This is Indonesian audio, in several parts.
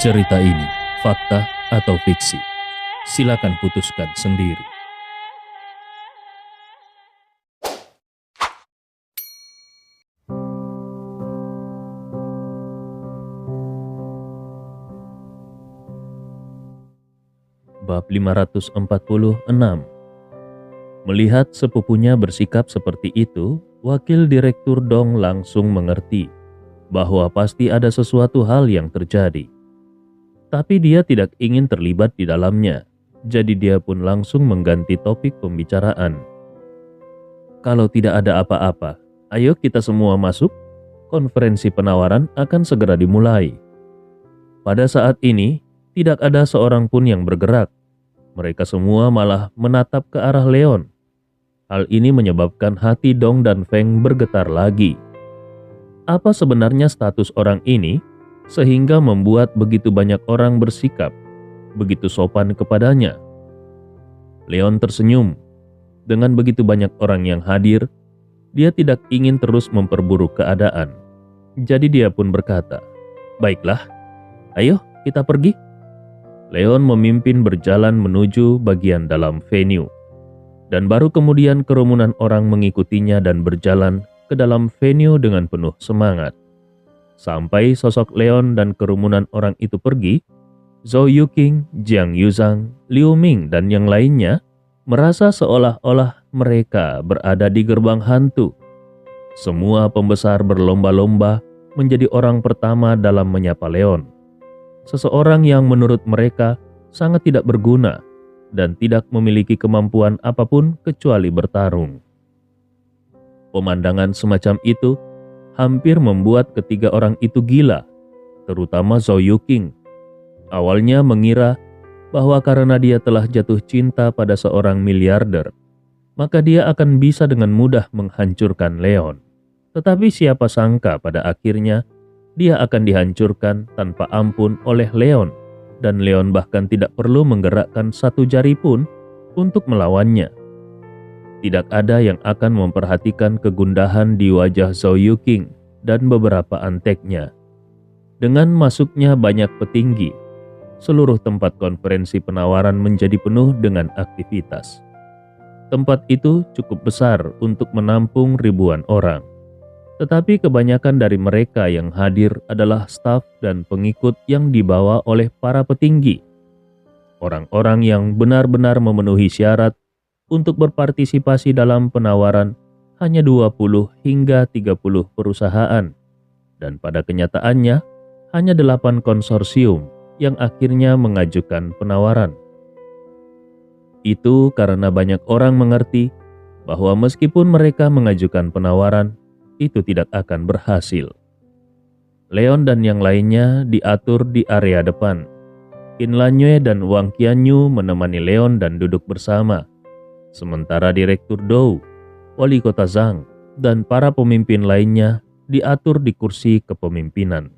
Cerita ini fakta atau fiksi? Silakan putuskan sendiri. Bab 546. Melihat sepupunya bersikap seperti itu, Wakil Direktur Dong langsung mengerti bahwa pasti ada sesuatu hal yang terjadi. Tapi dia tidak ingin terlibat di dalamnya, jadi dia pun langsung mengganti topik pembicaraan. Kalau tidak ada apa-apa, ayo kita semua masuk, konferensi penawaran akan segera dimulai. Pada saat ini, tidak ada seorang pun yang bergerak. Mereka semua malah menatap ke arah Leon. Hal ini menyebabkan hati Dong dan Feng bergetar lagi. Apa sebenarnya status orang ini sehingga membuat begitu banyak orang bersikap begitu sopan kepadanya? Leon tersenyum. Dengan begitu banyak orang yang hadir, dia tidak ingin terus memperburuk keadaan. Jadi dia pun berkata, "Baiklah, ayo kita pergi." Leon memimpin berjalan menuju bagian dalam venue. Dan baru kemudian kerumunan orang mengikutinya dan berjalan ke dalam venue dengan penuh semangat. Sampai sosok Leon dan kerumunan orang itu pergi, Zhou Yuqing, Jiang Yuzhang, Liu Ming dan yang lainnya merasa seolah-olah mereka berada di gerbang hantu. Semua pembesar berlomba-lomba menjadi orang pertama dalam menyapa Leon. Seseorang yang menurut mereka sangat tidak berguna dan tidak memiliki kemampuan apapun kecuali bertarung. Pemandangan semacam itu hampir membuat ketiga orang itu gila, terutama Zhou Yuqing. Awalnya mengira bahwa karena dia telah jatuh cinta pada seorang miliarder, maka dia akan bisa dengan mudah menghancurkan Leon. Tetapi siapa sangka pada akhirnya dia akan dihancurkan tanpa ampun oleh Leon. Dan Leon bahkan tidak perlu menggerakkan satu jari pun untuk melawannya. Tidak ada yang akan memperhatikan kegundahan di wajah Zhou Yuqing dan beberapa anteknya. Dengan masuknya banyak petinggi, seluruh tempat konferensi penawaran menjadi penuh dengan aktivitas. Tempat itu cukup besar untuk menampung ribuan orang. Tetapi kebanyakan dari mereka yang hadir adalah staf dan pengikut yang dibawa oleh para petinggi. Orang-orang yang benar-benar memenuhi syarat untuk berpartisipasi dalam penawaran hanya 20 hingga 30 perusahaan. Dan pada kenyataannya hanya 8 konsorsium yang akhirnya mengajukan penawaran. Itu karena banyak orang mengerti bahwa meskipun mereka mengajukan penawaran, itu tidak akan berhasil. Leon dan yang lainnya diatur di area depan. Qin Lanyue dan Wang Qianyu menemani Leon dan duduk bersama. Sementara Direktur Dou, Wali Kota Zhang, dan para pemimpin lainnya diatur di kursi kepemimpinan.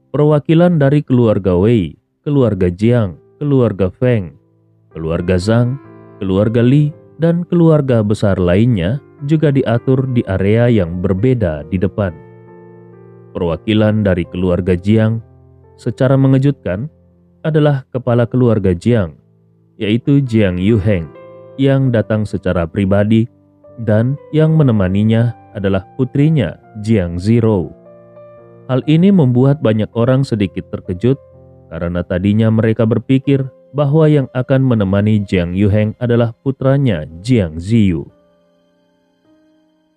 Perwakilan dari keluarga Wei, keluarga Jiang, keluarga Feng, keluarga Zhang, keluarga Li, dan keluarga besar lainnya juga diatur di area yang berbeda di depan. Perwakilan dari keluarga Jiang secara mengejutkan adalah kepala keluarga Jiang, yaitu Jiang Yuheng, yang datang secara pribadi, dan yang menemaninya adalah putrinya Jiang Zirou. Hal ini membuat banyak orang sedikit terkejut karena tadinya mereka berpikir bahwa yang akan menemani Jiang Yuheng adalah putranya Jiang Ziyu.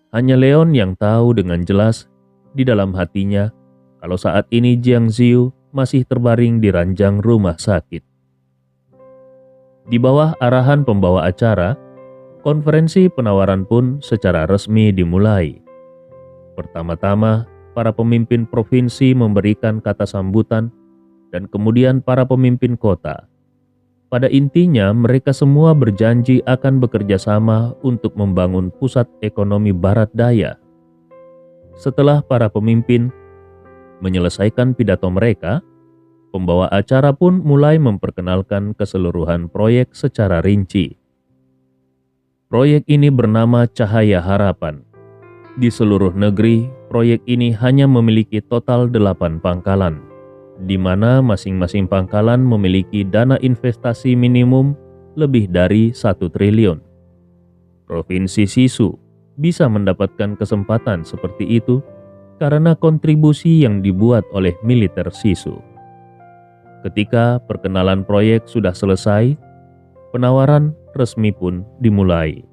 Hanya Leon yang tahu dengan jelas di dalam hatinya kalau saat ini Jiang Ziyu masih terbaring di ranjang rumah sakit. Di bawah arahan pembawa acara, konferensi penawaran pun secara resmi dimulai. Pertama-tama, para pemimpin provinsi memberikan kata sambutan dan kemudian para pemimpin kota. Pada intinya, mereka semua berjanji akan bekerja sama untuk membangun pusat ekonomi barat daya. Setelah para pemimpin menyelesaikan pidato mereka, pembawa acara pun mulai memperkenalkan keseluruhan proyek secara rinci. Proyek ini bernama Cahaya Harapan. Di seluruh negeri, proyek ini hanya memiliki total 8 pangkalan. di mana masing-masing pangkalan memiliki dana investasi minimum lebih dari 1 triliun. Provinsi Sisu bisa mendapatkan kesempatan seperti itu karena kontribusi yang dibuat oleh militer Sisu. Ketika perkenalan proyek sudah selesai, penawaran resmi pun dimulai.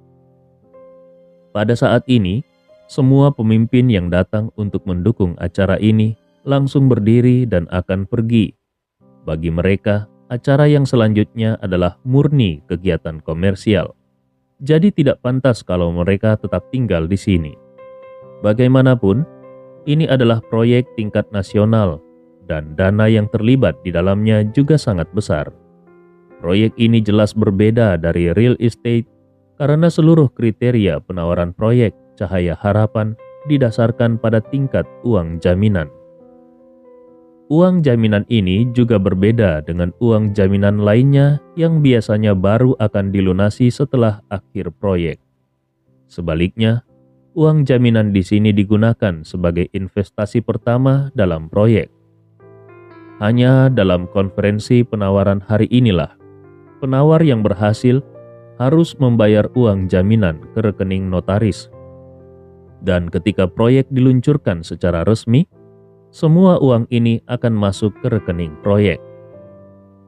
Pada saat ini, semua pemimpin yang datang untuk mendukung acara ini langsung berdiri dan akan pergi. Bagi mereka, acara yang selanjutnya adalah murni kegiatan komersial. Jadi tidak pantas kalau mereka tetap tinggal di sini. Bagaimanapun, ini adalah proyek tingkat nasional dan dana yang terlibat di dalamnya juga sangat besar. Proyek ini jelas berbeda dari real estate karena seluruh kriteria penawaran proyek Cahaya Harapan didasarkan pada tingkat uang jaminan. Uang jaminan ini juga berbeda dengan uang jaminan lainnya yang biasanya baru akan dilunasi setelah akhir proyek. Sebaliknya, uang jaminan di sini digunakan sebagai investasi pertama dalam proyek. Hanya dalam konferensi penawaran hari inilah, penawar yang berhasil harus membayar uang jaminan ke rekening notaris. Dan ketika proyek diluncurkan secara resmi, semua uang ini akan masuk ke rekening proyek.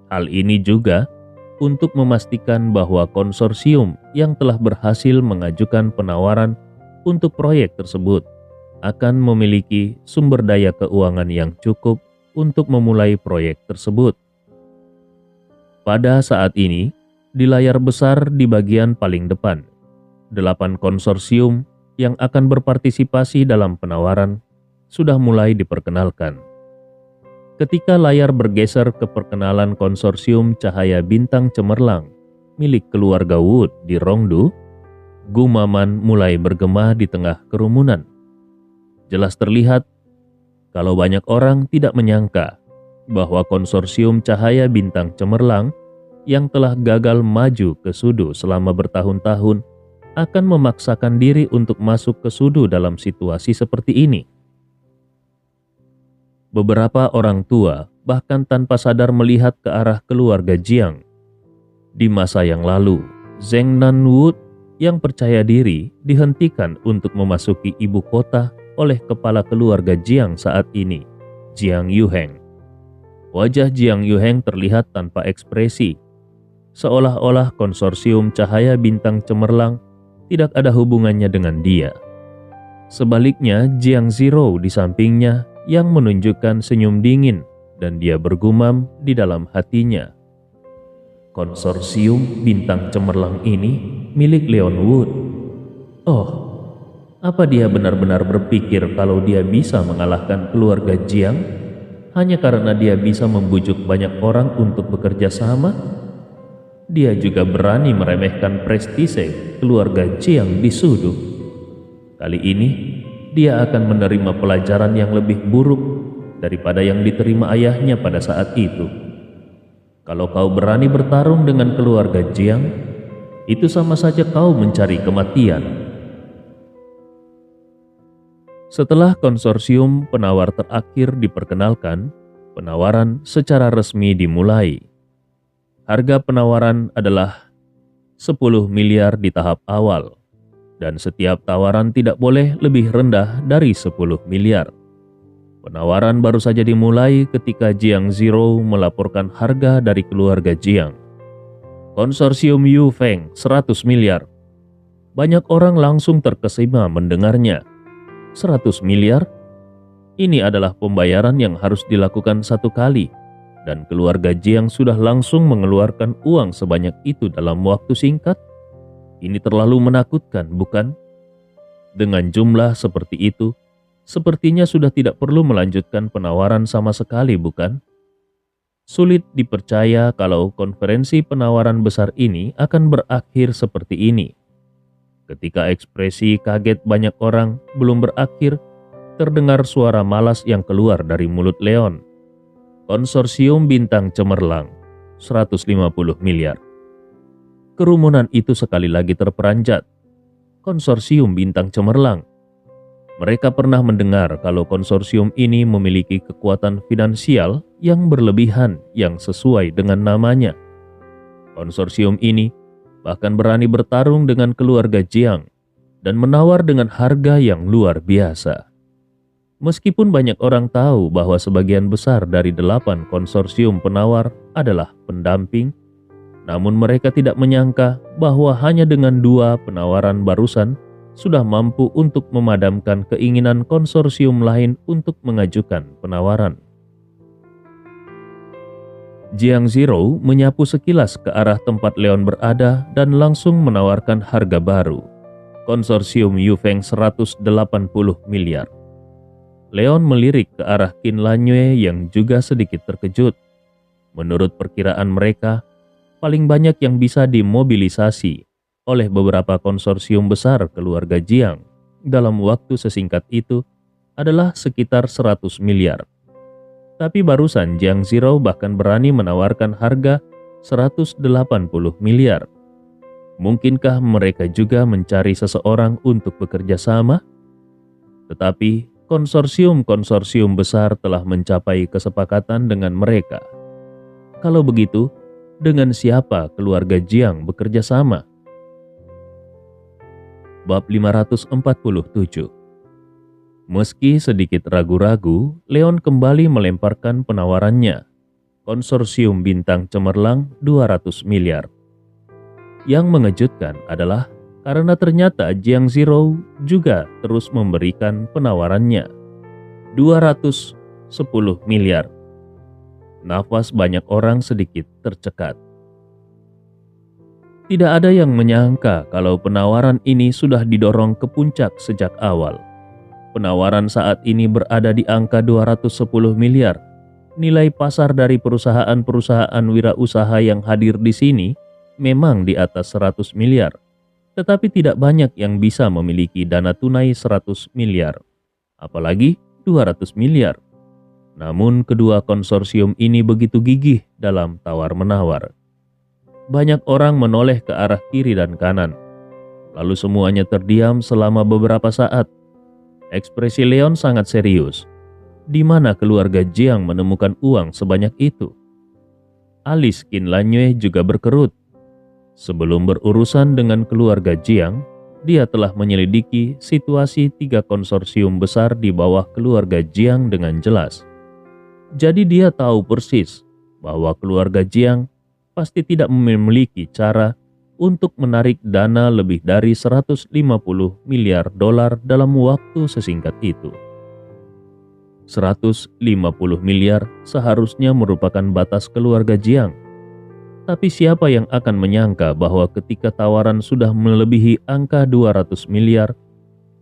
Hal ini juga untuk memastikan bahwa konsorsium yang telah berhasil mengajukan penawaran untuk proyek tersebut akan memiliki sumber daya keuangan yang cukup untuk memulai proyek tersebut. Pada saat ini, di layar besar di bagian paling depan, 8 konsorsium yang akan berpartisipasi dalam penawaran sudah mulai diperkenalkan. Ketika layar bergeser ke perkenalan konsorsium Cahaya Bintang Cemerlang milik keluarga Wood di Rongdu, gumaman mulai bergema di tengah kerumunan. Jelas terlihat kalau banyak orang tidak menyangka bahwa konsorsium Cahaya Bintang Cemerlang yang telah gagal maju ke Sudu selama bertahun-tahun akan memaksakan diri untuk masuk ke Sudu dalam situasi seperti ini. Beberapa orang tua bahkan tanpa sadar melihat ke arah keluarga Jiang. Di masa yang lalu, Zheng Nanwood yang percaya diri dihentikan untuk memasuki ibu kota oleh kepala keluarga Jiang saat ini, Jiang Yuheng. Wajah Jiang Yuheng terlihat tanpa ekspresi, seolah-olah konsorsium Cahaya Bintang Cemerlang tidak ada hubungannya dengan dia. Sebaliknya, Jiang Zero di sampingnya yang menunjukkan senyum dingin dan dia bergumam di dalam hatinya. Konsorsium Bintang Cemerlang ini milik Leon Wood. Oh, apa dia benar-benar berpikir kalau dia bisa mengalahkan keluarga Jiang hanya karena dia bisa membujuk banyak orang untuk bekerja sama? Dia juga berani meremehkan prestise keluarga Jiang di Sudu. Kali ini, dia akan menerima pelajaran yang lebih buruk daripada yang diterima ayahnya pada saat itu. Kalau kau berani bertarung dengan keluarga Jiang, itu sama saja kau mencari kematian. Setelah konsorsium penawar terakhir diperkenalkan, penawaran secara resmi dimulai. Harga penawaran adalah 10 miliar di tahap awal, dan setiap tawaran tidak boleh lebih rendah dari 10 miliar. Penawaran baru saja dimulai ketika Jiang Zero melaporkan harga dari keluarga Jiang. Konsorsium Yu Feng 100 miliar. Banyak orang langsung terkesima mendengarnya. 100 miliar? Ini adalah pembayaran yang harus dilakukan satu kali, dan keluarga Jiang sudah langsung mengeluarkan uang sebanyak itu dalam waktu singkat. Ini terlalu menakutkan, bukan? Dengan jumlah seperti itu, sepertinya sudah tidak perlu melanjutkan penawaran sama sekali, bukan? Sulit dipercaya kalau konferensi penawaran besar ini akan berakhir seperti ini. Ketika ekspresi kaget banyak orang belum berakhir, terdengar suara malas yang keluar dari mulut Leon. Konsorsium Bintang Cemerlang, 150 miliar. Kerumunan itu sekali lagi terperanjat. Konsorsium Bintang Cemerlang. Mereka pernah mendengar kalau konsorsium ini memiliki kekuatan finansial yang berlebihan yang sesuai dengan namanya. Konsorsium ini bahkan berani bertarung dengan keluarga Jiang dan menawar dengan harga yang luar biasa. Meskipun banyak orang tahu bahwa sebagian besar dari 8 konsorsium penawar adalah pendamping, namun mereka tidak menyangka bahwa hanya dengan 2 penawaran barusan sudah mampu untuk memadamkan keinginan konsorsium lain untuk mengajukan penawaran. Jiang Zhiro menyapu sekilas ke arah tempat Leon berada dan langsung menawarkan harga baru. Konsorsium Yufeng 180 miliar. Leon melirik ke arah Qin Lanyue yang juga sedikit terkejut. Menurut perkiraan mereka, paling banyak yang bisa dimobilisasi oleh beberapa konsorsium besar keluarga Jiang dalam waktu sesingkat itu adalah sekitar 100 miliar. Tapi barusan Jiang Zhiro bahkan berani menawarkan harga 180 miliar. Mungkinkah mereka juga mencari seseorang untuk bekerja sama? Tetapi konsorsium-konsorsium besar telah mencapai kesepakatan dengan mereka. Kalau begitu, dengan siapa keluarga Jiang bekerja sama? Bab 547. Meski sedikit ragu-ragu, Leon kembali melemparkan penawarannya. Konsorsium bintang cemerlang 200 miliar. Yang mengejutkan adalah karena ternyata Jiang Zhiro juga terus memberikan penawarannya. 210 miliar. Nafas banyak orang sedikit tercekat. Tidak ada yang menyangka kalau penawaran ini sudah didorong ke puncak sejak awal. Penawaran saat ini berada di angka 210 miliar. Nilai pasar dari perusahaan-perusahaan wirausaha yang hadir di sini memang di atas 100 miliar. Tetapi tidak banyak yang bisa memiliki dana tunai 100 miliar, apalagi 200 miliar. Namun kedua konsorsium ini begitu gigih dalam tawar-menawar. Banyak orang menoleh ke arah kiri dan kanan, lalu semuanya terdiam selama beberapa saat. Ekspresi Leon sangat serius. Di mana keluarga Jiang menemukan uang sebanyak itu? Alis Qin Lanyue juga berkerut. Sebelum berurusan dengan keluarga Jiang, dia telah menyelidiki situasi 3 konsorsium besar di bawah keluarga Jiang dengan jelas. Jadi dia tahu persis bahwa keluarga Jiang pasti tidak memiliki cara untuk menarik dana lebih dari 150 miliar dolar dalam waktu sesingkat itu. 150 miliar seharusnya merupakan batas keluarga Jiang. Tapi siapa yang akan menyangka bahwa ketika tawaran sudah melebihi angka 200 miliar,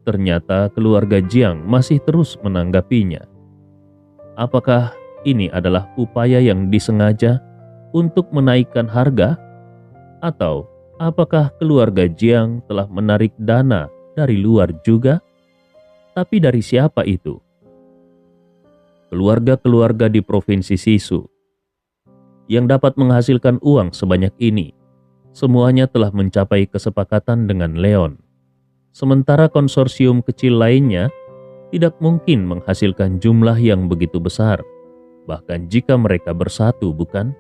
ternyata keluarga Jiang masih terus menanggapinya. Apakah ini adalah upaya yang disengaja untuk menaikkan harga? Atau apakah keluarga Jiang telah menarik dana dari luar juga? Tapi dari siapa itu? Keluarga-keluarga di Provinsi Sisu yang dapat menghasilkan uang sebanyak ini, semuanya telah mencapai kesepakatan dengan Leon. Sementara konsorsium kecil lainnya tidak mungkin menghasilkan jumlah yang begitu besar, bahkan jika mereka bersatu, bukan?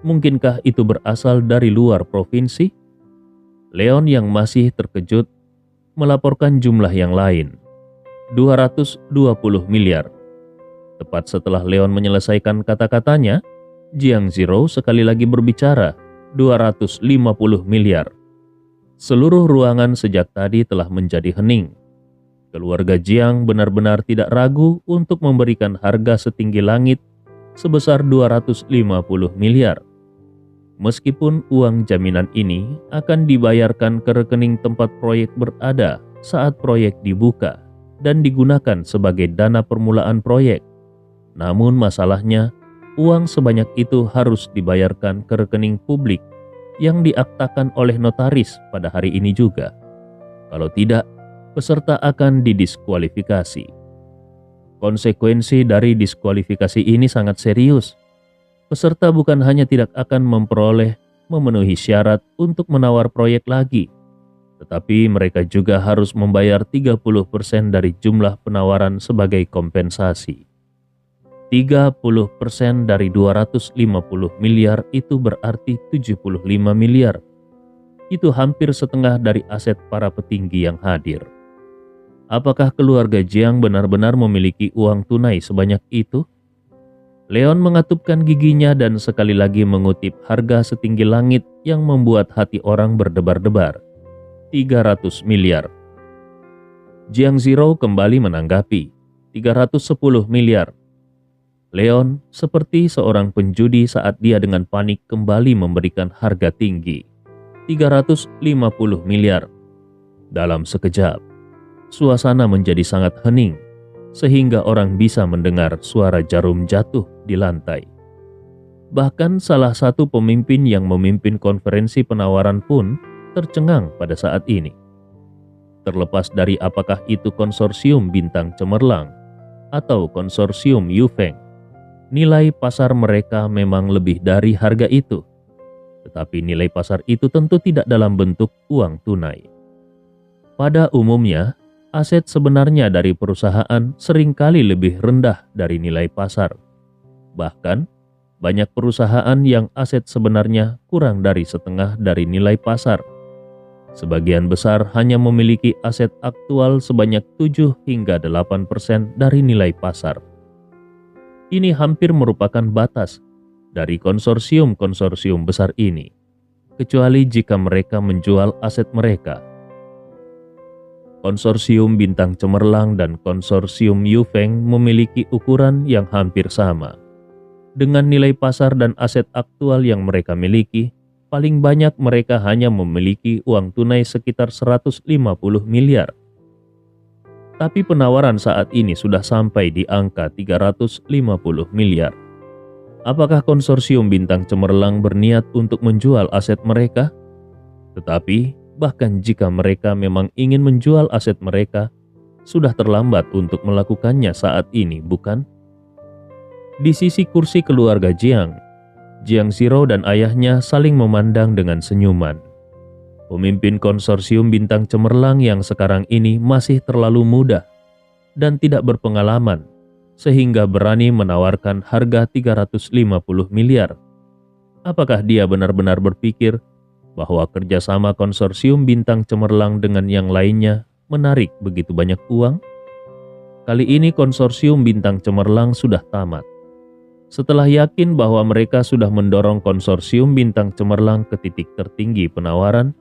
Mungkinkah itu berasal dari luar provinsi? Leon yang masih terkejut melaporkan jumlah yang lain, 220 miliar. Tepat setelah Leon menyelesaikan kata-katanya, Jiang Zhiro sekali lagi berbicara, 250 miliar. Seluruh ruangan sejak tadi telah menjadi hening. Keluarga Jiang benar-benar tidak ragu untuk memberikan harga setinggi langit sebesar 250 miliar. Meskipun uang jaminan ini akan dibayarkan ke rekening tempat proyek berada saat proyek dibuka dan digunakan sebagai dana permulaan proyek. Namun masalahnya, uang sebanyak itu harus dibayarkan ke rekening publik yang diaktakan oleh notaris pada hari ini juga. Kalau tidak, peserta akan didiskualifikasi. Konsekuensi dari diskualifikasi ini sangat serius. Peserta bukan hanya tidak akan memenuhi syarat untuk menawar proyek lagi, Tetapi mereka juga harus membayar 30% dari jumlah penawaran sebagai kompensasi. 30% dari 250 miliar itu berarti 75 miliar. Itu hampir setengah dari aset para petinggi yang hadir. Apakah keluarga Jiang benar-benar memiliki uang tunai sebanyak itu? Leon mengatupkan giginya dan sekali lagi mengutip harga setinggi langit yang membuat hati orang berdebar-debar. 300 miliar. Jiang Zhiro kembali menanggapi, 310 miliar. Leon seperti seorang penjudi saat dia dengan panik kembali memberikan harga tinggi, 350 miliar. Dalam sekejap, suasana menjadi sangat hening, sehingga orang bisa mendengar suara jarum jatuh di lantai. Bahkan salah satu pemimpin yang memimpin konferensi penawaran pun tercengang pada saat ini. Terlepas dari apakah itu konsorsium Bintang Cemerlang atau konsorsium Yufeng, nilai pasar mereka memang lebih dari harga itu. Tetapi nilai pasar itu tentu tidak dalam bentuk uang tunai. Pada umumnya, aset sebenarnya dari perusahaan seringkali lebih rendah dari nilai pasar. Bahkan, banyak perusahaan yang aset sebenarnya kurang dari setengah dari nilai pasar. Sebagian besar hanya memiliki aset aktual sebanyak 7 hingga 8% dari nilai pasar. Ini hampir merupakan batas dari konsorsium-konsorsium besar ini, kecuali jika mereka menjual aset mereka. Konsorsium Bintang Cemerlang dan konsorsium Yufeng memiliki ukuran yang hampir sama. Dengan nilai pasar dan aset aktual yang mereka miliki, paling banyak mereka hanya memiliki uang tunai sekitar 150 miliar. Tapi penawaran saat ini sudah sampai di angka 350 miliar. Apakah konsorsium Bintang Cemerlang berniat untuk menjual aset mereka? Tetapi, bahkan jika mereka memang ingin menjual aset mereka, sudah terlambat untuk melakukannya saat ini, bukan? Di sisi kursi keluarga Jiang, Jiang Zhiro dan ayahnya saling memandang dengan senyuman. Pemimpin konsorsium Bintang Cemerlang yang sekarang ini masih terlalu muda dan tidak berpengalaman, sehingga berani menawarkan harga 350 miliar. Apakah dia benar-benar berpikir bahwa kerjasama konsorsium Bintang Cemerlang dengan yang lainnya menarik begitu banyak uang? Kali ini konsorsium Bintang Cemerlang sudah tamat. Setelah yakin bahwa mereka sudah mendorong konsorsium Bintang Cemerlang ke titik tertinggi penawaran,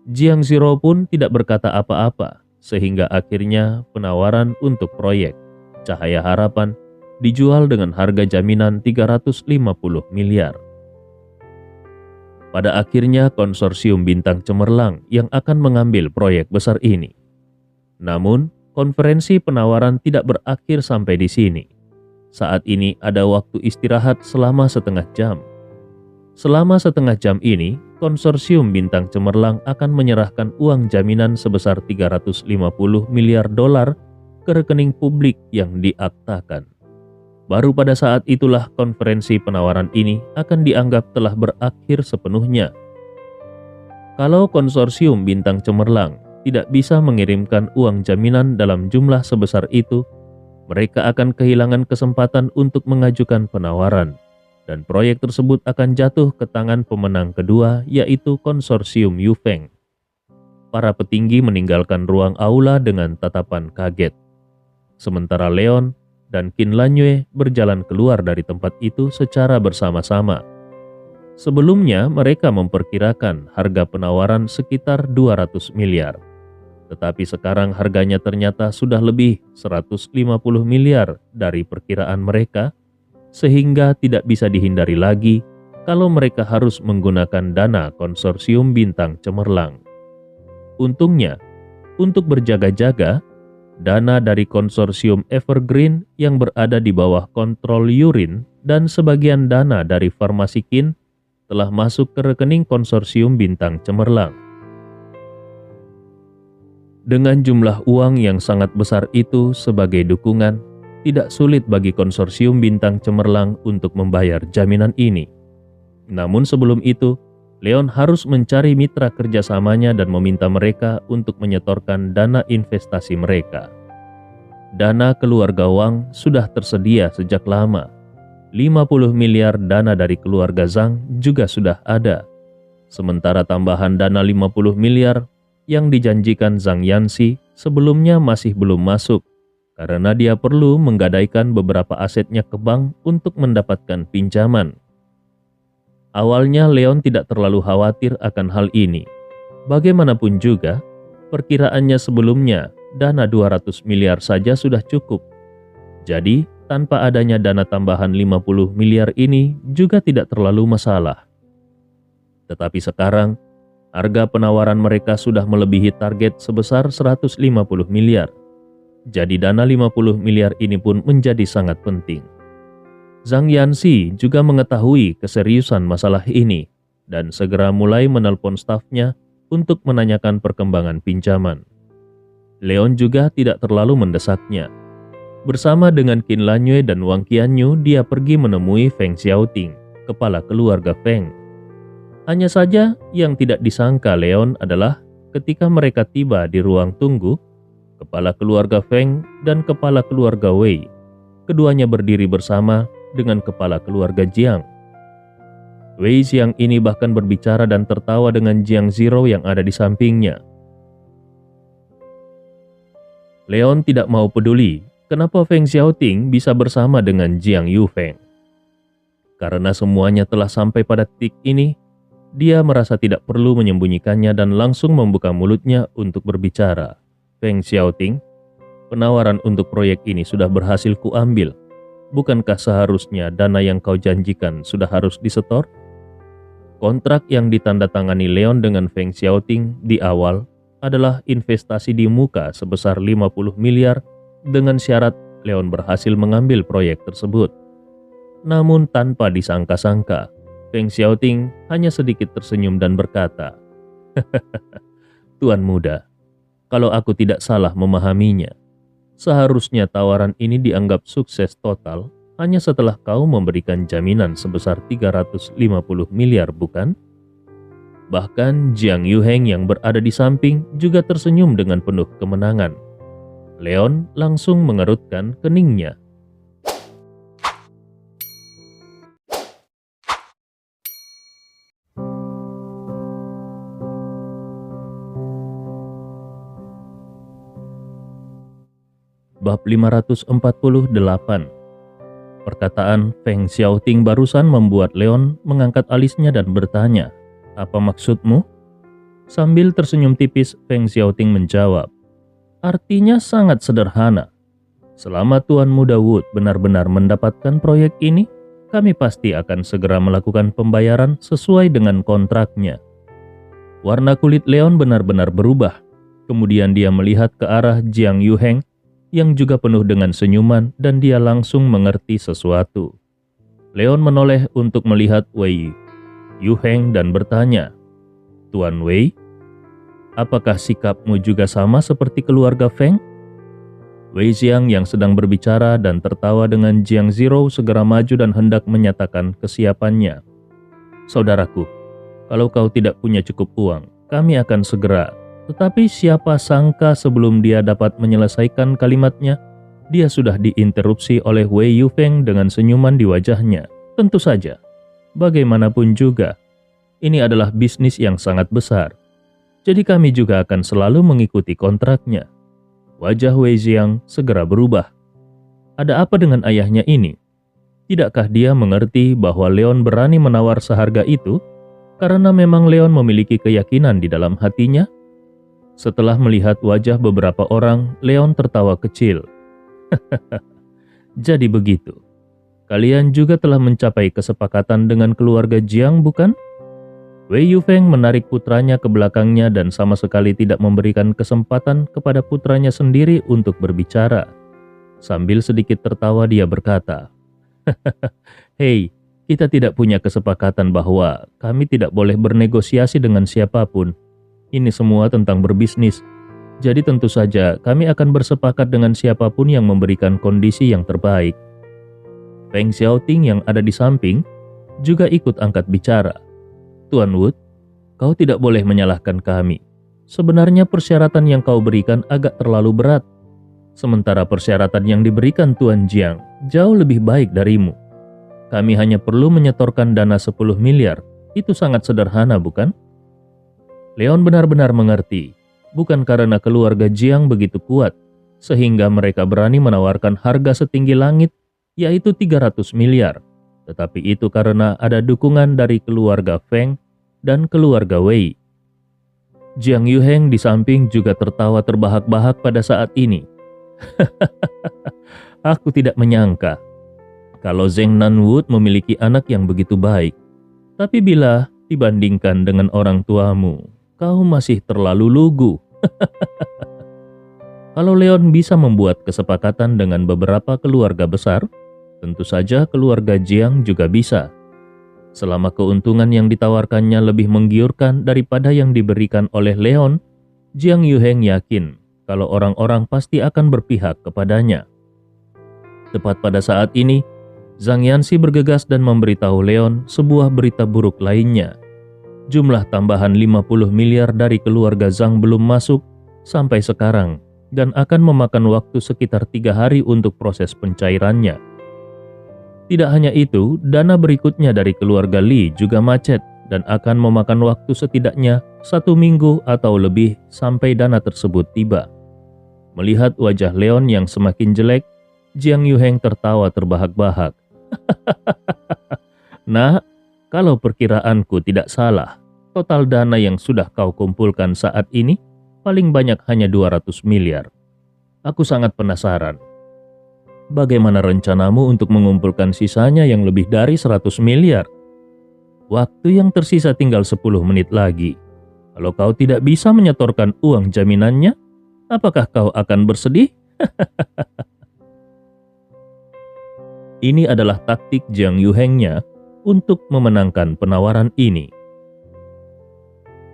Jiang Zhiro pun tidak berkata apa-apa, sehingga akhirnya penawaran untuk proyek Cahaya Harapan dijual dengan harga jaminan 350 miliar. Pada akhirnya konsorsium Bintang Cemerlang yang akan mengambil proyek besar ini. Namun, konferensi penawaran tidak berakhir sampai di sini. Saat ini ada waktu istirahat selama setengah jam. Selama setengah jam ini, konsorsium Bintang Cemerlang akan menyerahkan uang jaminan sebesar 350 miliar dolar ke rekening publik yang diaktakan. Baru pada saat itulah konferensi penawaran ini akan dianggap telah berakhir sepenuhnya. Kalau konsorsium Bintang Cemerlang tidak bisa mengirimkan uang jaminan dalam jumlah sebesar itu, mereka akan kehilangan kesempatan untuk mengajukan penawaran, dan proyek tersebut akan jatuh ke tangan pemenang kedua, yaitu konsorsium Yufeng. Para petinggi meninggalkan ruang aula dengan tatapan kaget. Sementara Leon dan Qin Lanyue berjalan keluar dari tempat itu secara bersama-sama. Sebelumnya mereka memperkirakan harga penawaran sekitar 200 miliar. Tetapi sekarang harganya ternyata sudah lebih 150 miliar dari perkiraan mereka, sehingga tidak bisa dihindari lagi kalau mereka harus menggunakan dana konsorsium Bintang Cemerlang. Untungnya, untuk berjaga-jaga, dana dari konsorsium Evergreen yang berada di bawah kontrol Yurin dan sebagian dana dari Farmasi Qin telah masuk ke rekening konsorsium Bintang Cemerlang. Dengan jumlah uang yang sangat besar itu sebagai dukungan, tidak sulit bagi konsorsium Bintang Cemerlang untuk membayar jaminan ini. Namun sebelum itu, Leon harus mencari mitra kerjasamanya dan meminta mereka untuk menyetorkan dana investasi mereka. Dana keluarga Wang sudah tersedia sejak lama. 50 miliar dana dari keluarga Zhang juga sudah ada. Sementara tambahan dana 50 miliar yang dijanjikan Zhang Yanxi sebelumnya masih belum masuk karena dia perlu menggadaikan beberapa asetnya ke bank untuk mendapatkan pinjaman. Awalnya Leon tidak terlalu khawatir akan hal ini. Bagaimanapun juga, perkiraannya sebelumnya dana 200 miliar saja sudah cukup. Jadi, tanpa adanya dana tambahan 50 miliar ini juga tidak terlalu masalah. Tetapi sekarang, harga penawaran mereka sudah melebihi target sebesar 150 miliar. Jadi dana 50 miliar ini pun menjadi sangat penting. Zhang Yanxi juga mengetahui keseriusan masalah ini dan segera mulai menelpon stafnya untuk menanyakan perkembangan pinjaman. Leon juga tidak terlalu mendesaknya. Bersama dengan Qin Lanyue dan Wang Qianyu, dia pergi menemui Feng Xiaoting, kepala keluarga Feng. Hanya saja yang tidak disangka Leon adalah ketika mereka tiba di ruang tunggu, kepala keluarga Feng dan kepala keluarga Wei, keduanya berdiri bersama dengan kepala keluarga Jiang. Wei Xiang ini bahkan berbicara dan tertawa dengan Jiang Zhiro yang ada di sampingnya. Leon tidak mau peduli kenapa Feng Xiaoting bisa bersama dengan Jiang Yufeng. Karena semuanya telah sampai pada titik ini, dia merasa tidak perlu menyembunyikannya dan langsung membuka mulutnya untuk berbicara. Feng Xiaoting, penawaran untuk proyek ini sudah berhasil kuambil. Bukankah seharusnya dana yang kau janjikan sudah harus disetor? Kontrak yang ditandatangani Leon dengan Feng Xiaoting di awal adalah investasi di muka sebesar 50 miliar dengan syarat Leon berhasil mengambil proyek tersebut. Namun tanpa disangka-sangka, Feng Xiaoting hanya sedikit tersenyum dan berkata, "Tuan muda, kalau aku tidak salah memahaminya, seharusnya tawaran ini dianggap sukses total hanya setelah kau memberikan jaminan sebesar 350 miliar, bukan?" Bahkan Jiang Yuheng yang berada di samping juga tersenyum dengan penuh kemenangan. Leon langsung mengerutkan keningnya. Bab 548. Perkataan Feng Xiaoting barusan membuat Leon mengangkat alisnya dan bertanya, "Apa maksudmu?" Sambil tersenyum tipis, Feng Xiaoting menjawab, "Artinya sangat sederhana. Selama Tuan Muda Wood benar-benar mendapatkan proyek ini, kami pasti akan segera melakukan pembayaran sesuai dengan kontraknya." Warna kulit Leon benar-benar berubah. Kemudian dia melihat ke arah Jiang Yuheng yang juga penuh dengan senyuman dan dia langsung mengerti sesuatu. Leon menoleh untuk melihat Wei Yuheng dan bertanya, "Tuan Wei, apakah sikapmu juga sama seperti keluarga Feng?" Wei Xiang yang sedang berbicara dan tertawa dengan Jiang Zhiro segera maju dan hendak menyatakan kesiapannya. "Saudaraku, kalau kau tidak punya cukup uang, kami akan segera..." Tetapi siapa sangka sebelum dia dapat menyelesaikan kalimatnya, dia sudah diinterupsi oleh Wei Yufeng dengan senyuman di wajahnya. Tentu saja, bagaimanapun juga, ini adalah bisnis yang sangat besar. Jadi kami juga akan selalu mengikuti kontraknya. Wajah Wei Xiang segera berubah. Ada apa dengan ayahnya ini? Tidakkah dia mengerti bahwa Leon berani menawar seharga itu? Karena memang Leon memiliki keyakinan di dalam hatinya. Setelah melihat wajah beberapa orang, Leon tertawa kecil. "Jadi begitu. Kalian juga telah mencapai kesepakatan dengan keluarga Jiang, bukan?" Wei Yufeng menarik putranya ke belakangnya dan sama sekali tidak memberikan kesempatan kepada putranya sendiri untuk berbicara. Sambil sedikit tertawa dia berkata, "Hei, kita tidak punya kesepakatan bahwa kami tidak boleh bernegosiasi dengan siapapun. Ini semua tentang berbisnis. Jadi tentu saja kami akan bersepakat dengan siapapun yang memberikan kondisi yang terbaik." Feng Xiaoting yang ada di samping juga ikut angkat bicara. "Tuan Wood, Kau tidak boleh menyalahkan kami. Sebenarnya persyaratan yang kau berikan agak terlalu berat. Sementara persyaratan yang diberikan Tuan Jiang jauh lebih baik darimu. Kami hanya perlu menyetorkan dana 10 miliar. Itu sangat sederhana, bukan? Leon benar-benar mengerti. Bukan karena keluarga Jiang begitu kuat, sehingga mereka berani menawarkan harga setinggi langit, yaitu 300 miliar. Tetapi itu karena ada dukungan dari keluarga Feng dan keluarga Wei. Jiang Yuheng di samping juga tertawa terbahak-bahak pada saat ini. Aku tidak menyangka kalau Zheng Nanwood memiliki anak yang begitu baik. Tapi bila dibandingkan dengan orang tuamu, kau masih terlalu lugu. Kalau Leon bisa membuat kesepakatan dengan beberapa keluarga besar, tentu saja keluarga Jiang juga bisa. Selama keuntungan yang ditawarkannya lebih menggiurkan daripada yang diberikan oleh Leon, Jiang Yuheng yakin kalau orang-orang pasti akan berpihak kepadanya. Tepat pada saat ini, Zhang Yanxi bergegas dan memberitahu Leon sebuah berita buruk lainnya. Jumlah tambahan 50 miliar dari keluarga Zhang belum masuk sampai sekarang dan akan memakan waktu sekitar 3 hari untuk proses pencairannya. Tidak hanya itu, dana berikutnya dari keluarga Li juga macet dan akan memakan waktu setidaknya 1 minggu atau lebih sampai dana tersebut tiba. Melihat wajah Leon yang semakin jelek, Jiang Yuheng tertawa terbahak-bahak. Nah, kalau perkiraanku tidak salah, total dana yang sudah kau kumpulkan saat ini paling banyak hanya 200 miliar. Aku sangat penasaran. Bagaimana rencanamu untuk mengumpulkan sisanya yang lebih dari 100 miliar? Waktu yang tersisa tinggal 10 menit lagi. Kalau kau tidak bisa menyetorkan uang jaminannya, apakah kau akan bersedih? Ini adalah taktik Jiang Yuhengnya untuk memenangkan penawaran ini.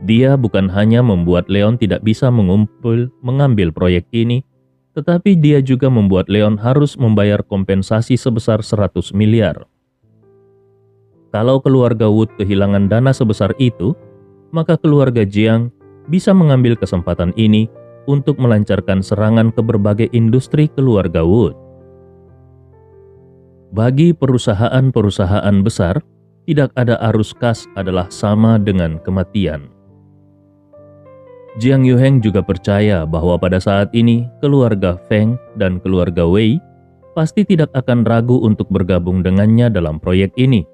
Dia bukan hanya membuat Leon tidak bisa mengambil proyek ini, tetapi dia juga membuat Leon harus membayar kompensasi sebesar 100 miliar. Kalau keluarga Wood kehilangan dana sebesar itu, maka keluarga Jiang bisa mengambil kesempatan ini untuk melancarkan serangan ke berbagai industri keluarga Wood. Bagi perusahaan-perusahaan besar, tidak ada arus kas adalah sama dengan kematian. Jiang Yuheng juga percaya bahwa pada saat ini keluarga Feng dan keluarga Wei pasti tidak akan ragu untuk bergabung dengannya dalam proyek ini.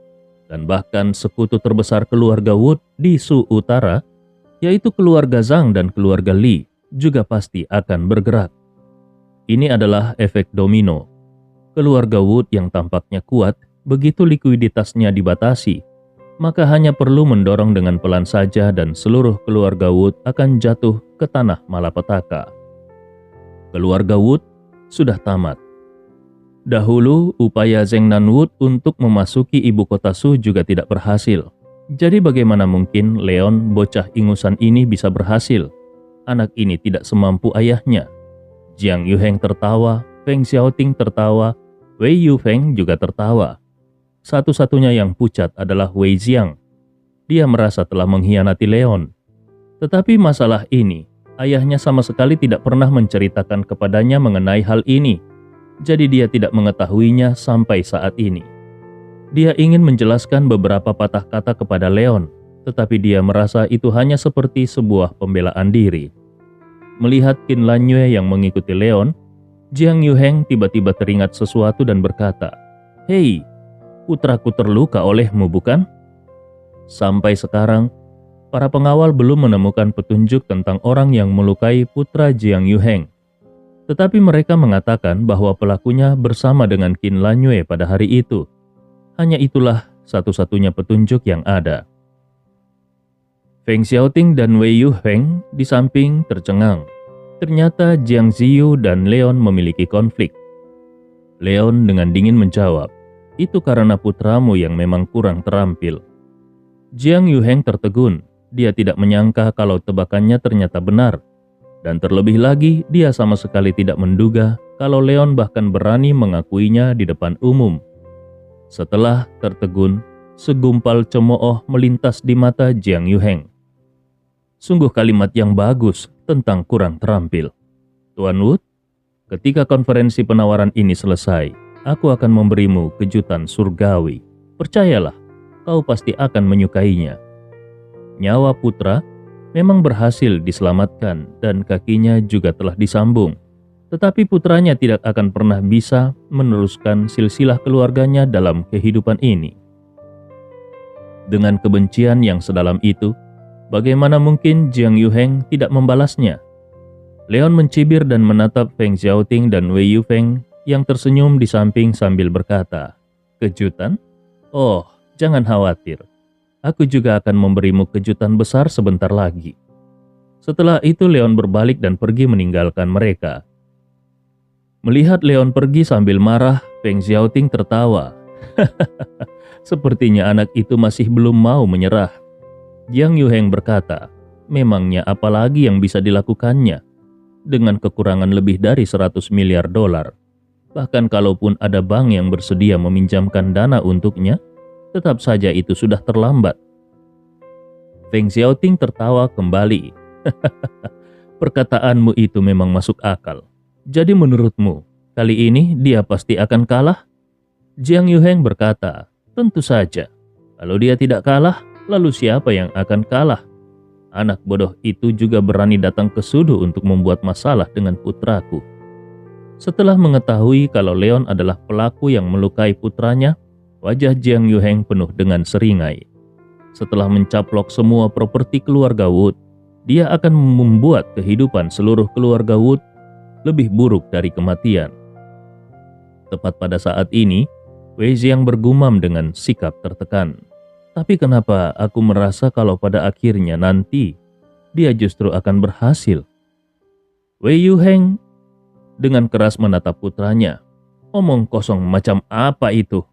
Dan bahkan sekutu terbesar keluarga Wood di Su Utara, yaitu keluarga Zhang dan keluarga Li, juga pasti akan bergerak. Ini adalah efek domino. Keluarga Wood yang tampaknya kuat, begitu likuiditasnya dibatasi, maka hanya perlu mendorong dengan pelan saja dan seluruh keluarga Wood akan jatuh ke tanah malapetaka. Keluarga Wood sudah tamat. Dahulu, upaya Zheng Nanwood untuk memasuki ibu kota Su juga tidak berhasil. Jadi bagaimana mungkin Leon, bocah ingusan ini bisa berhasil? Anak ini tidak semampu ayahnya. Jiang Yuheng tertawa, Feng Xiaoting tertawa, Wei Yufeng juga tertawa. Satu-satunya yang pucat adalah Wei Xiang. Dia merasa telah mengkhianati Leon. Tetapi masalah ini, ayahnya sama sekali tidak pernah menceritakan kepadanya mengenai hal ini. Jadi dia tidak mengetahuinya sampai saat ini. Dia ingin menjelaskan beberapa patah kata kepada Leon, tetapi dia merasa itu hanya seperti sebuah pembelaan diri. Melihat Qin Lanyue yang mengikuti Leon, Jiang Yuheng tiba-tiba teringat sesuatu dan berkata, "Hei, putraku terluka olehmu, bukan?" Sampai sekarang, para pengawal belum menemukan petunjuk tentang orang yang melukai putra Jiang Yuheng. Tetapi mereka mengatakan bahwa pelakunya bersama dengan Qin Lanyue pada hari itu. Hanya itulah satu-satunya petunjuk yang ada. Feng Xiaoting dan Wei Yufeng di samping tercengang. Ternyata Jiang Ziyu dan Leon memiliki konflik. Leon dengan dingin menjawab, "Itu karena putramu yang memang kurang terampil." Jiang Yuheng tertegun. Dia tidak menyangka kalau tebakannya ternyata benar. Dan terlebih lagi, dia sama sekali tidak menduga kalau Leon bahkan berani mengakuinya di depan umum. Setelah tertegun, segumpal cemooh melintas di mata Jiang Yuheng. Sungguh kalimat yang bagus tentang kurang terampil. Tuan Wood, ketika konferensi penawaran ini selesai, aku akan memberimu kejutan surgawi. Percayalah, kau pasti akan menyukainya. Nyawa putra memang berhasil diselamatkan dan kakinya juga telah disambung. Tetapi putranya tidak akan pernah bisa meneruskan silsilah keluarganya dalam kehidupan ini. Dengan kebencian yang sedalam itu, bagaimana mungkin Jiang Yuheng tidak membalasnya? Leon mencibir dan menatap Feng Xiaoting dan Wei Yufeng yang tersenyum di samping sambil berkata, "Kejutan? Oh, jangan khawatir. Aku juga akan memberimu kejutan besar sebentar lagi." Setelah itu Leon berbalik dan pergi meninggalkan mereka. Melihat Leon pergi sambil marah, Feng Xiaoting tertawa. Sepertinya anak itu masih belum mau menyerah. Jiang Yuheng berkata, memangnya apalagi yang bisa dilakukannya? Dengan kekurangan lebih dari 100 miliar dolar. Bahkan kalaupun ada bank yang bersedia meminjamkan dana untuknya, tetap saja itu sudah terlambat. Feng Xiaoting tertawa kembali. Perkataanmu itu memang masuk akal. Jadi menurutmu, kali ini dia pasti akan kalah? Jiang Yuheng berkata, tentu saja. Kalau dia tidak kalah, lalu siapa yang akan kalah? Anak bodoh itu juga berani datang ke Sudu untuk membuat masalah dengan putraku. Setelah mengetahui kalau Leon adalah pelaku yang melukai putranya, wajah Jiang Yuheng penuh dengan seringai. Setelah mencaplok semua properti keluarga Wood, dia akan membuat kehidupan seluruh keluarga Wood lebih buruk dari kematian. Tepat pada saat ini, Wei Xiang bergumam dengan sikap tertekan. Tapi kenapa aku merasa kalau pada akhirnya nanti dia justru akan berhasil? Wei Yuheng dengan keras menatap putranya. Omong kosong macam apa itu?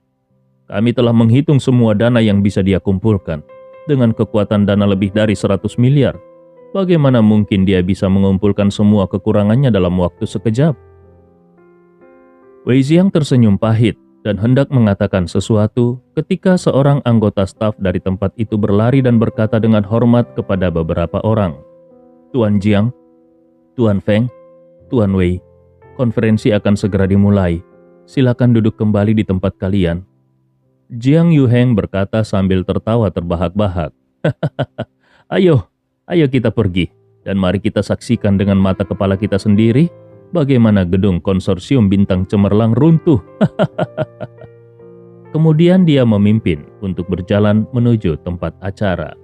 Kami telah menghitung semua dana yang bisa dia kumpulkan. Dengan kekuatan dana lebih dari 100 miliar. Bagaimana mungkin dia bisa mengumpulkan semua kekurangannya dalam waktu sekejap? Wei Xiang tersenyum pahit dan hendak mengatakan sesuatu ketika seorang anggota staf dari tempat itu berlari dan berkata dengan hormat kepada beberapa orang. Tuan Jiang, Tuan Feng, Tuan Wei, konferensi akan segera dimulai. Silakan duduk kembali di tempat kalian. Jiang Yuheng berkata sambil tertawa terbahak-bahak. Ayo kita pergi dan mari kita saksikan dengan mata kepala kita sendiri bagaimana gedung konsorsium bintang cemerlang runtuh. Kemudian dia memimpin untuk berjalan menuju tempat acara.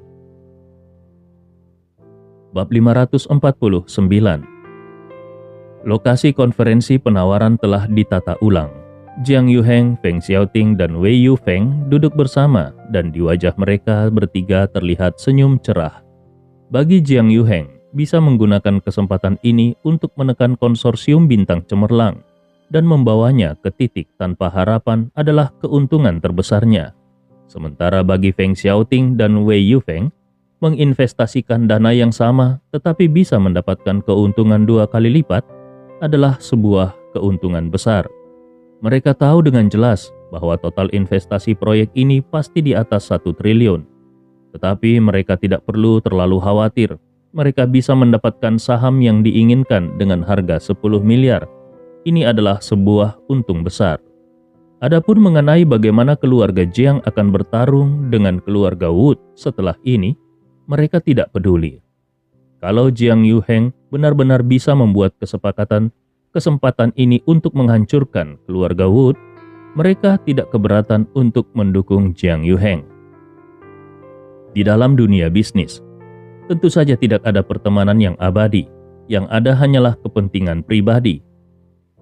Bab 549. Lokasi konferensi penawaran telah ditata ulang. Jiang Yuheng, Feng Xiaoting, dan Wei Yufeng duduk bersama dan di wajah mereka bertiga terlihat senyum cerah. Bagi Jiang Yuheng, bisa menggunakan kesempatan ini untuk menekan konsorsium bintang cemerlang dan membawanya ke titik tanpa harapan adalah keuntungan terbesarnya. Sementara bagi Feng Xiaoting dan Wei Yufeng, menginvestasikan dana yang sama tetapi bisa mendapatkan keuntungan 2 kali lipat adalah sebuah keuntungan besar. Mereka tahu dengan jelas bahwa total investasi proyek ini pasti di atas 1 triliun. Tetapi mereka tidak perlu terlalu khawatir. Mereka bisa mendapatkan saham yang diinginkan dengan harga 10 miliar. Ini adalah sebuah untung besar. Adapun mengenai bagaimana keluarga Jiang akan bertarung dengan keluarga Wood setelah ini, mereka tidak peduli. Kalau Jiang Yuheng benar-benar bisa membuat kesempatan ini untuk menghancurkan keluarga Wood, mereka tidak keberatan untuk mendukung Jiang Yuheng. Di dalam dunia bisnis, tentu saja tidak ada pertemanan yang abadi, yang ada hanyalah kepentingan pribadi.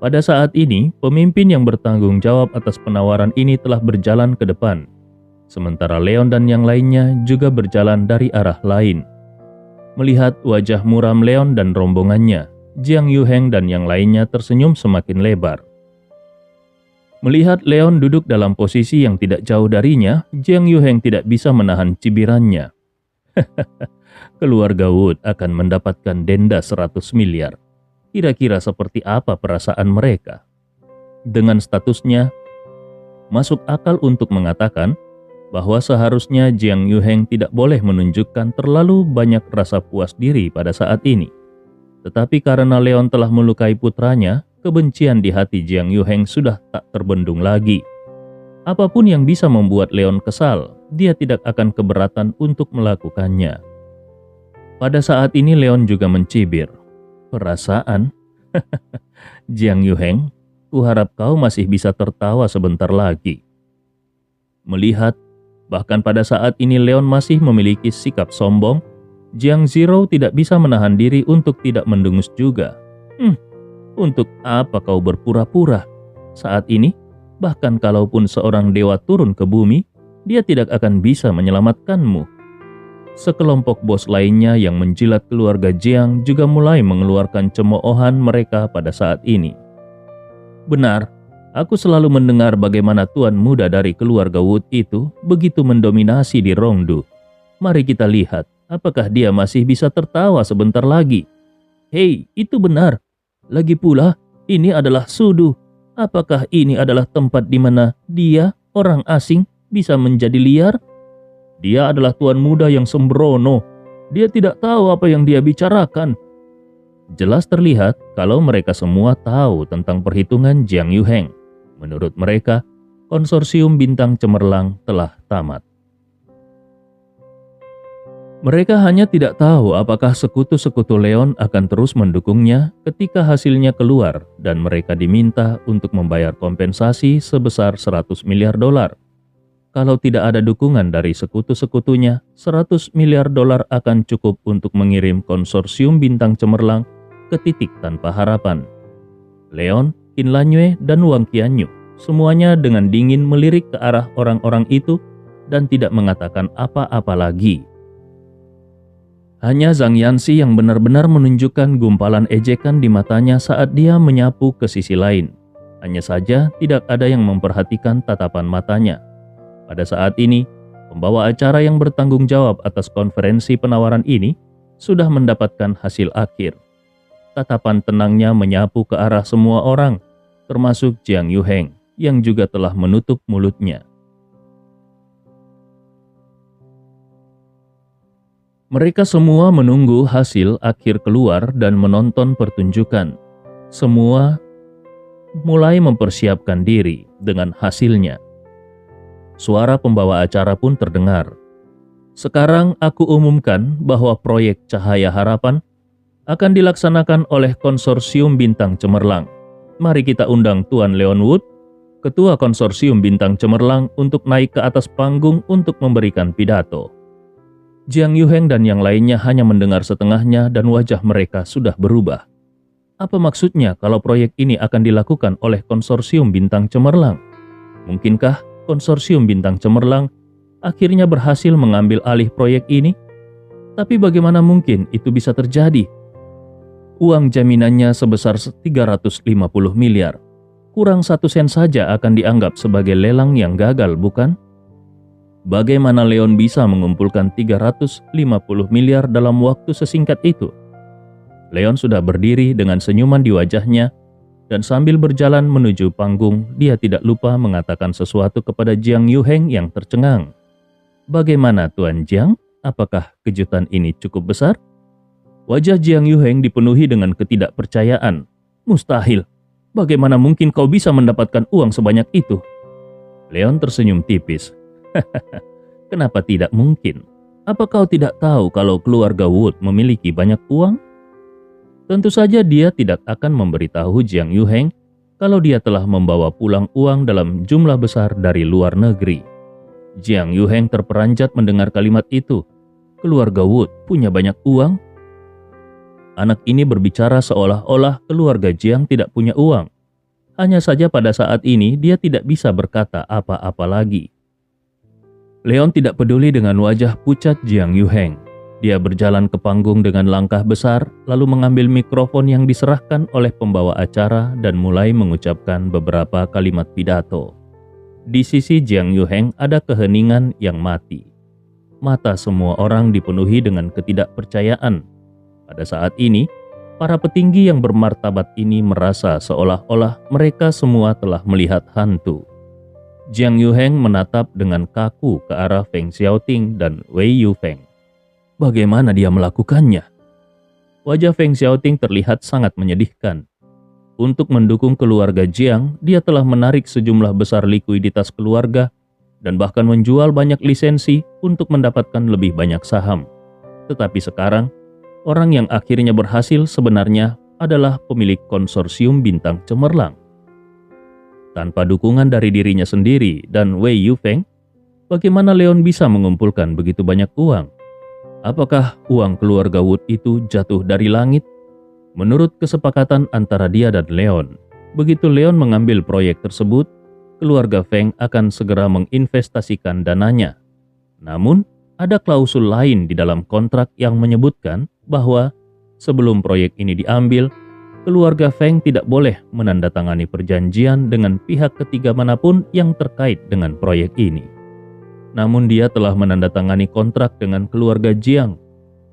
Pada saat ini, pemimpin yang bertanggung jawab atas penawaran ini telah berjalan ke depan, sementara Leon dan yang lainnya juga berjalan dari arah lain. Melihat wajah muram Leon dan rombongannya, Jiang Yuheng dan yang lainnya tersenyum semakin lebar. Melihat Leon duduk dalam posisi yang tidak jauh darinya, Jiang Yuheng tidak bisa menahan cibirannya. Keluarga Wood akan mendapatkan denda 100 miliar. Kira-kira seperti apa perasaan mereka? Dengan statusnya, masuk akal untuk mengatakan bahwa seharusnya Jiang Yuheng tidak boleh menunjukkan terlalu banyak rasa puas diri pada saat ini. Tetapi karena Leon telah melukai putranya, kebencian di hati Jiang Yuheng sudah tak terbendung lagi. Apapun yang bisa membuat Leon kesal, dia tidak akan keberatan untuk melakukannya. Pada saat ini Leon juga mencibir. Perasaan? Jiang Yuheng, kuharap kau masih bisa tertawa sebentar lagi. Melihat, bahkan pada saat ini Leon masih memiliki sikap sombong, Jiang Zhiro tidak bisa menahan diri untuk tidak mendengus juga. Untuk apa kau berpura-pura? Saat ini, bahkan kalaupun seorang dewa turun ke bumi, dia tidak akan bisa menyelamatkanmu. Sekelompok bos lainnya yang menjilat keluarga Jiang juga mulai mengeluarkan cemoohan mereka pada saat ini. Benar, aku selalu mendengar bagaimana tuan muda dari keluarga Wood itu begitu mendominasi di Rongdu. Mari kita lihat, apakah dia masih bisa tertawa sebentar lagi. Hei, itu benar. Lagi pula, ini adalah Sudu. Apakah ini adalah tempat di mana dia, orang asing, bisa menjadi liar? Dia adalah tuan muda yang sembrono. Dia tidak tahu apa yang dia bicarakan. Jelas terlihat kalau mereka semua tahu tentang perhitungan Jiang Yuheng. Menurut mereka, konsorsium bintang cemerlang telah tamat. Mereka hanya tidak tahu apakah sekutu-sekutu Leon akan terus mendukungnya ketika hasilnya keluar dan mereka diminta untuk membayar kompensasi sebesar 100 miliar dolar. Kalau tidak ada dukungan dari sekutu-sekutunya, 100 miliar dolar akan cukup untuk mengirim konsorsium bintang cemerlang ke titik tanpa harapan. Leon, Qin Lanyue, dan Wang Qianyu semuanya dengan dingin melirik ke arah orang-orang itu dan tidak mengatakan apa-apa lagi. Hanya Zhang Yanxi yang benar-benar menunjukkan gumpalan ejekan di matanya saat dia menyapu ke sisi lain. Hanya saja tidak ada yang memperhatikan tatapan matanya. Pada saat ini, pembawa acara yang bertanggung jawab atas konferensi penawaran ini sudah mendapatkan hasil akhir. Tatapan tenangnya menyapu ke arah semua orang, termasuk Jiang Yuheng yang juga telah menutup mulutnya. Mereka semua menunggu hasil akhir keluar dan menonton pertunjukan. Semua mulai mempersiapkan diri dengan hasilnya. Suara pembawa acara pun terdengar. Sekarang aku umumkan bahwa proyek Cahaya Harapan akan dilaksanakan oleh konsorsium bintang cemerlang. Mari kita undang Tuan Leon Wood, ketua konsorsium bintang cemerlang, untuk naik ke atas panggung untuk memberikan pidato. Jiang Yuheng dan yang lainnya hanya mendengar setengahnya dan wajah mereka sudah berubah. Apa maksudnya kalau proyek ini akan dilakukan oleh konsorsium bintang cemerlang? Mungkinkah konsorsium bintang cemerlang akhirnya berhasil mengambil alih proyek ini? Tapi bagaimana mungkin itu bisa terjadi? Uang jaminannya sebesar 350 miliar. Kurang 1 sen saja akan dianggap sebagai lelang yang gagal, bukan? Bagaimana Leon bisa mengumpulkan 350 miliar dalam waktu sesingkat itu? Leon sudah berdiri dengan senyuman di wajahnya, dan sambil berjalan menuju panggung, dia tidak lupa mengatakan sesuatu kepada Jiang Yuheng yang tercengang. Bagaimana Tuan Jiang? Apakah kejutan ini cukup besar? Wajah Jiang Yuheng dipenuhi dengan ketidakpercayaan. Mustahil. Bagaimana mungkin kau bisa mendapatkan uang sebanyak itu? Leon tersenyum tipis. Kenapa tidak mungkin? Apa kau tidak tahu kalau keluarga Wood memiliki banyak uang? Tentu saja dia tidak akan memberitahu Jiang Yuheng kalau dia telah membawa pulang uang dalam jumlah besar dari luar negeri. Jiang Yuheng terperanjat mendengar kalimat itu. Keluarga Wood punya banyak uang? Anak ini berbicara seolah-olah keluarga Jiang tidak punya uang. Hanya saja pada saat ini dia tidak bisa berkata apa-apa lagi. Leon tidak peduli dengan wajah pucat Jiang Yuheng. Dia berjalan ke panggung dengan langkah besar, lalu mengambil mikrofon yang diserahkan oleh pembawa acara dan mulai mengucapkan beberapa kalimat pidato. Di sisi Jiang Yuheng ada keheningan yang mati. Mata semua orang dipenuhi dengan ketidakpercayaan. Pada saat ini, para petinggi yang bermartabat ini merasa seolah-olah mereka semua telah melihat hantu. Jiang Yuheng menatap dengan kaku ke arah Feng Xiaoting dan Wei Yufeng. Bagaimana dia melakukannya? Wajah Feng Xiaoting terlihat sangat menyedihkan. Untuk mendukung keluarga Jiang, dia telah menarik sejumlah besar likuiditas keluarga dan bahkan menjual banyak lisensi untuk mendapatkan lebih banyak saham. Tetapi sekarang, orang yang akhirnya berhasil sebenarnya adalah pemilik konsorsium bintang cemerlang. Tanpa dukungan dari dirinya sendiri dan Wei Yufeng, bagaimana Leon bisa mengumpulkan begitu banyak uang? Apakah uang keluarga Wood itu jatuh dari langit? Menurut kesepakatan antara dia dan Leon, begitu Leon mengambil proyek tersebut, keluarga Feng akan segera menginvestasikan dananya. Namun, ada klausul lain di dalam kontrak yang menyebutkan bahwa sebelum proyek ini diambil, keluarga Feng tidak boleh menandatangani perjanjian dengan pihak ketiga manapun yang terkait dengan proyek ini. Namun dia telah menandatangani kontrak dengan keluarga Jiang,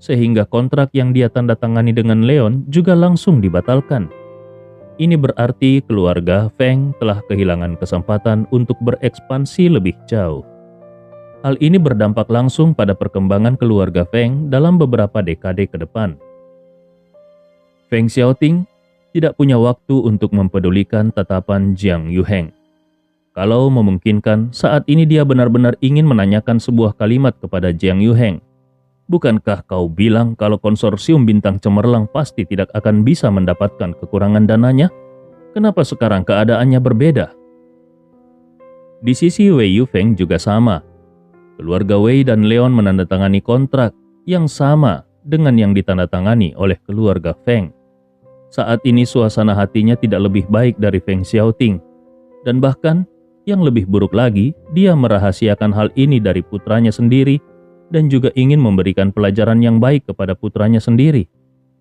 sehingga kontrak yang dia tandatangani dengan Leon juga langsung dibatalkan. Ini berarti keluarga Feng telah kehilangan kesempatan untuk berekspansi lebih jauh. Hal ini berdampak langsung pada perkembangan keluarga Feng dalam beberapa dekade ke depan. Feng Xiaoting tidak punya waktu untuk mempedulikan tatapan Jiang Yuheng. Kalau memungkinkan, saat ini dia benar-benar ingin menanyakan sebuah kalimat kepada Jiang Yuheng. Bukankah kau bilang kalau konsorsium bintang cemerlang pasti tidak akan bisa mendapatkan kekurangan dananya? Kenapa sekarang keadaannya berbeda? Di sisi Wei Yufeng juga sama. Keluarga Wei dan Leon menandatangani kontrak yang sama dengan yang ditandatangani oleh keluarga Feng. Saat ini suasana hatinya tidak lebih baik dari Feng Xiaoting. Dan bahkan yang lebih buruk lagi, dia merahasiakan hal ini dari putranya sendiri dan juga ingin memberikan pelajaran yang baik kepada putranya sendiri.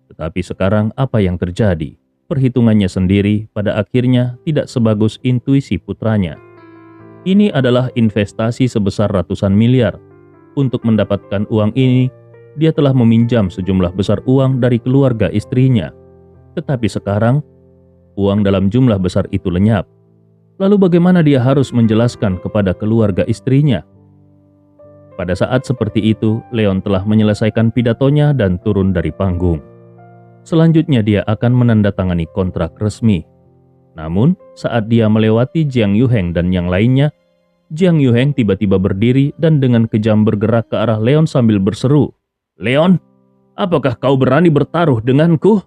Tetapi sekarang apa yang terjadi? Perhitungannya sendiri pada akhirnya tidak sebagus intuisi putranya. Ini adalah investasi sebesar ratusan miliar. Untuk mendapatkan uang ini, dia telah meminjam sejumlah besar uang dari keluarga istrinya. Tetapi sekarang, uang dalam jumlah besar itu lenyap. Lalu bagaimana dia harus menjelaskan kepada keluarga istrinya? Pada saat seperti itu, Leon telah menyelesaikan pidatonya dan turun dari panggung. Selanjutnya dia akan menandatangani kontrak resmi. Namun, saat dia melewati Jiang Yuheng dan yang lainnya, Jiang Yuheng tiba-tiba berdiri dan dengan kejam bergerak ke arah Leon sambil berseru, "Leon, apakah kau berani bertaruh denganku?"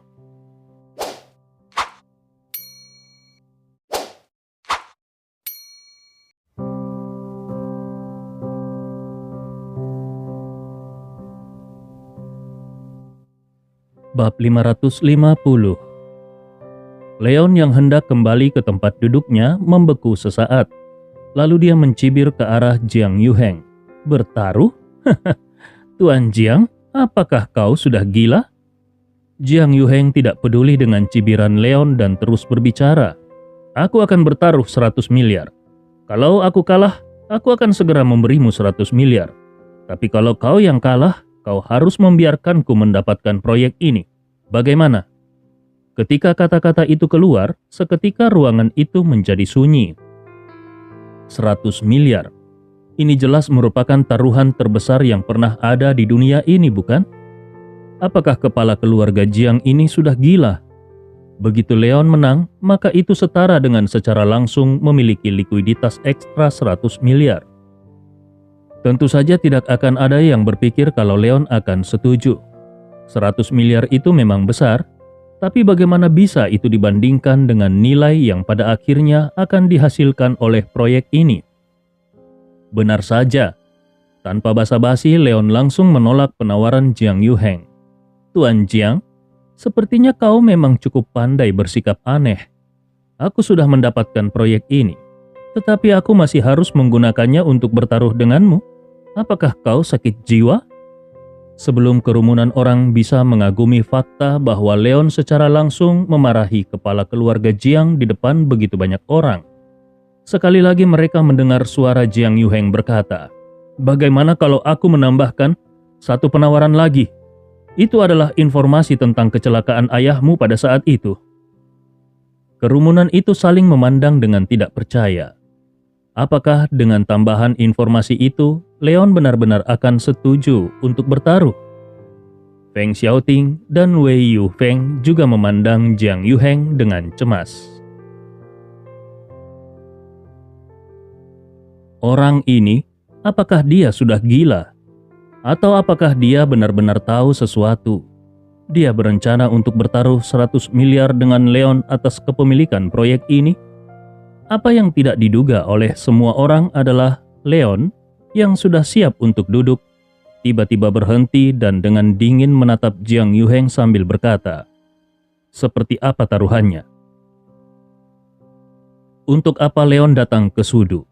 Bab 550. Leon yang hendak kembali ke tempat duduknya membeku sesaat. Lalu dia mencibir ke arah Jiang Yuheng. "Bertaruh? Tuan Jiang, apakah kau sudah gila?" Jiang Yuheng tidak peduli dengan cibiran Leon dan terus berbicara. "Aku akan bertaruh 100 miliar. Kalau aku kalah, aku akan segera memberimu 100 miliar. Tapi kalau kau yang kalah, kau harus membiarkanku mendapatkan proyek ini. Bagaimana?" Ketika kata-kata itu keluar, seketika ruangan itu menjadi sunyi. 100 miliar. Ini jelas merupakan taruhan terbesar yang pernah ada di dunia ini, bukan? Apakah kepala keluarga Jiang ini sudah gila? Begitu Leon menang, maka itu setara dengan secara langsung memiliki likuiditas ekstra 100 miliar. Tentu saja tidak akan ada yang berpikir kalau Leon akan setuju. 100 miliar itu memang besar, tapi bagaimana bisa itu dibandingkan dengan nilai yang pada akhirnya akan dihasilkan oleh proyek ini? Benar saja, tanpa basa-basi Leon langsung menolak penawaran Jiang Yuheng. "Tuan Jiang, sepertinya kau memang cukup pandai bersikap aneh. Aku sudah mendapatkan proyek ini, tetapi aku masih harus menggunakannya untuk bertaruh denganmu. Apakah kau sakit jiwa?" Sebelum kerumunan orang bisa mengagumi fakta bahwa Leon secara langsung memarahi kepala keluarga Jiang di depan begitu banyak orang, sekali lagi mereka mendengar suara Jiang Yuheng berkata, "Bagaimana kalau aku menambahkan satu penawaran lagi? Itu adalah informasi tentang kecelakaan ayahmu pada saat itu." Kerumunan itu saling memandang dengan tidak percaya. Apakah dengan tambahan informasi itu, Leon benar-benar akan setuju untuk bertaruh? Feng Xiaoting dan Wei Yufeng juga memandang Jiang Yuheng dengan cemas. Orang ini, apakah dia sudah gila? Atau apakah dia benar-benar tahu sesuatu? Dia berencana untuk bertaruh 100 miliar dengan Leon atas kepemilikan proyek ini? Apa yang tidak diduga oleh semua orang adalah Leon yang sudah siap untuk duduk, tiba-tiba berhenti dan dengan dingin menatap Jiang Yuheng sambil berkata, "Seperti apa taruhannya?" Untuk apa Leon datang ke Sudu?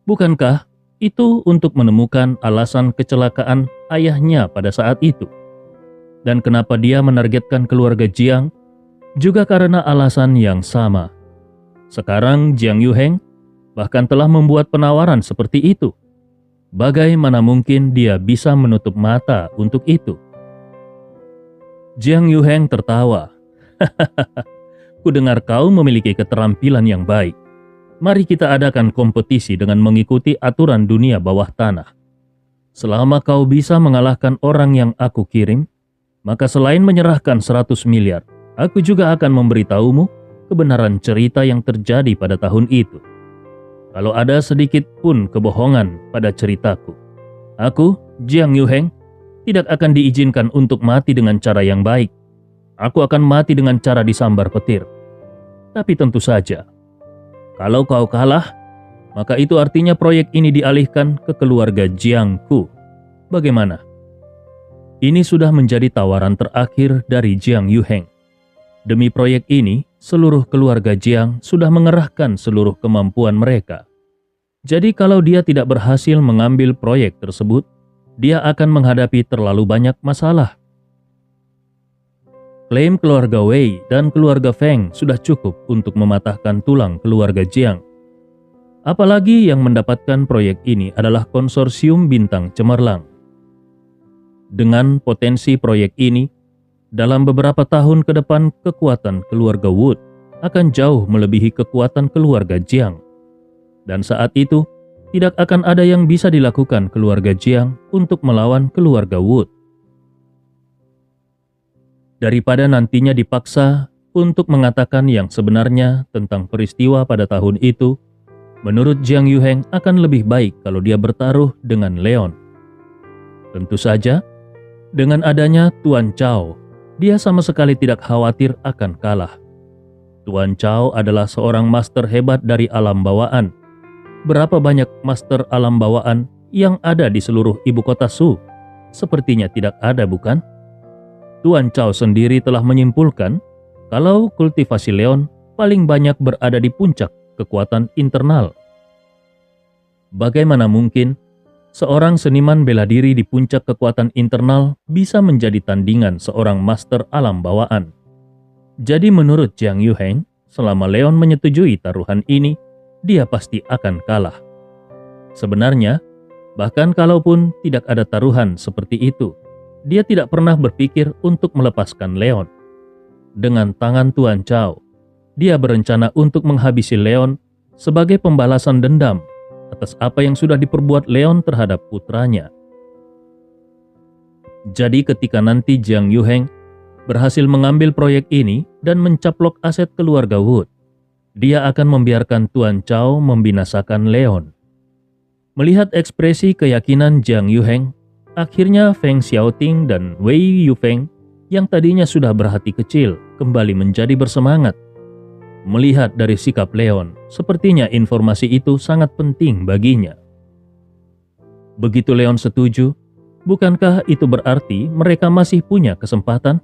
Bukankah itu untuk menemukan alasan kecelakaan ayahnya pada saat itu? Dan kenapa dia menargetkan keluarga Jiang? Juga karena alasan yang sama. Sekarang Jiang Yuheng bahkan telah membuat penawaran seperti itu. Bagaimana mungkin dia bisa menutup mata untuk itu? Jiang Yuheng tertawa. Kudengar kau memiliki keterampilan yang baik. Mari kita adakan kompetisi dengan mengikuti aturan dunia bawah tanah. Selama kau bisa mengalahkan orang yang aku kirim, maka selain menyerahkan 100 miliar, aku juga akan memberitahumu kebenaran cerita yang terjadi pada tahun itu. Kalau ada sedikit pun kebohongan pada ceritaku, aku, Jiang Yuheng, tidak akan diizinkan untuk mati dengan cara yang baik. Aku akan mati dengan cara disambar petir. Tapi tentu saja, kalau kau kalah, maka itu artinya proyek ini dialihkan ke keluarga Jiangku. Bagaimana? Ini sudah menjadi tawaran terakhir dari Jiang Yuheng. Demi proyek ini, seluruh keluarga Jiang sudah mengerahkan seluruh kemampuan mereka. Jadi kalau dia tidak berhasil mengambil proyek tersebut, dia akan menghadapi terlalu banyak masalah. Klaim keluarga Wei dan keluarga Feng sudah cukup untuk mematahkan tulang keluarga Jiang. Apalagi yang mendapatkan proyek ini adalah konsorsium bintang cemerlang. Dengan potensi proyek ini, dalam beberapa tahun ke depan kekuatan keluarga Wood akan jauh melebihi kekuatan keluarga Jiang. Dan saat itu, tidak akan ada yang bisa dilakukan keluarga Jiang untuk melawan keluarga Wood. Daripada nantinya dipaksa untuk mengatakan yang sebenarnya tentang peristiwa pada tahun itu, menurut Jiang Yuheng akan lebih baik kalau dia bertaruh dengan Leon. Tentu saja, dengan adanya Tuan Chao, dia sama sekali tidak khawatir akan kalah. Tuan Chao adalah seorang master hebat dari alam bawaan. Berapa banyak master alam bawaan yang ada di seluruh ibu kota Su? Sepertinya tidak ada, bukan? Tuan Chao sendiri telah menyimpulkan kalau kultivasi Leon paling banyak berada di puncak kekuatan internal. Bagaimana mungkin seorang seniman bela diri di puncak kekuatan internal bisa menjadi tandingan seorang master alam bawaan? Jadi menurut Jiang Yuheng, selama Leon menyetujui taruhan ini, dia pasti akan kalah. Sebenarnya, bahkan kalaupun tidak ada taruhan seperti itu, dia tidak pernah berpikir untuk melepaskan Leon. Dengan tangan Tuan Chao, dia berencana untuk menghabisi Leon sebagai pembalasan dendam atas apa yang sudah diperbuat Leon terhadap putranya. Jadi ketika nanti Jiang Yuheng berhasil mengambil proyek ini dan mencaplok aset keluarga Wood, dia akan membiarkan Tuan Chao membinasakan Leon. Melihat ekspresi keyakinan Jiang Yuheng, akhirnya Feng Xiaoting dan Wei Yufeng yang tadinya sudah berhati kecil kembali menjadi bersemangat. Melihat dari sikap Leon, sepertinya informasi itu sangat penting baginya. Begitu Leon setuju, bukankah itu berarti mereka masih punya kesempatan?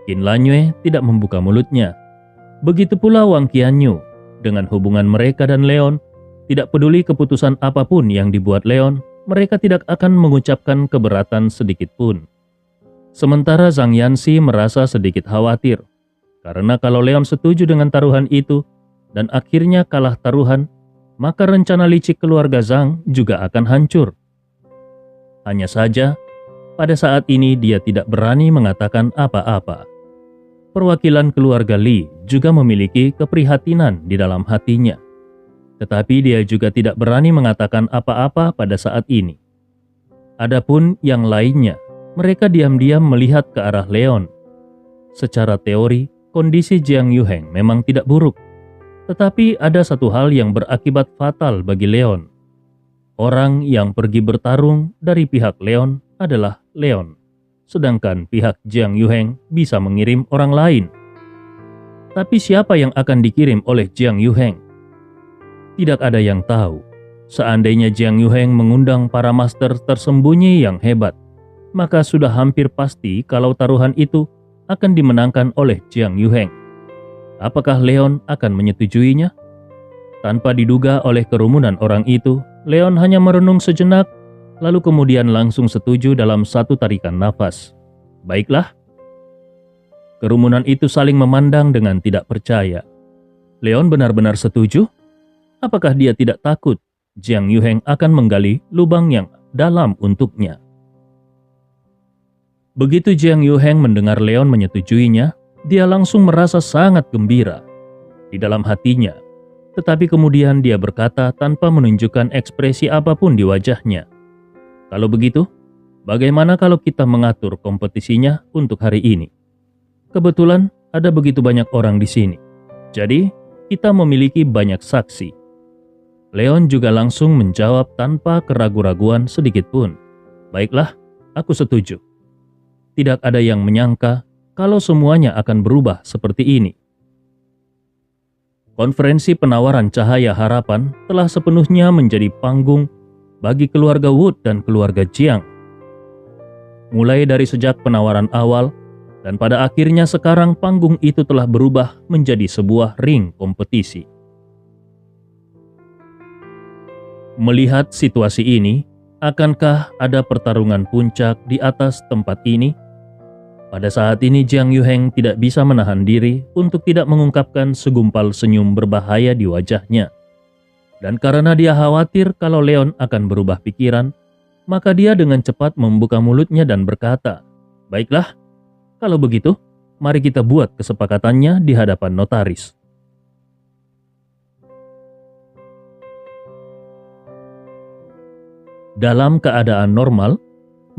Qin Lanyue tidak membuka mulutnya. Begitu pula Wang Qianyu. Dengan hubungan mereka dan Leon, tidak peduli keputusan apapun yang dibuat Leon, mereka tidak akan mengucapkan keberatan sedikit pun. Sementara Zhang Yanxi merasa sedikit khawatir, karena kalau Leon setuju dengan taruhan itu dan akhirnya kalah taruhan, maka rencana licik keluarga Zhang juga akan hancur. Hanya saja, pada saat ini dia tidak berani mengatakan apa-apa. Perwakilan keluarga Li juga memiliki keprihatinan di dalam hatinya. Tetapi dia juga tidak berani mengatakan apa-apa pada saat ini. Adapun yang lainnya, mereka diam-diam melihat ke arah Leon. Secara teori, kondisi Jiang Yuheng memang tidak buruk. Tetapi ada satu hal yang berakibat fatal bagi Leon. Orang yang pergi bertarung dari pihak Leon adalah Leon. Sedangkan pihak Jiang Yuheng bisa mengirim orang lain. Tapi siapa yang akan dikirim oleh Jiang Yuheng? Tidak ada yang tahu. Seandainya Jiang Yuheng mengundang para master tersembunyi yang hebat, maka sudah hampir pasti kalau taruhan itu akan dimenangkan oleh Jiang Yuheng. Apakah Leon akan menyetujuinya? Tanpa diduga oleh kerumunan orang itu, Leon hanya merenung sejenak, lalu kemudian langsung setuju dalam satu tarikan nafas. Baiklah. Kerumunan itu saling memandang dengan tidak percaya. Leon benar-benar setuju? Apakah dia tidak takut Jiang Yuheng akan menggali lubang yang dalam untuknya? Begitu Jiang Yuheng mendengar Leon menyetujuinya, dia langsung merasa sangat gembira di dalam hatinya. Tetapi kemudian dia berkata tanpa menunjukkan ekspresi apapun di wajahnya. Kalau begitu, bagaimana kalau kita mengatur kompetisinya untuk hari ini? Kebetulan ada begitu banyak orang di sini. Jadi, kita memiliki banyak saksi. Leon juga langsung menjawab tanpa keraguan-raguan sedikit pun. Baiklah, aku setuju. Tidak ada yang menyangka kalau semuanya akan berubah seperti ini. Konferensi penawaran Cahaya Harapan telah sepenuhnya menjadi panggung bagi keluarga Wood dan keluarga Jiang. Mulai dari sejak penawaran awal, dan pada akhirnya sekarang panggung itu telah berubah menjadi sebuah ring kompetisi. Melihat situasi ini, akankah ada pertarungan puncak di atas tempat ini? Pada saat ini Jiang Yuheng tidak bisa menahan diri untuk tidak mengungkapkan segumpal senyum berbahaya di wajahnya. Dan karena dia khawatir kalau Leon akan berubah pikiran, maka dia dengan cepat membuka mulutnya dan berkata, "Baiklah, kalau begitu, mari kita buat kesepakatannya di hadapan notaris." Dalam keadaan normal,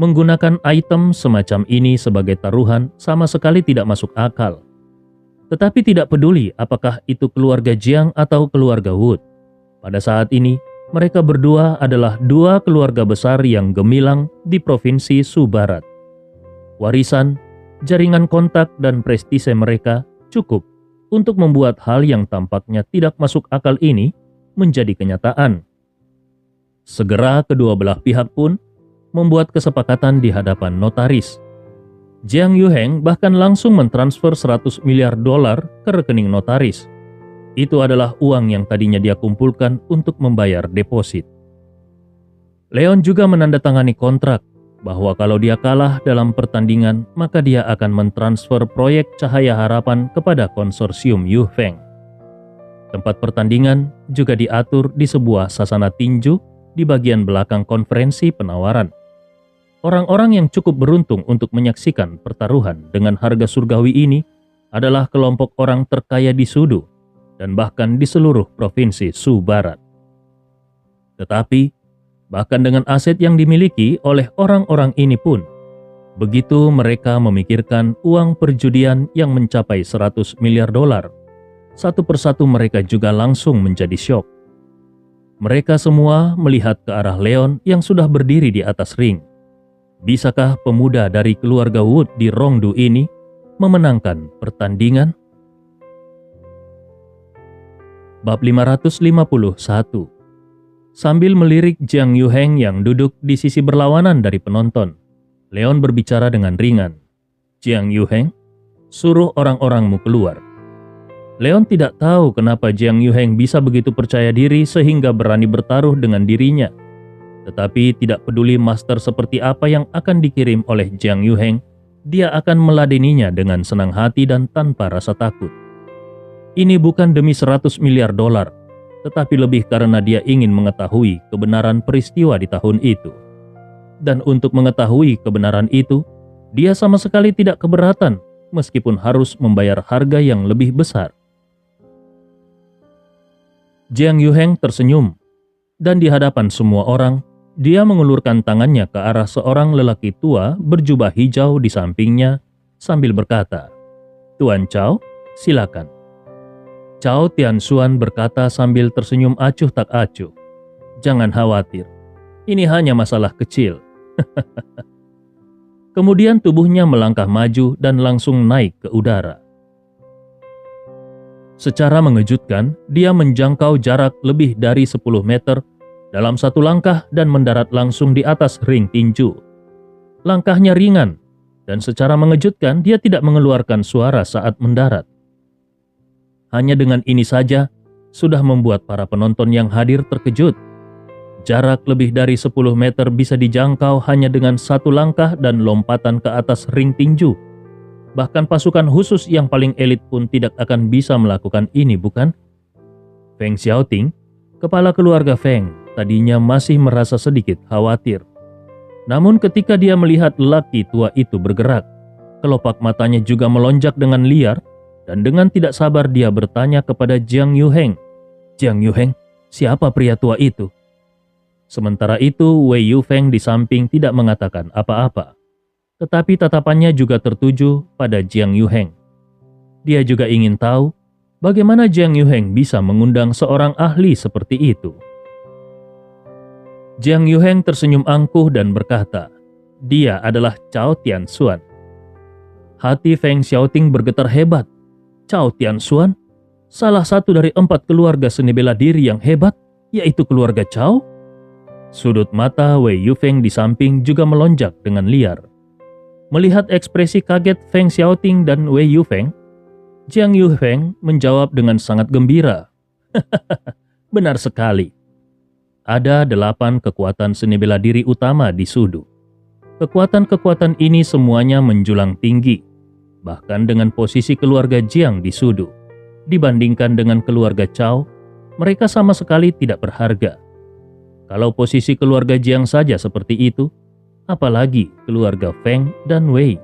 menggunakan item semacam ini sebagai taruhan sama sekali tidak masuk akal. Tetapi tidak peduli apakah itu keluarga Jiang atau keluarga Wood. Pada saat ini, mereka berdua adalah dua keluarga besar yang gemilang di Provinsi Su Barat. Warisan, jaringan kontak, dan prestise mereka cukup untuk membuat hal yang tampaknya tidak masuk akal ini menjadi kenyataan. Segera kedua belah pihak pun membuat kesepakatan di hadapan notaris. Jiang Yuheng bahkan langsung mentransfer 100 miliar dolar ke rekening notaris. Itu adalah uang yang tadinya dia kumpulkan untuk membayar deposit. Leon juga menandatangani kontrak bahwa kalau dia kalah dalam pertandingan, maka dia akan mentransfer proyek Cahaya Harapan kepada konsorsium Yufeng. Tempat pertandingan juga diatur di sebuah sasana tinju di bagian belakang konferensi penawaran. Orang-orang yang cukup beruntung untuk menyaksikan pertaruhan dengan harga surgawi ini adalah kelompok orang terkaya di Sudu dan bahkan di seluruh provinsi Su Barat. Tetapi, bahkan dengan aset yang dimiliki oleh orang-orang ini pun, begitu mereka memikirkan uang perjudian yang mencapai 100 miliar dolar, satu persatu mereka juga langsung menjadi syok. Mereka semua melihat ke arah Leon yang sudah berdiri di atas ring. Bisakah pemuda dari keluarga Wood di Rongdu ini memenangkan pertandingan? Bab 551. Sambil melirik Jiang Yuheng yang duduk di sisi berlawanan dari penonton, Leon berbicara dengan ringan. "Jiang Yuheng, suruh orang-orangmu keluar." Leon tidak tahu kenapa Jiang Yuheng bisa begitu percaya diri sehingga berani bertaruh dengan dirinya. Tetapi tidak peduli master seperti apa yang akan dikirim oleh Jiang Yuheng, dia akan meladeninya dengan senang hati dan tanpa rasa takut. Ini bukan demi 100 miliar dolar, tetapi lebih karena dia ingin mengetahui kebenaran peristiwa di tahun itu. Dan untuk mengetahui kebenaran itu, dia sama sekali tidak keberatan meskipun harus membayar harga yang lebih besar. Jiang Yuheng tersenyum, dan di hadapan semua orang, dia mengulurkan tangannya ke arah seorang lelaki tua berjubah hijau di sampingnya sambil berkata, "Tuan Cao, silakan." Cao Tianxuan berkata sambil tersenyum acuh tak acuh, "Jangan khawatir, ini hanya masalah kecil." Kemudian tubuhnya melangkah maju dan langsung naik ke udara. Secara mengejutkan, dia menjangkau jarak lebih dari 10 meter dalam satu langkah dan mendarat langsung di atas ring tinju. Langkahnya ringan, dan secara mengejutkan dia tidak mengeluarkan suara saat mendarat. Hanya dengan ini saja, sudah membuat para penonton yang hadir terkejut. Jarak lebih dari 10 meter bisa dijangkau hanya dengan satu langkah dan lompatan ke atas ring tinju. Bahkan pasukan khusus yang paling elit pun tidak akan bisa melakukan ini, bukan? Feng Xiaoting, kepala keluarga Feng, tadinya masih merasa sedikit khawatir. Namun ketika dia melihat lelaki tua itu bergerak, kelopak matanya juga melonjak dengan liar, dan dengan tidak sabar dia bertanya kepada Jiang Yuheng, "Jiang Yuheng, siapa pria tua itu?" Sementara itu, Wei Yufeng di samping tidak mengatakan apa-apa. Tetapi tatapannya juga tertuju pada Jiang Yuheng. Dia juga ingin tahu bagaimana Jiang Yuheng bisa mengundang seorang ahli seperti itu. Jiang Yuheng tersenyum angkuh dan berkata, "Dia adalah Cao Tianxuan." Hati Feng Xiaoting bergetar hebat. Cao Tianxuan, salah satu dari 4 keluarga seni bela diri yang hebat, yaitu keluarga Cao? Sudut mata Wei Yufeng di samping juga melonjak dengan liar. Melihat ekspresi kaget Feng Xiaoting dan Wei Yufeng, Jiang Yuheng menjawab dengan sangat gembira. "Benar sekali. Ada 8 kekuatan seni bela diri utama di Sudu. Kekuatan-kekuatan ini semuanya menjulang tinggi, bahkan dengan posisi keluarga Jiang di Sudu. Dibandingkan dengan keluarga Cao, mereka sama sekali tidak berharga. Kalau posisi keluarga Jiang saja seperti itu, apalagi keluarga Feng dan Wei."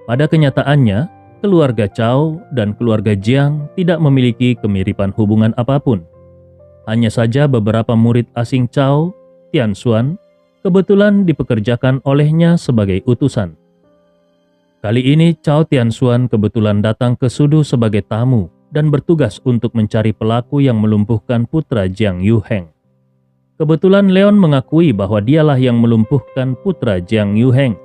Pada kenyataannya, keluarga Cao dan keluarga Jiang tidak memiliki kemiripan hubungan apapun. Hanya saja beberapa murid asing Cao, Tianxuan, kebetulan dipekerjakan olehnya sebagai utusan. Kali ini Cao Tianxuan kebetulan datang ke Sudu sebagai tamu dan bertugas untuk mencari pelaku yang melumpuhkan putra Jiang Yuheng. Kebetulan Leon mengakui bahwa dialah yang melumpuhkan putra Jiang Yuheng,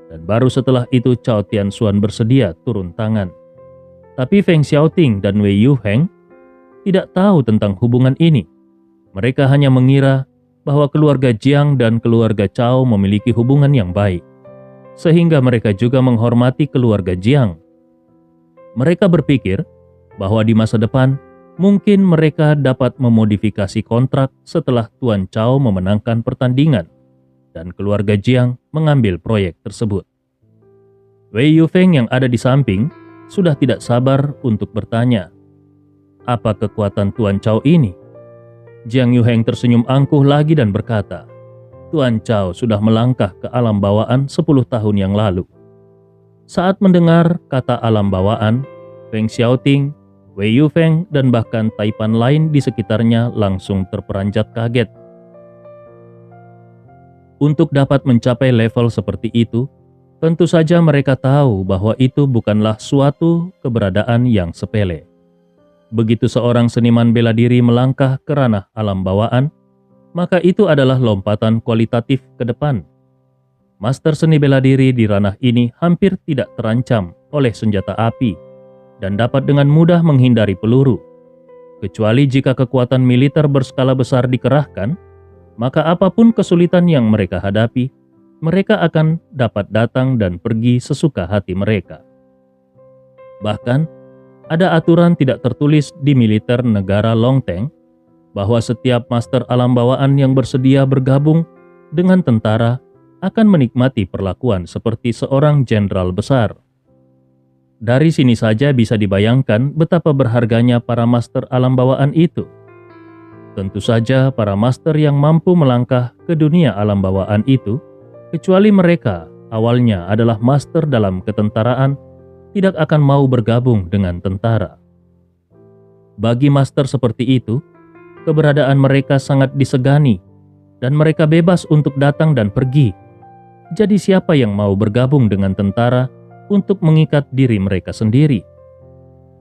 dan baru setelah itu Cao Tianxuan bersedia turun tangan. Tapi Feng Xiaoting dan Wei Yufeng tidak tahu tentang hubungan ini. Mereka hanya mengira bahwa keluarga Jiang dan keluarga Cao memiliki hubungan yang baik, sehingga mereka juga menghormati keluarga Jiang. Mereka berpikir bahwa di masa depan mungkin mereka dapat memodifikasi kontrak setelah Tuan Cao memenangkan pertandingan dan keluarga Jiang mengambil proyek tersebut. Wei Yufeng yang ada di samping sudah tidak sabar untuk bertanya, "Apa kekuatan Tuan Cao ini?" Jiang Yuheng tersenyum angkuh lagi dan berkata, "Tuan Cao sudah melangkah ke alam bawaan 10 tahun yang lalu." Saat mendengar kata alam bawaan, Feng Xiaoting, Wei Yufeng, dan bahkan taipan lain di sekitarnya langsung terperanjat kaget. Untuk dapat mencapai level seperti itu, tentu saja mereka tahu bahwa itu bukanlah suatu keberadaan yang sepele. Begitu seorang seniman bela diri melangkah ke ranah alam bawaan, maka itu adalah lompatan kualitatif ke depan. Master seni bela diri di ranah ini hampir tidak terancam oleh senjata api dan dapat dengan mudah menghindari peluru. Kecuali jika kekuatan militer berskala besar dikerahkan, maka apapun kesulitan yang mereka hadapi, mereka akan dapat datang dan pergi sesuka hati mereka. Bahkan, ada aturan tidak tertulis di militer negara Longteng bahwa setiap master alam bawaan yang bersedia bergabung dengan tentara akan menikmati perlakuan seperti seorang jenderal besar. Dari sini saja bisa dibayangkan betapa berharganya para master alam bawaan itu. Tentu saja para master yang mampu melangkah ke dunia alam bawaan itu, kecuali mereka awalnya adalah master dalam ketentaraan, tidak akan mau bergabung dengan tentara. Bagi master seperti itu, keberadaan mereka sangat disegani dan mereka bebas untuk datang dan pergi. Jadi siapa yang mau bergabung dengan tentara untuk mengikat diri mereka sendiri?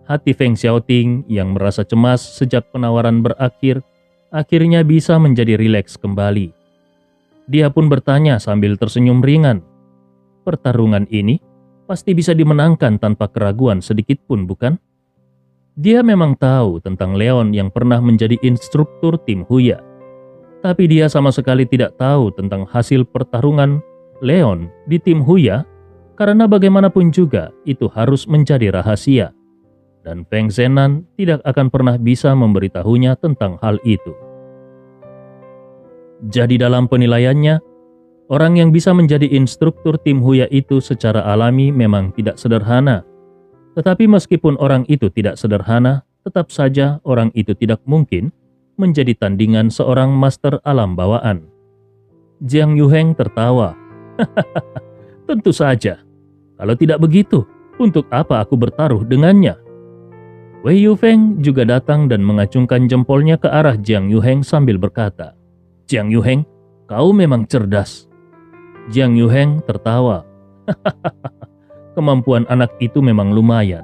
Hati Feng Xiaoting yang merasa cemas sejak penawaran berakhir, akhirnya bisa menjadi rileks kembali. Dia pun bertanya sambil tersenyum ringan, pertarungan ini pasti bisa dimenangkan tanpa keraguan sedikit pun, bukan? Dia memang tahu tentang Leon yang pernah menjadi instruktur tim Huya. Tapi dia sama sekali tidak tahu tentang hasil pertarungan Leon di tim Huya karena bagaimanapun juga itu harus menjadi rahasia. Dan Feng Zenan tidak akan pernah bisa memberitahunya tentang hal itu. Jadi dalam penilaiannya, orang yang bisa menjadi instruktur tim Huya itu secara alami memang tidak sederhana. Tetapi meskipun orang itu tidak sederhana, tetap saja orang itu tidak mungkin menjadi tandingan seorang master alam bawaan. Jiang Yuheng tertawa. Tentu saja. Kalau tidak begitu, untuk apa aku bertaruh dengannya? Wei Yufeng juga datang dan mengacungkan jempolnya ke arah Jiang Yuheng sambil berkata, "Jiang Yuheng, kau memang cerdas." Jiang Yuheng tertawa. Kemampuan anak itu memang lumayan,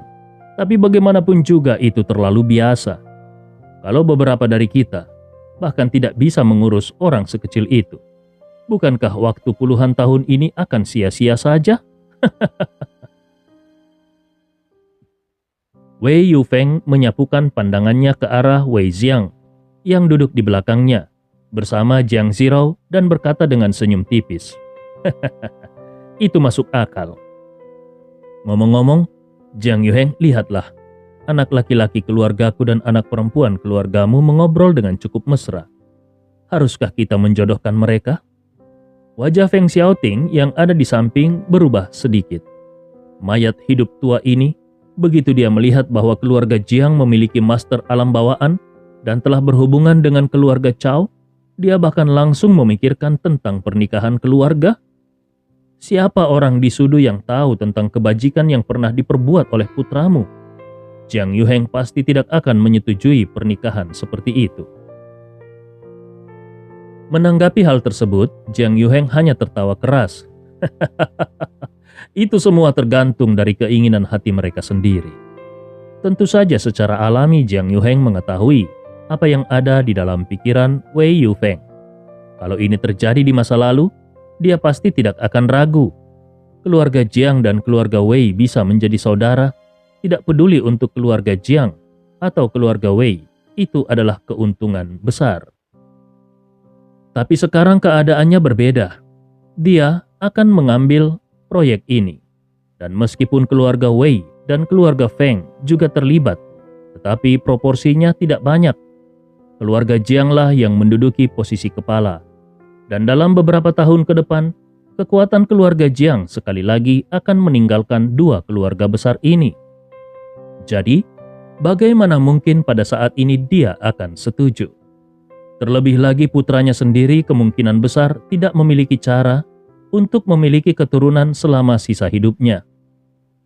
tapi bagaimanapun juga itu terlalu biasa. Kalau beberapa dari kita bahkan tidak bisa mengurus orang sekecil itu, bukankah waktu puluhan tahun ini akan sia-sia saja? Wei Yufeng menyapukan pandangannya ke arah Wei Xiang yang duduk di belakangnya bersama Jiang Zirou dan berkata dengan senyum tipis, "Itu masuk akal." Ngomong-ngomong, Jiang Yuheng, lihatlah. Anak laki-laki keluargaku dan anak perempuan keluargamu mengobrol dengan cukup mesra. Haruskah kita menjodohkan mereka? Wajah Feng Xiaoting yang ada di samping berubah sedikit. Mayat hidup tua ini, begitu dia melihat bahwa keluarga Jiang memiliki master alam bawaan dan telah berhubungan dengan keluarga Cao, dia bahkan langsung memikirkan tentang pernikahan keluarga. Siapa orang di Sudu yang tahu tentang kebajikan yang pernah diperbuat oleh putramu? Jiang Yuheng pasti tidak akan menyetujui pernikahan seperti itu. Menanggapi hal tersebut, Jiang Yuheng hanya tertawa keras. Itu semua tergantung dari keinginan hati mereka sendiri. Tentu saja secara alami Jiang Yuheng mengetahui apa yang ada di dalam pikiran Wei Yufeng. Kalau ini terjadi di masa lalu, dia pasti tidak akan ragu. Keluarga Jiang dan keluarga Wei bisa menjadi saudara, tidak peduli untuk keluarga Jiang atau keluarga Wei, itu adalah keuntungan besar. Tapi sekarang keadaannya berbeda. Dia akan mengambil proyek ini. Dan meskipun keluarga Wei dan keluarga Feng juga terlibat, tetapi proporsinya tidak banyak. Keluarga Jianglah yang menduduki posisi kepala. Dan dalam beberapa tahun ke depan, kekuatan keluarga Jiang sekali lagi akan meninggalkan dua keluarga besar ini. Jadi, bagaimana mungkin pada saat ini dia akan setuju? Terlebih lagi putranya sendiri kemungkinan besar tidak memiliki cara untuk memiliki keturunan selama sisa hidupnya.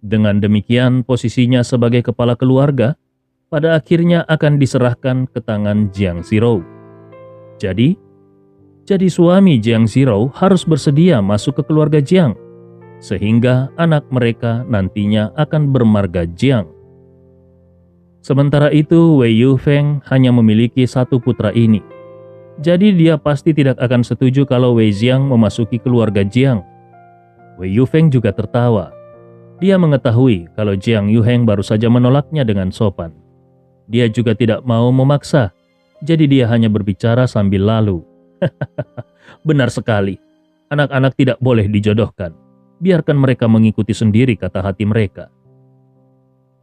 Dengan demikian posisinya sebagai kepala keluarga pada akhirnya akan diserahkan ke tangan Jiang Zirou. Jadi suami Jiang Zirou harus bersedia masuk ke keluarga Jiang, sehingga anak mereka nantinya akan bermarga Jiang. Sementara itu Wei Yufeng hanya memiliki satu putra ini. Jadi dia pasti tidak akan setuju kalau Wei Xiang memasuki keluarga Jiang. Wei Yufeng juga tertawa. Dia mengetahui kalau Jiang Yuheng baru saja menolaknya dengan sopan. Dia juga tidak mau memaksa, jadi dia hanya berbicara sambil lalu. Benar sekali, anak-anak tidak boleh dijodohkan. Biarkan mereka mengikuti sendiri kata hati mereka.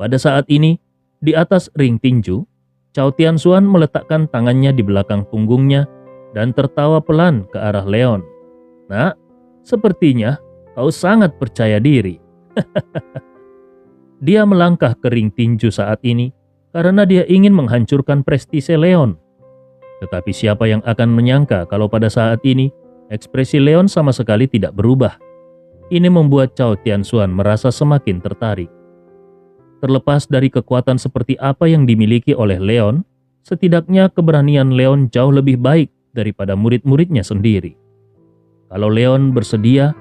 Pada saat ini, di atas ring tinju, Cao Tianxuan meletakkan tangannya di belakang punggungnya dan tertawa pelan ke arah Leon. "Nak, sepertinya kau sangat percaya diri." Dia melangkah ke ring tinju saat ini karena dia ingin menghancurkan prestise Leon. Tetapi siapa yang akan menyangka kalau pada saat ini ekspresi Leon sama sekali tidak berubah. Ini membuat Cao Tianxuan merasa semakin tertarik. terlepas dari kekuatan seperti apa yang dimiliki oleh Leon, setidaknya keberanian Leon jauh lebih baik daripada murid-muridnya sendiri. Kalau Leon bersedia,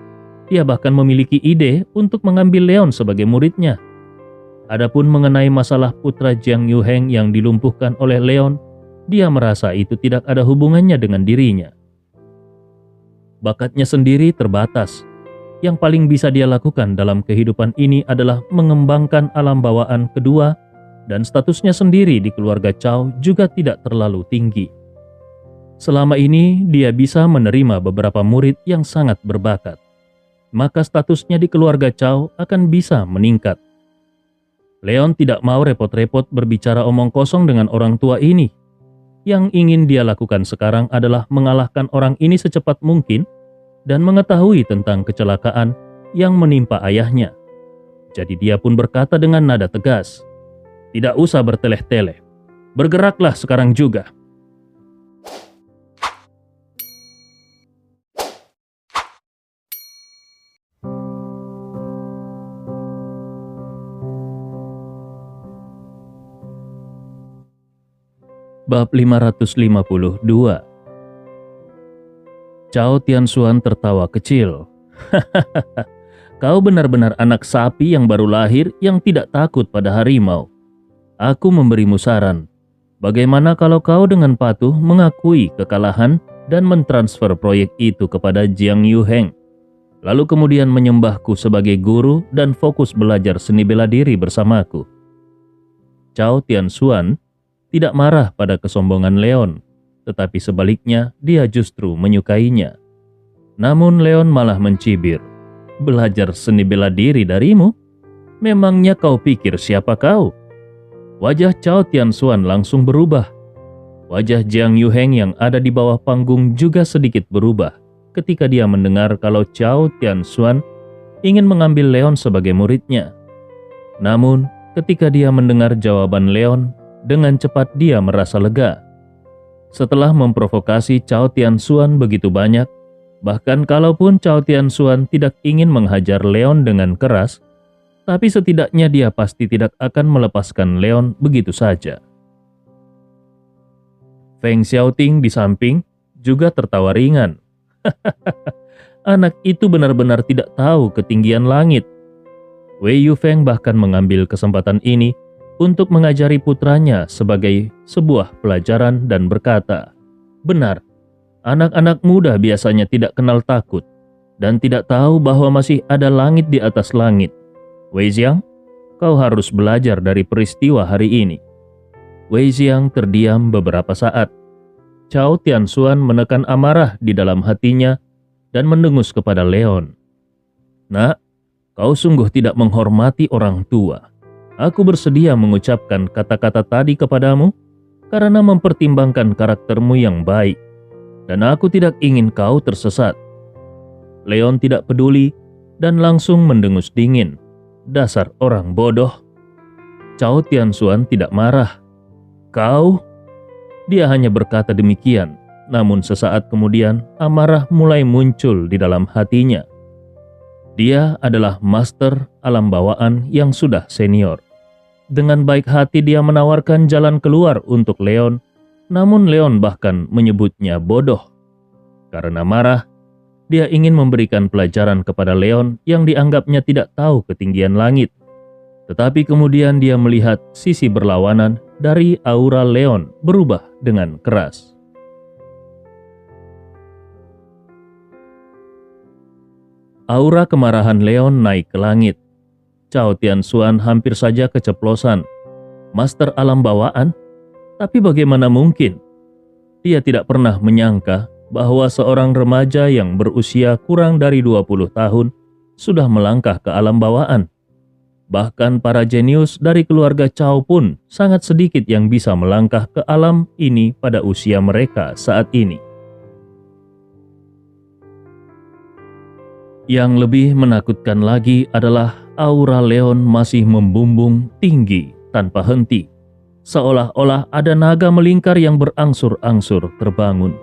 dia bahkan memiliki ide untuk mengambil Leon sebagai muridnya. Adapun mengenai masalah putra Jiang Yuheng yang dilumpuhkan oleh Leon, dia merasa itu tidak ada hubungannya dengan dirinya. Bakatnya sendiri terbatas. Yang paling bisa dia lakukan dalam kehidupan ini adalah mengembangkan alam bawaan kedua, dan statusnya sendiri di keluarga Cao juga tidak terlalu tinggi. Selama ini dia bisa menerima beberapa murid yang sangat berbakat, maka statusnya di keluarga Cao akan bisa meningkat. Leon tidak mau repot-repot berbicara omong kosong dengan orang tua ini. Yang ingin dia lakukan sekarang adalah mengalahkan orang ini secepat mungkin dan mengetahui tentang kecelakaan yang menimpa ayahnya. Jadi dia pun berkata dengan nada tegas, "Tidak usah berteleh-teleh, bergeraklah sekarang juga." Bab 552. Cao Tianxuan tertawa kecil. Kau benar-benar anak sapi yang baru lahir yang tidak takut pada harimau. Aku memberimu saran. Bagaimana kalau kau dengan patuh mengakui kekalahan dan mentransfer proyek itu kepada Jiang Yuheng, lalu kemudian menyembahku sebagai guru dan fokus belajar seni bela diri bersamaku. Cao Tianxuan tidak marah pada kesombongan Leon, tetapi sebaliknya dia justru menyukainya. Namun Leon malah mencibir, "Belajar seni bela diri darimu? Memangnya kau pikir siapa kau?" Wajah Cao Tianxuan langsung berubah. Wajah Jiang Yuheng yang ada di bawah panggung juga sedikit berubah ketika dia mendengar kalau Cao Tianxuan ingin mengambil Leon sebagai muridnya. Namun ketika dia mendengar jawaban Leon, dengan cepat dia merasa lega. Setelah memprovokasi Cao Tianxuan begitu banyak, bahkan kalaupun Cao Tianxuan tidak ingin menghajar Leon dengan keras, tapi setidaknya dia pasti tidak akan melepaskan Leon begitu saja. Feng Xiaoting di samping juga tertawa ringan. Anak itu benar-benar tidak tahu ketinggian langit. Wei Yufeng bahkan mengambil kesempatan ini untuk mengajari putranya sebagai sebuah pelajaran dan berkata, "Benar, anak-anak muda biasanya tidak kenal takut dan tidak tahu bahwa masih ada langit di atas langit. Wei Xiang, kau harus belajar dari peristiwa hari ini." Wei Xiang terdiam beberapa saat. Cao Tianxuan menekan amarah di dalam hatinya dan mendengus kepada Leon. "Nak, kau sungguh tidak menghormati orang tua. Aku bersedia mengucapkan kata-kata tadi kepadamu karena mempertimbangkan karaktermu yang baik, dan aku tidak ingin kau tersesat." Leon tidak peduli dan langsung mendengus dingin. "Dasar orang bodoh." Cao Tianxuan tidak marah. "Kau?" Dia hanya berkata demikian, namun sesaat kemudian amarah mulai muncul di dalam hatinya. Dia adalah master alam bawaan yang sudah senior. Dengan baik hati dia menawarkan jalan keluar untuk Leon, namun Leon bahkan menyebutnya bodoh. Karena marah, dia ingin memberikan pelajaran kepada Leon yang dianggapnya tidak tahu ketinggian langit. Tetapi kemudian dia melihat sisi berlawanan dari aura Leon berubah dengan keras. Aura kemarahan Leon naik ke langit. Cao Tianxuan hampir saja keceplosan. Master alam bawaan? Tapi bagaimana mungkin? Dia tidak pernah menyangka bahwa seorang remaja yang berusia kurang dari 20 tahun sudah melangkah ke alam bawaan. Bahkan para jenius dari keluarga Cao pun sangat sedikit yang bisa melangkah ke alam ini pada usia mereka saat ini. Yang lebih menakutkan lagi adalah aura Leon masih membumbung tinggi tanpa henti, seolah-olah ada naga melingkar yang berangsur-angsur terbangun.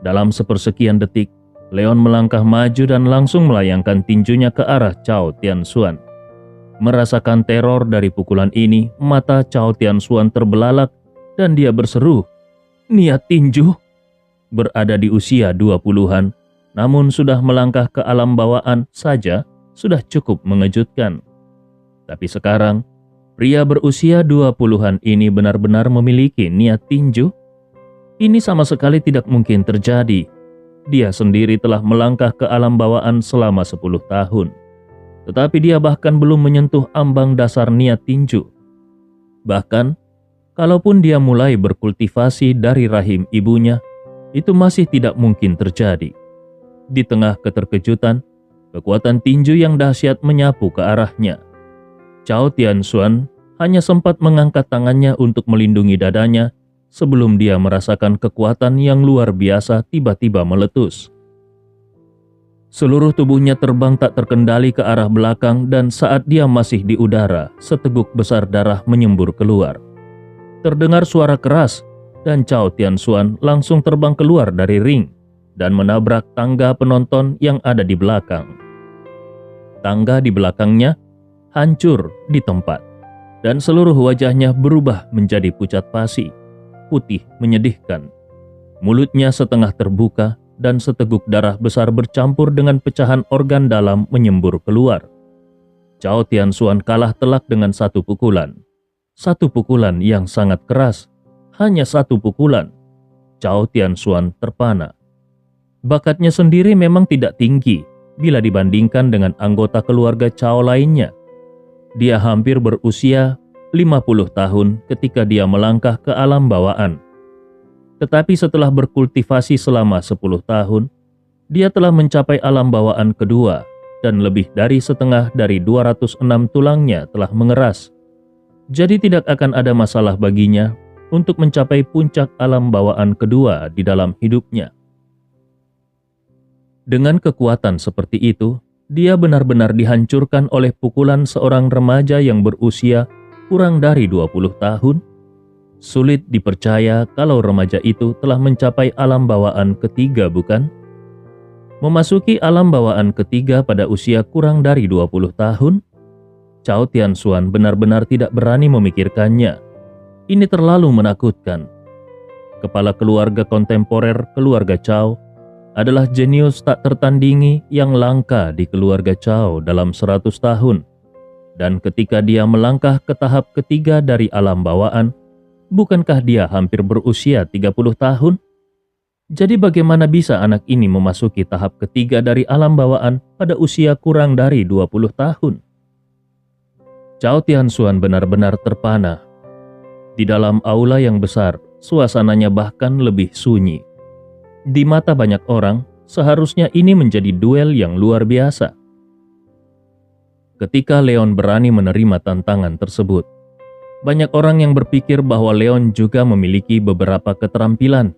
Dalam sepersekian detik, Leon melangkah maju dan langsung melayangkan tinjunya ke arah Cao Tianxuan. Merasakan teror dari pukulan ini, mata Chao Tianshuan terbelalak dan dia berseru, "Niat tinju!" Berada di usia 20-an, namun sudah melangkah ke alam bawaan saja sudah cukup mengejutkan. Tapi sekarang, pria berusia 20-an ini benar-benar memiliki niat tinju? Ini sama sekali tidak mungkin terjadi. Dia sendiri telah melangkah ke alam bawaan selama 10 tahun. Tetapi dia bahkan belum menyentuh ambang dasar niat tinju. Bahkan, kalaupun dia mulai berkultivasi dari rahim ibunya, itu masih tidak mungkin terjadi. Di tengah keterkejutan, kekuatan tinju yang dahsyat menyapu ke arahnya. Chao Tianshuan hanya sempat mengangkat tangannya untuk melindungi dadanya sebelum dia merasakan kekuatan yang luar biasa tiba-tiba meletus. Seluruh tubuhnya terbang tak terkendali ke arah belakang dan saat dia masih di udara, seteguk besar darah menyembur keluar. Terdengar suara keras dan Chao Tianshuan langsung terbang keluar dari ring dan menabrak tangga penonton yang ada di belakang. Tangga di belakangnya hancur di tempat dan seluruh wajahnya berubah menjadi pucat pasi, putih menyedihkan. Mulutnya setengah terbuka dan seteguk darah besar bercampur dengan pecahan organ dalam menyembur keluar. Chao Tianshuan kalah telak dengan satu pukulan. Satu pukulan yang sangat keras. Hanya satu pukulan. Chao Tianshuan terpana. Bakatnya sendiri memang tidak tinggi bila dibandingkan dengan anggota keluarga Chao lainnya. Dia hampir berusia 50 tahun ketika dia melangkah ke alam bawaan. Tetapi setelah berkultivasi selama 10 tahun, dia telah mencapai alam bawaan kedua dan lebih dari setengah dari 206 tulangnya telah mengeras. Jadi tidak akan ada masalah baginya untuk mencapai puncak alam bawaan kedua di dalam hidupnya. Dengan kekuatan seperti itu, dia benar-benar dihancurkan oleh pukulan seorang remaja yang berusia kurang dari 20 tahun. Sulit dipercaya kalau remaja itu telah mencapai alam bawaan ketiga, bukan? Memasuki alam bawaan ketiga pada usia kurang dari 20 tahun? Chao Tianshuan benar-benar tidak berani memikirkannya. Ini terlalu menakutkan. Kepala keluarga kontemporer keluarga Chao adalah jenius tak tertandingi yang langka di keluarga Chao dalam 100 tahun. Dan ketika dia melangkah ke tahap ketiga dari alam bawaan, bukankah dia hampir berusia 30 tahun? Jadi bagaimana bisa anak ini memasuki tahap ketiga dari alam bawaan pada usia kurang dari 20 tahun? Chao Tianshuan benar-benar terpana. Di dalam aula yang besar, suasananya bahkan lebih sunyi. Di mata banyak orang, seharusnya ini menjadi duel yang luar biasa. Ketika Leon berani menerima tantangan tersebut, banyak orang yang berpikir bahwa Leon juga memiliki beberapa keterampilan.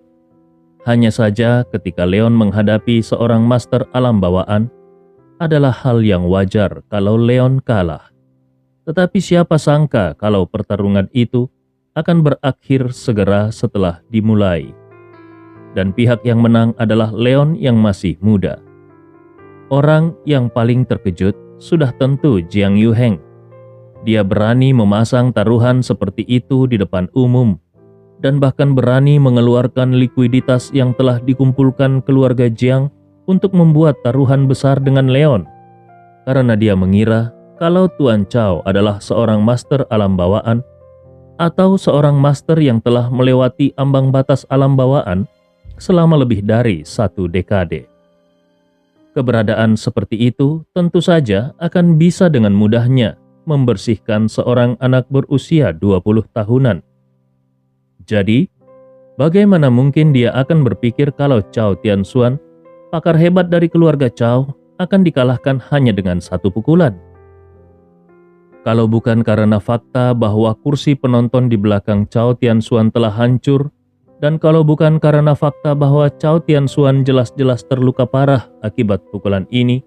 Hanya saja ketika Leon menghadapi seorang master alam bawaan, adalah hal yang wajar kalau Leon kalah. Tetapi siapa sangka kalau pertarungan itu akan berakhir segera setelah dimulai. Dan pihak yang menang adalah Leon yang masih muda. Orang yang paling terkejut sudah tentu Jiang Yuheng. Dia berani memasang taruhan seperti itu di depan umum, dan bahkan berani mengeluarkan likuiditas yang telah dikumpulkan keluarga Jiang untuk membuat taruhan besar dengan Leon. Karena dia mengira kalau Tuan Chao adalah seorang master alam bawaan, atau seorang master yang telah melewati ambang batas alam bawaan selama lebih dari 1 dekade. Keberadaan seperti itu tentu saja akan bisa dengan mudahnya membersihkan seorang anak berusia 20 tahunan. Jadi, bagaimana mungkin dia akan berpikir kalau Chao Tianshuan, pakar hebat dari keluarga Chao, akan dikalahkan hanya dengan satu pukulan? Kalau bukan karena fakta bahwa kursi penonton di belakang Chao Tianshuan telah hancur, dan kalau bukan karena fakta bahwa Chao Tianshuan jelas-jelas terluka parah akibat pukulan ini,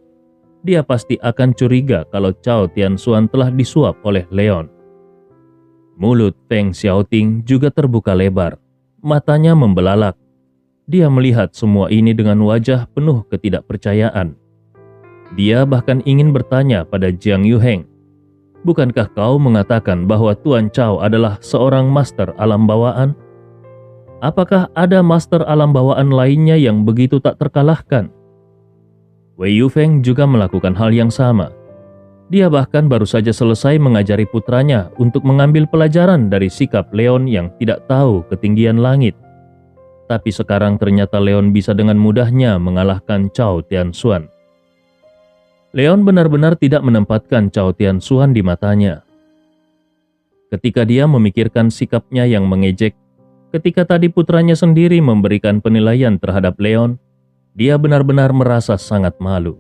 dia pasti akan curiga kalau Chao Tianshuan telah disuap oleh Leon. Mulut Feng Xiaoting juga terbuka lebar, matanya membelalak. Dia melihat semua ini dengan wajah penuh ketidakpercayaan. Dia bahkan ingin bertanya pada Jiang Yuheng, Bukankah kau mengatakan bahwa Tuan Chao adalah seorang master alam bawaan? Apakah ada master alam bawaan lainnya yang begitu tak terkalahkan? Wei Yufeng juga melakukan hal yang sama. Dia bahkan baru saja selesai mengajari putranya untuk mengambil pelajaran dari sikap Leon yang tidak tahu ketinggian langit. Tapi sekarang ternyata Leon bisa dengan mudahnya mengalahkan Chao Tianshuan. Leon benar-benar tidak menempatkan Chao Tianshuan di matanya. Ketika dia memikirkan sikapnya yang mengejek, ketika tadi putranya sendiri memberikan penilaian terhadap Leon, dia benar-benar merasa sangat malu.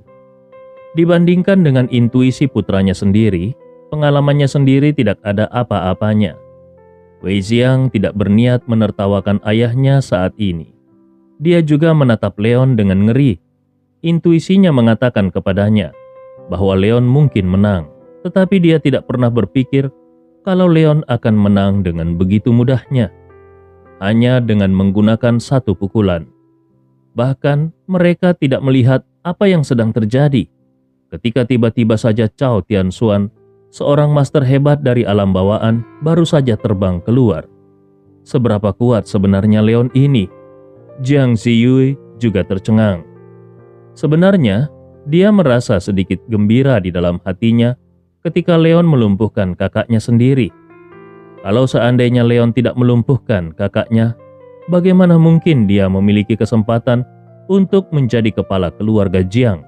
Dibandingkan dengan intuisi putranya sendiri, pengalamannya sendiri tidak ada apa-apanya. Wei Xiang tidak berniat menertawakan ayahnya saat ini. Dia juga menatap Leon dengan ngeri. Intuisinya mengatakan kepadanya bahwa Leon mungkin menang, tetapi dia tidak pernah berpikir kalau Leon akan menang dengan begitu mudahnya, hanya dengan menggunakan satu pukulan. Bahkan mereka tidak melihat apa yang sedang terjadi. Ketika tiba-tiba saja Chao Tianshuan, seorang master hebat dari alam bawaan, baru saja terbang keluar. Seberapa kuat sebenarnya Leon ini? Jiang Ziyue juga tercengang. Sebenarnya, dia merasa sedikit gembira di dalam hatinya ketika Leon melumpuhkan kakaknya sendiri. Kalau seandainya Leon tidak melumpuhkan kakaknya, bagaimana mungkin dia memiliki kesempatan untuk menjadi kepala keluarga Jiang?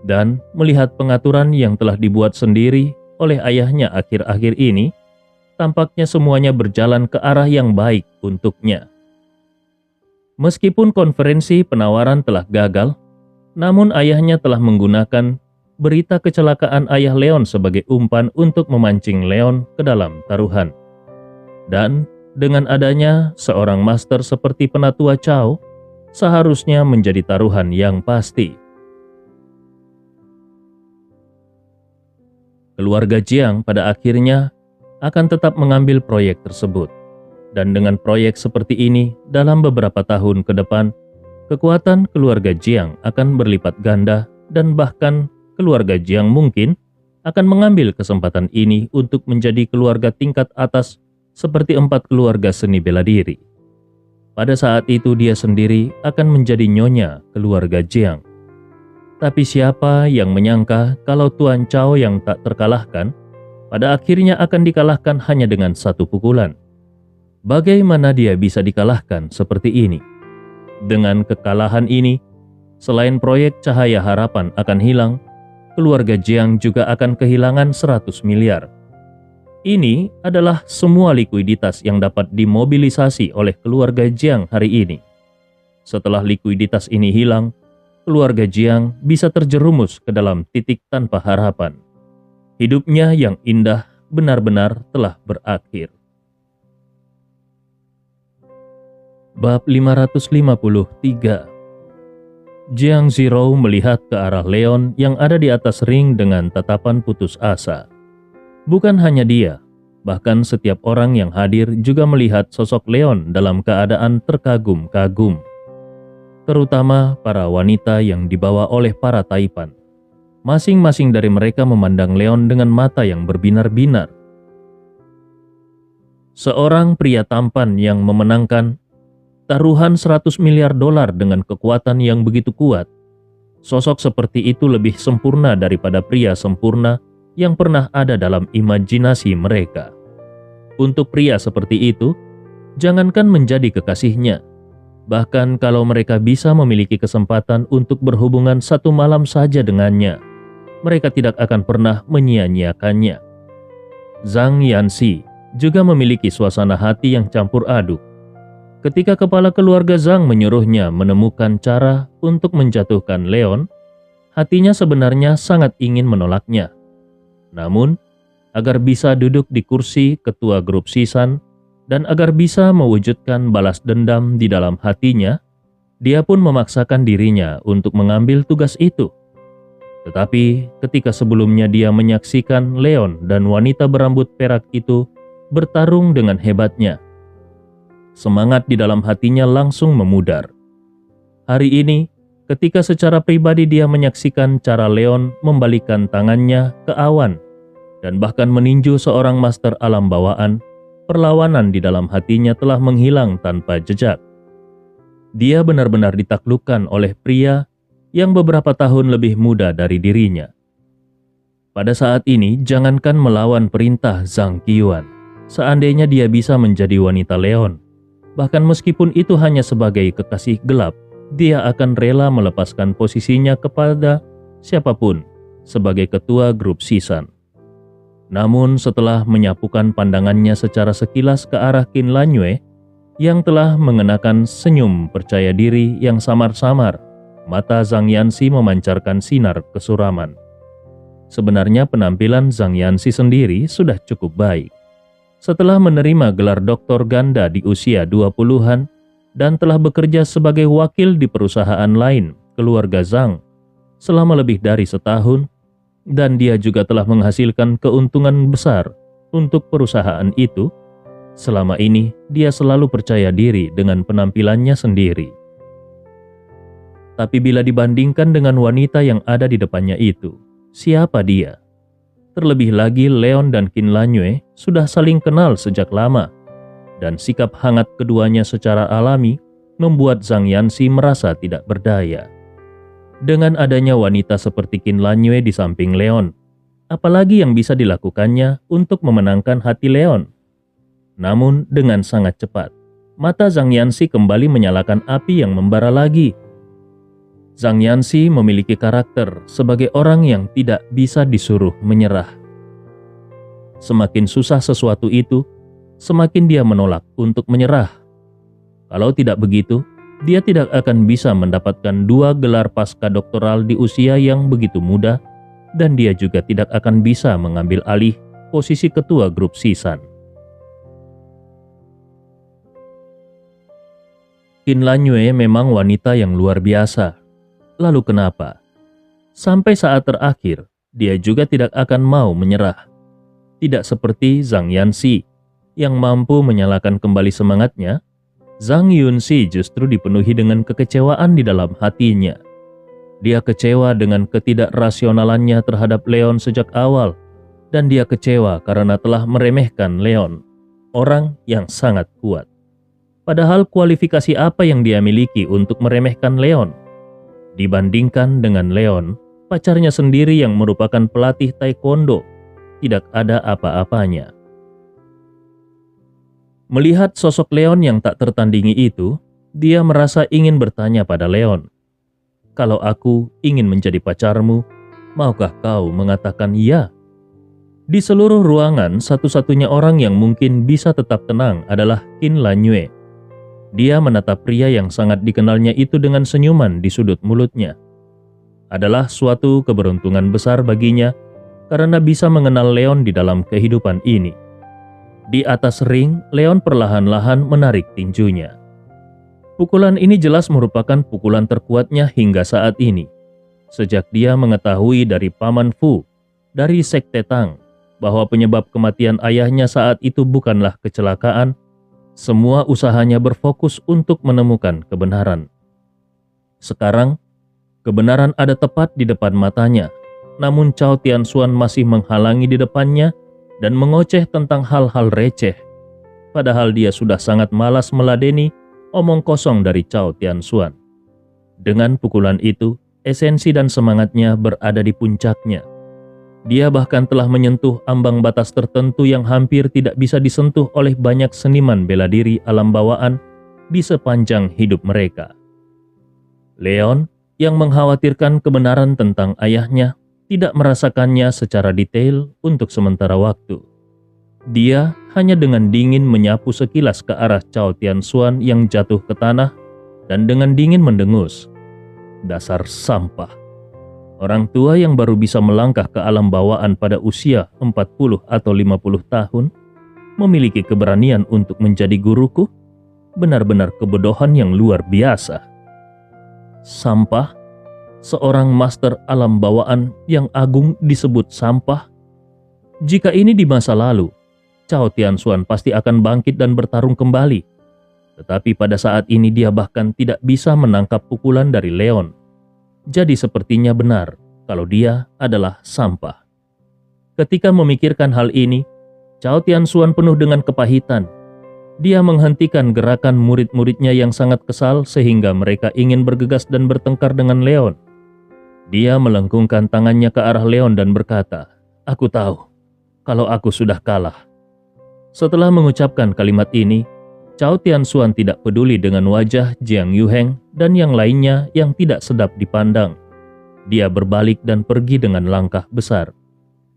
Dan melihat pengaturan yang telah dibuat sendiri oleh ayahnya akhir-akhir ini, tampaknya semuanya berjalan ke arah yang baik untuknya. Meskipun konferensi penawaran telah gagal, namun ayahnya telah menggunakan berita kecelakaan ayah Leon sebagai umpan untuk memancing Leon ke dalam taruhan. Dan dengan adanya seorang master seperti Penatua Chao, seharusnya menjadi taruhan yang pasti. Keluarga Jiang pada akhirnya akan tetap mengambil proyek tersebut. Dan dengan proyek seperti ini, dalam beberapa tahun ke depan, kekuatan keluarga Jiang akan berlipat ganda dan bahkan keluarga Jiang mungkin akan mengambil kesempatan ini untuk menjadi keluarga tingkat atas seperti 4 keluarga seni bela diri. Pada saat itu dia sendiri akan menjadi nyonya keluarga Jiang. Tapi siapa yang menyangka kalau Tuan Chao yang tak terkalahkan, pada akhirnya akan dikalahkan hanya dengan satu pukulan. Bagaimana dia bisa dikalahkan seperti ini? Dengan kekalahan ini, selain proyek Cahaya Harapan akan hilang, keluarga Jiang juga akan kehilangan 100 miliar. Ini adalah semua likuiditas yang dapat dimobilisasi oleh keluarga Jiang hari ini. Setelah likuiditas ini hilang, keluarga Jiang bisa terjerumus ke dalam titik tanpa harapan. Hidupnya yang indah benar-benar telah berakhir. Bab 553. Jiang Zirou melihat ke arah Leon yang ada di atas ring dengan tatapan putus asa. Bukan hanya dia, bahkan setiap orang yang hadir juga melihat sosok Leon dalam keadaan terkagum-kagum. Terutama para wanita yang dibawa oleh para taipan. Masing-masing dari mereka memandang Leon dengan mata yang berbinar-binar. Seorang pria tampan yang memenangkan taruhan 100 miliar dolar dengan kekuatan yang begitu kuat. Sosok seperti itu lebih sempurna daripada pria sempurna yang pernah ada dalam imajinasi mereka. Untuk pria seperti itu, jangankan menjadi kekasihnya, bahkan kalau mereka bisa memiliki kesempatan untuk berhubungan satu malam saja dengannya, mereka tidak akan pernah menyia-nyiakannya. Zhang Yanxi juga memiliki suasana hati yang campur aduk. Ketika kepala keluarga Zhang menyuruhnya menemukan cara untuk menjatuhkan Leon, hatinya sebenarnya sangat ingin menolaknya. Namun, agar bisa duduk di kursi ketua grup Sisan, dan agar bisa mewujudkan balas dendam di dalam hatinya, dia pun memaksakan dirinya untuk mengambil tugas itu. Tetapi ketika sebelumnya dia menyaksikan Leon dan wanita berambut perak itu bertarung dengan hebatnya, semangat di dalam hatinya langsung memudar. Hari ini, ketika secara pribadi dia menyaksikan cara Leon membalikkan tangannya ke awan, dan bahkan meninju seorang master alam bawaan, perlawanan di dalam hatinya telah menghilang tanpa jejak. Dia benar-benar ditaklukkan oleh pria yang beberapa tahun lebih muda dari dirinya. Pada saat ini, jangankan melawan perintah Zhang Qiuan, seandainya dia bisa menjadi wanita Leon, bahkan meskipun itu hanya sebagai kekasih gelap, dia akan rela melepaskan posisinya kepada siapapun sebagai ketua grup Sisan. Namun setelah menyapukan pandangannya secara sekilas ke arah Qin Lanyue yang telah mengenakan senyum percaya diri yang samar-samar, mata Zhang Yanxi memancarkan sinar kesuraman. Sebenarnya penampilan Zhang Yanxi sendiri sudah cukup baik. Setelah menerima gelar doktor ganda di usia 20-an dan telah bekerja sebagai wakil di perusahaan lain keluarga Zhang selama lebih dari setahun, dan dia juga telah menghasilkan keuntungan besar untuk perusahaan itu, selama ini dia selalu percaya diri dengan penampilannya sendiri. Tapi bila dibandingkan dengan wanita yang ada di depannya itu, siapa dia? Terlebih lagi Leon dan Qin Lanyue sudah saling kenal sejak lama, dan sikap hangat keduanya secara alami membuat Zhang Yanxi merasa tidak berdaya. Dengan adanya wanita seperti Qin Lanyue di samping Leon, apalagi yang bisa dilakukannya untuk memenangkan hati Leon? Namun dengan sangat cepat, mata Zhang Yanxi kembali menyalakan api yang membara lagi. Zhang Yanxi memiliki karakter sebagai orang yang tidak bisa disuruh menyerah. Semakin susah sesuatu itu, semakin dia menolak untuk menyerah. Kalau tidak begitu, dia tidak akan bisa mendapatkan 2 gelar pasca doktoral di usia yang begitu muda, dan dia juga tidak akan bisa mengambil alih posisi ketua grup Sisan. Qin Lanyue memang wanita yang luar biasa. Lalu kenapa? Sampai saat terakhir, dia juga tidak akan mau menyerah. Tidak seperti Zhang Yanxi, yang mampu menyalakan kembali semangatnya, Zhang Yunxi justru dipenuhi dengan kekecewaan di dalam hatinya. Dia kecewa dengan ketidakrasionalannya terhadap Leon sejak awal, dan dia kecewa karena telah meremehkan Leon, orang yang sangat kuat. Padahal kualifikasi apa yang dia miliki untuk meremehkan Leon? Dibandingkan dengan Leon, pacarnya sendiri yang merupakan pelatih taekwondo, tidak ada apa-apanya. Melihat sosok Leon yang tak tertandingi itu, dia merasa ingin bertanya pada Leon, "Kalau aku ingin menjadi pacarmu, maukah kau mengatakan ya?" Di seluruh ruangan, satu-satunya orang yang mungkin bisa tetap tenang adalah Qin Lanyue. Dia menatap pria yang sangat dikenalnya itu dengan senyuman di sudut mulutnya. Adalah suatu keberuntungan besar baginya karena bisa mengenal Leon di dalam kehidupan ini. Di atas ring, Leon perlahan-lahan menarik tinjunya. Pukulan ini jelas merupakan pukulan terkuatnya hingga saat ini. Sejak dia mengetahui dari Paman Fu, dari Sekte Tang, bahwa penyebab kematian ayahnya saat itu bukanlah kecelakaan, semua usahanya berfokus untuk menemukan kebenaran. Sekarang, kebenaran ada tepat di depan matanya, namun Cao Tianshuan masih menghalangi di depannya dan mengoceh tentang hal-hal receh. Padahal dia sudah sangat malas meladeni omong kosong dari Cao Tianshuan. Dengan pukulan itu, esensi dan semangatnya berada di puncaknya. Dia bahkan telah menyentuh ambang batas tertentu yang hampir tidak bisa disentuh oleh banyak seniman bela diri alam bawaan di sepanjang hidup mereka. Leon, yang mengkhawatirkan kebenaran tentang ayahnya, tidak merasakannya secara detail untuk sementara waktu. Dia hanya dengan dingin menyapu sekilas ke arah Cao Tianshuan yang jatuh ke tanah dan dengan dingin mendengus, "Dasar sampah." Orang tua yang baru bisa melangkah ke alam bawaan pada usia 40 atau 50 tahun memiliki keberanian untuk menjadi guruku? Benar-benar kebodohan yang luar biasa. Sampah? Seorang master alam bawaan yang agung disebut sampah? Jika ini di masa lalu, Cao Tianshuan pasti akan bangkit dan bertarung kembali. Tetapi pada saat ini dia bahkan tidak bisa menangkap pukulan dari Leon. Jadi sepertinya benar kalau dia adalah sampah. Ketika memikirkan hal ini, Cao Tianxuan penuh dengan kepahitan. Dia menghentikan gerakan murid-muridnya yang sangat kesal sehingga mereka ingin bergegas dan bertengkar dengan Leon. Dia melengkungkan tangannya ke arah Leon dan berkata, "Aku tahu kalau aku sudah kalah." Setelah mengucapkan kalimat ini, Cao Tianxuan tidak peduli dengan wajah Jiang Yuheng dan yang lainnya yang tidak sedap dipandang. Dia berbalik dan pergi dengan langkah besar.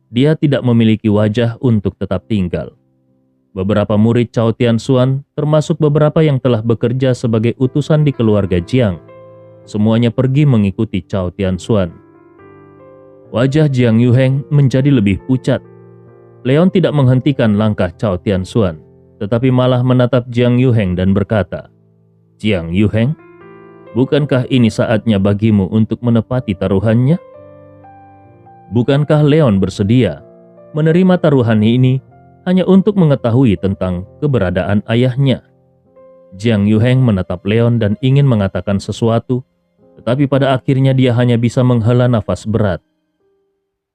Dia tidak memiliki wajah untuk tetap tinggal. Beberapa murid Cao Tianxuan, termasuk beberapa yang telah bekerja sebagai utusan di keluarga Jiang, semuanya pergi mengikuti Cao Tianxuan. Wajah Jiang Yuheng menjadi lebih pucat. Leon tidak menghentikan langkah Cao Tianxuan, tetapi malah menatap Jiang Yuheng dan berkata, "Jiang Yuheng, bukankah ini saatnya bagimu untuk menepati taruhannya?" Bukankah Leon bersedia menerima taruhan ini hanya untuk mengetahui tentang keberadaan ayahnya? Jiang Yuheng menatap Leon dan ingin mengatakan sesuatu, tetapi pada akhirnya dia hanya bisa menghela nafas berat.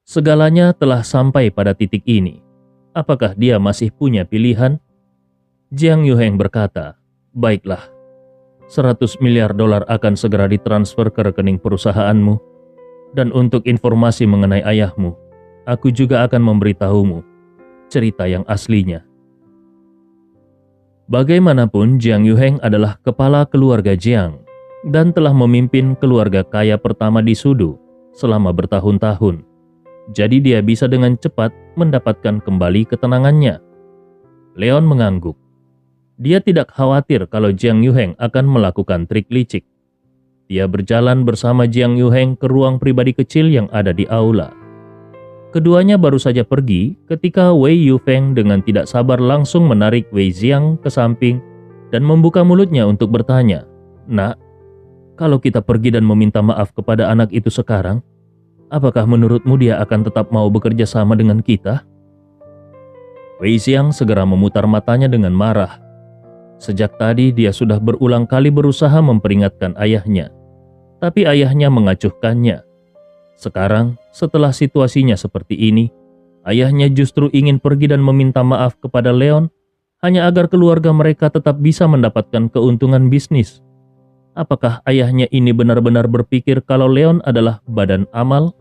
Segalanya telah sampai pada titik ini. Apakah dia masih punya pilihan? Jiang Yuheng berkata, "Baiklah, 100 miliar dolar akan segera ditransfer ke rekening perusahaanmu. Dan untuk informasi mengenai ayahmu, aku juga akan memberitahumu cerita yang aslinya." Bagaimanapun, Jiang Yuheng adalah kepala keluarga Jiang dan telah memimpin keluarga kaya pertama di Sudu selama bertahun-tahun. Jadi dia bisa dengan cepat mendapatkan kembali ketenangannya. Leon mengangguk. Dia tidak khawatir kalau Jiang Yuheng akan melakukan trik licik. Dia berjalan bersama Jiang Yuheng ke ruang pribadi kecil yang ada di aula. Keduanya baru saja pergi ketika Wei Yufeng dengan tidak sabar langsung menarik Wei Xiang ke samping dan membuka mulutnya untuk bertanya, "Nak, kalau kita pergi dan meminta maaf kepada anak itu sekarang, apakah menurutmu dia akan tetap mau bekerja sama dengan kita?" Wei Xiang segera memutar matanya dengan marah. Sejak tadi dia sudah berulang kali berusaha memperingatkan ayahnya, tapi ayahnya mengacuhkannya. Sekarang, setelah situasinya seperti ini, ayahnya justru ingin pergi dan meminta maaf kepada Leon hanya agar keluarga mereka tetap bisa mendapatkan keuntungan bisnis. Apakah ayahnya ini benar-benar berpikir kalau Leon adalah badan amal?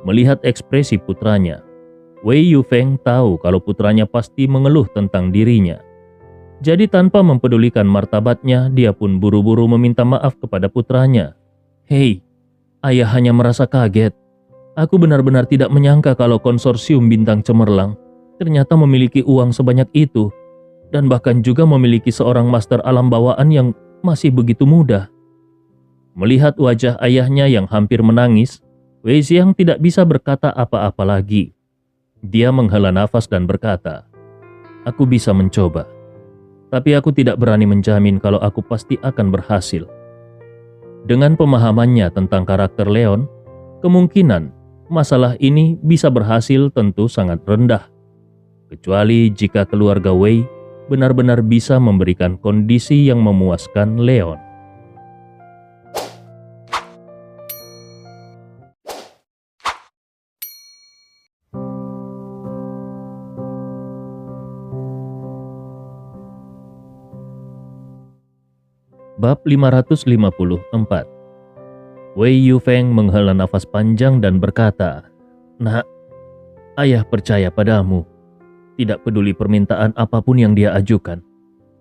Melihat ekspresi putranya, Wei Yufeng tahu kalau putranya pasti mengeluh tentang dirinya. Jadi tanpa mempedulikan martabatnya, dia pun buru-buru meminta maaf kepada putranya. "Hei, ayah hanya merasa kaget. Aku benar-benar tidak menyangka kalau konsorsium Bintang Cemerlang ternyata memiliki uang sebanyak itu, dan bahkan juga memiliki seorang master alam bawaan yang masih begitu muda." Melihat wajah ayahnya yang hampir menangis, Wei Xiang tidak bisa berkata apa-apa lagi. Dia menghela nafas dan berkata, "Aku bisa mencoba, tapi aku tidak berani menjamin kalau aku pasti akan berhasil." Dengan pemahamannya tentang karakter Leon, kemungkinan masalah ini bisa berhasil tentu sangat rendah, kecuali jika keluarga Wei benar-benar bisa memberikan kondisi yang memuaskan Leon. Bab 554. Wei Yufeng menghela nafas panjang dan berkata, "Nak, ayah percaya padamu. Tidak peduli permintaan apapun yang dia ajukan.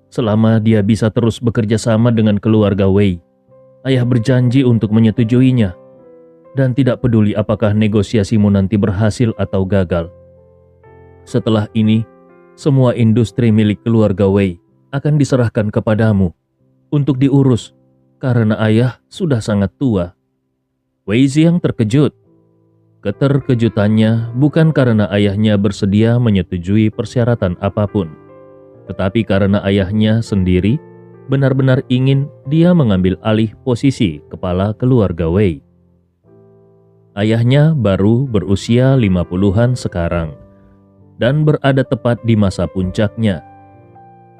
Selama dia bisa terus bekerja sama dengan keluarga Wei, ayah berjanji untuk menyetujuinya. Dan tidak peduli apakah negosiasimu nanti berhasil atau gagal. Setelah ini, semua industri milik keluarga Wei akan diserahkan kepadamu untuk diurus, karena ayah sudah sangat tua." Wei Xiang terkejut. Keterkejutannya bukan karena ayahnya bersedia menyetujui persyaratan apapun, tetapi karena ayahnya sendiri benar-benar ingin dia mengambil alih posisi kepala keluarga Wei. Ayahnya baru berusia 50-an sekarang dan berada tepat di masa puncaknya.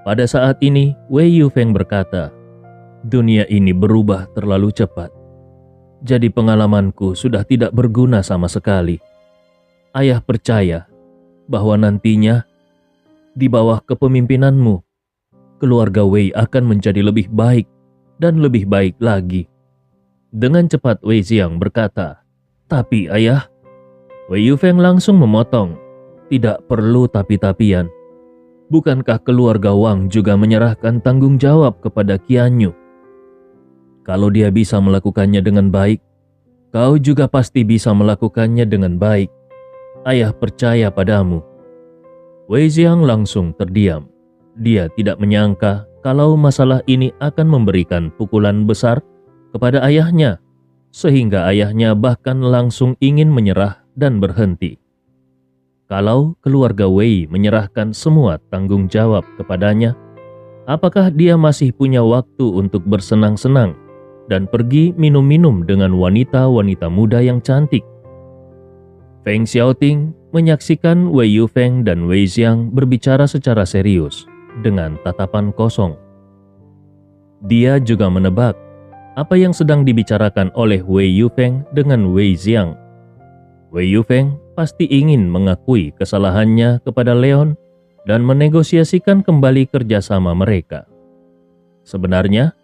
Pada saat ini, Wei Yufeng berkata, "Dunia ini berubah terlalu cepat. Jadi pengalamanku sudah tidak berguna sama sekali. ayah percaya bahwa nantinya di bawah kepemimpinanmu, keluarga Wei akan menjadi lebih baik dan lebih baik lagi. Dengan cepat Wei Xiang berkata, "Tapi ayah," Wei Yufeng langsung memotong, "Tidak perlu tapi-tapian. Bukankah keluarga Wang juga menyerahkan tanggung jawab kepada Qianyu? Kalau dia bisa melakukannya dengan baik, kau juga pasti bisa melakukannya dengan baik. Ayah percaya padamu." Wei Xiang langsung terdiam. Dia tidak menyangka kalau masalah ini akan memberikan pukulan besar kepada ayahnya, sehingga ayahnya bahkan langsung ingin menyerah dan berhenti. Kalau keluarga Wei menyerahkan semua tanggung jawab kepadanya, apakah dia masih punya waktu untuk bersenang-senang dan pergi minum-minum dengan wanita-wanita muda yang cantik? Feng Xiaoting menyaksikan Wei Yufeng dan Wei Xiang berbicara secara serius dengan tatapan kosong. Dia juga menebak apa yang sedang dibicarakan oleh Wei Yufeng dengan Wei Xiang. Wei Yufeng pasti ingin mengakui kesalahannya kepada Leon dan menegosiasikan kembali kerjasama mereka. Sebenarnya,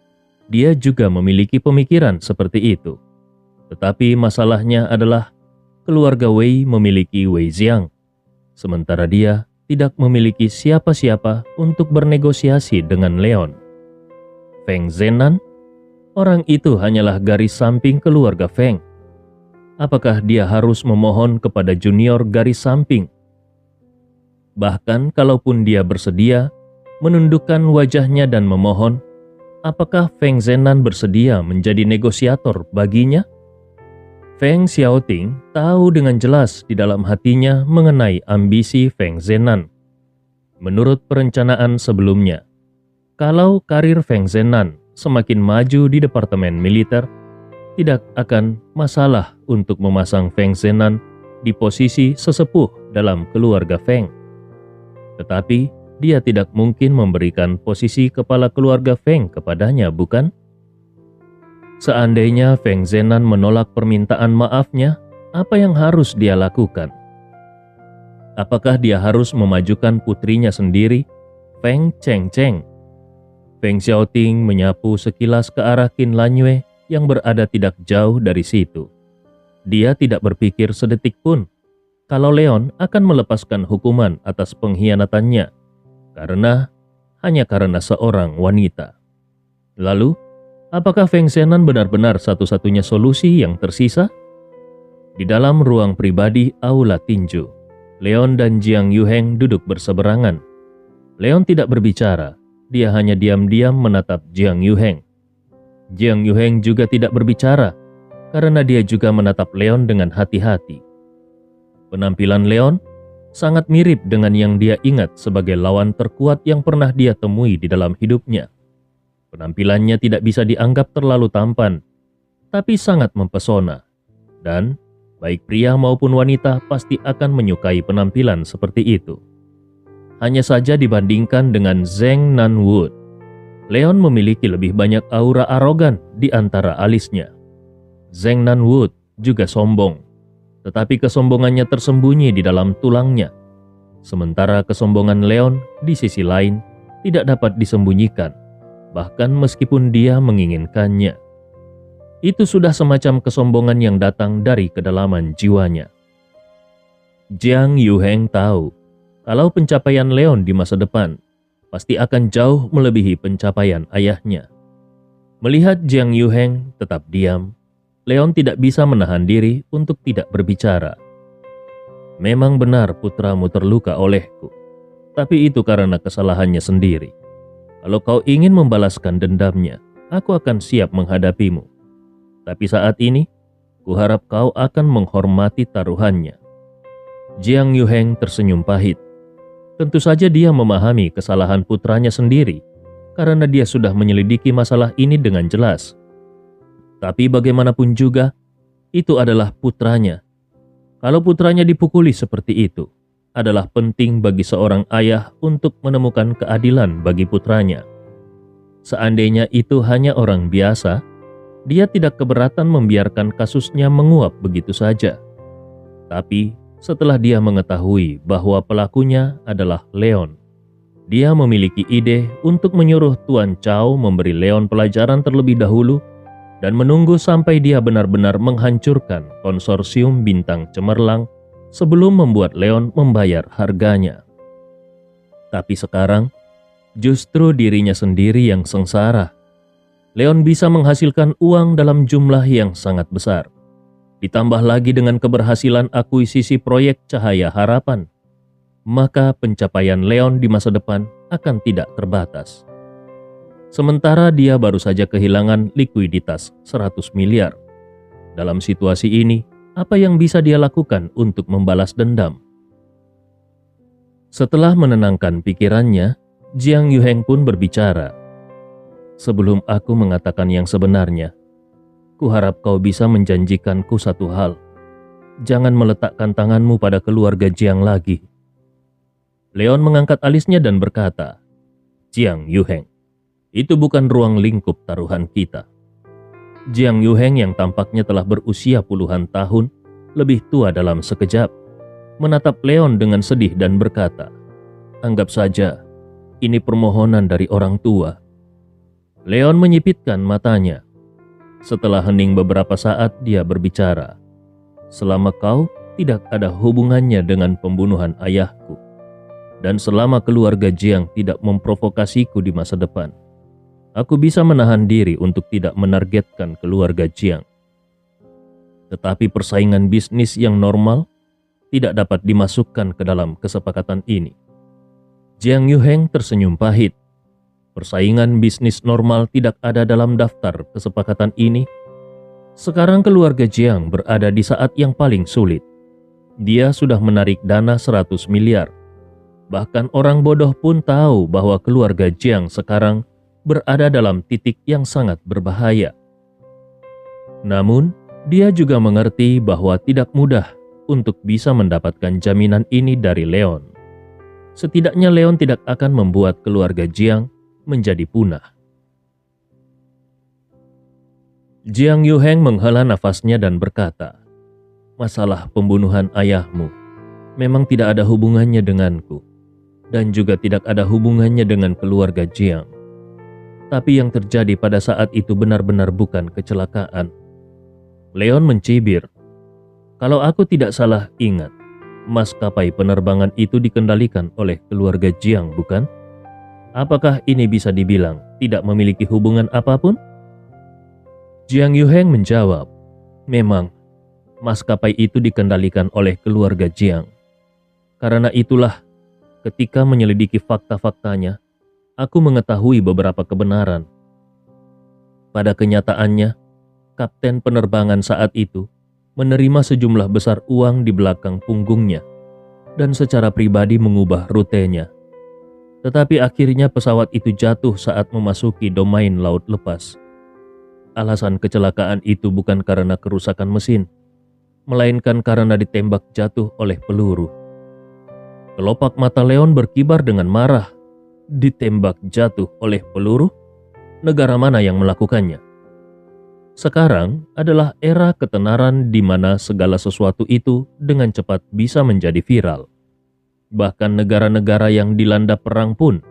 dia juga memiliki pemikiran seperti itu. Tetapi masalahnya adalah keluarga Wei memiliki Wei Xiang, sementara dia tidak memiliki siapa-siapa untuk bernegosiasi dengan Leon. Feng Zenan, orang itu hanyalah garis samping keluarga Feng. Apakah dia harus memohon kepada junior garis samping? Bahkan kalaupun dia bersedia menundukkan wajahnya dan memohon, apakah Feng Zenan bersedia menjadi negosiator baginya? Feng Xiaoting tahu dengan jelas di dalam hatinya mengenai ambisi Feng Zenan. Menurut perencanaan sebelumnya, kalau karir Feng Zenan semakin maju di departemen militer, tidak akan masalah untuk memasang Feng Zenan di posisi sesepuh dalam keluarga Feng. Tetapi dia tidak mungkin memberikan posisi kepala keluarga Feng kepadanya, bukan? Seandainya Feng Zenan menolak permintaan maafnya, apa yang harus dia lakukan? Apakah dia harus memajukan putrinya sendiri, Feng Chengcheng? Feng Xiaoting menyapu sekilas ke arah Qin Lanyue yang berada tidak jauh dari situ. Dia tidak berpikir sedetik pun kalau Leon akan melepaskan hukuman atas pengkhianatannya hanya karena seorang wanita. Lalu, apakah Feng Zenan benar-benar satu-satunya solusi yang tersisa? Di dalam ruang pribadi aula tinju, Leon dan Jiang Yuheng duduk berseberangan. Leon tidak berbicara, dia hanya diam-diam menatap Jiang Yuheng. Jiang Yuheng juga tidak berbicara, karena dia juga menatap Leon dengan hati-hati. Penampilan Leon sangat mirip dengan yang dia ingat sebagai lawan terkuat yang pernah dia temui di dalam hidupnya. Penampilannya tidak bisa dianggap terlalu tampan, tapi sangat mempesona. Dan baik pria maupun wanita pasti akan menyukai penampilan seperti itu. Hanya saja dibandingkan dengan Zheng Nanwood, Leon memiliki lebih banyak aura arogan di antara alisnya. Zheng Nanwood juga sombong, tetapi kesombongannya tersembunyi di dalam tulangnya. Sementara kesombongan Leon di sisi lain tidak dapat disembunyikan, bahkan meskipun dia menginginkannya. Itu sudah semacam kesombongan yang datang dari kedalaman jiwanya. Jiang Yuheng tahu kalau pencapaian Leon di masa depan pasti akan jauh melebihi pencapaian ayahnya. Melihat Jiang Yuheng tetap diam, Leon tidak bisa menahan diri untuk tidak berbicara. "Memang benar putramu terluka olehku, tapi itu karena kesalahannya sendiri. Kalau kau ingin membalaskan dendamnya, aku akan siap menghadapimu. Tapi saat ini, kuharap kau akan menghormati taruhannya." Jiang Yuheng tersenyum pahit. Tentu saja dia memahami kesalahan putranya sendiri, karena dia sudah menyelidiki masalah ini dengan jelas. Tapi bagaimanapun juga, itu adalah putranya. Kalau putranya dipukuli seperti itu, adalah penting bagi seorang ayah untuk menemukan keadilan bagi putranya. Seandainya itu hanya orang biasa, dia tidak keberatan membiarkan kasusnya menguap begitu saja. Tapi setelah dia mengetahui bahwa pelakunya adalah Leon. Dia memiliki ide untuk menyuruh Tuan Chow memberi Leon pelajaran terlebih dahulu dan menunggu sampai dia benar-benar menghancurkan konsorsium bintang cemerlang sebelum membuat Leon membayar harganya. Tapi sekarang, justru dirinya sendiri yang sengsara. Leon bisa menghasilkan uang dalam jumlah yang sangat besar. Ditambah lagi dengan keberhasilan akuisisi proyek Cahaya Harapan, maka pencapaian Leon di masa depan akan tidak terbatas. Sementara dia baru saja kehilangan likuiditas 100 miliar. Dalam situasi ini, apa yang bisa dia lakukan untuk membalas dendam? Setelah menenangkan pikirannya, Jiang Yuheng pun berbicara. Sebelum aku mengatakan yang sebenarnya, kuharap kau bisa menjanjikanku satu hal. Jangan meletakkan tanganmu pada keluarga Jiang lagi. Leon mengangkat alisnya dan berkata, Jiang Yuheng, itu bukan ruang lingkup taruhan kita. Jiang Yuheng yang tampaknya telah berusia puluhan tahun, lebih tua dalam sekejap, menatap Leon dengan sedih dan berkata, anggap saja, ini permohonan dari orang tua. Leon menyipitkan matanya. Setelah hening beberapa saat dia berbicara, selama kau tidak ada hubungannya dengan pembunuhan ayahku, dan selama keluarga Jiang tidak memprovokasiku di masa depan, aku bisa menahan diri untuk tidak menargetkan keluarga Jiang. Tetapi persaingan bisnis yang normal tidak dapat dimasukkan ke dalam kesepakatan ini. Jiang Yuheng tersenyum pahit. Persaingan bisnis normal tidak ada dalam daftar kesepakatan ini. Sekarang keluarga Jiang berada di saat yang paling sulit. Dia sudah menarik dana 100 miliar. Bahkan orang bodoh pun tahu bahwa keluarga Jiang sekarang berada dalam titik yang sangat berbahaya. Namun, dia juga mengerti bahwa tidak mudah untuk bisa mendapatkan jaminan ini dari Leon. Setidaknya Leon tidak akan membuat keluarga Jiang menjadi punah. Jiang Yuheng menghela nafasnya dan berkata, masalah pembunuhan ayahmu memang tidak ada hubungannya denganku, dan juga tidak ada hubungannya dengan keluarga Jiang. Tapi yang terjadi pada saat itu benar-benar bukan kecelakaan. Leon mencibir. Kalau aku tidak salah ingat, maskapai penerbangan itu dikendalikan oleh keluarga Jiang, bukan? Apakah ini bisa dibilang tidak memiliki hubungan apapun? Jiang Yuheng menjawab, memang maskapai itu dikendalikan oleh keluarga Jiang. Karena itulah, ketika menyelidiki fakta-faktanya, aku mengetahui beberapa kebenaran. Pada kenyataannya, kapten penerbangan saat itu menerima sejumlah besar uang di belakang punggungnya dan secara pribadi mengubah rutenya. Tetapi akhirnya pesawat itu jatuh saat memasuki domain laut lepas. Alasan kecelakaan itu bukan karena kerusakan mesin, melainkan karena ditembak jatuh oleh peluru. Kelopak mata Leon berkibar dengan marah. Ditembak jatuh oleh peluru? Negara mana yang melakukannya? Sekarang adalah era ketenaran di mana segala sesuatu itu dengan cepat bisa menjadi viral. Bahkan negara-negara yang dilanda perang pun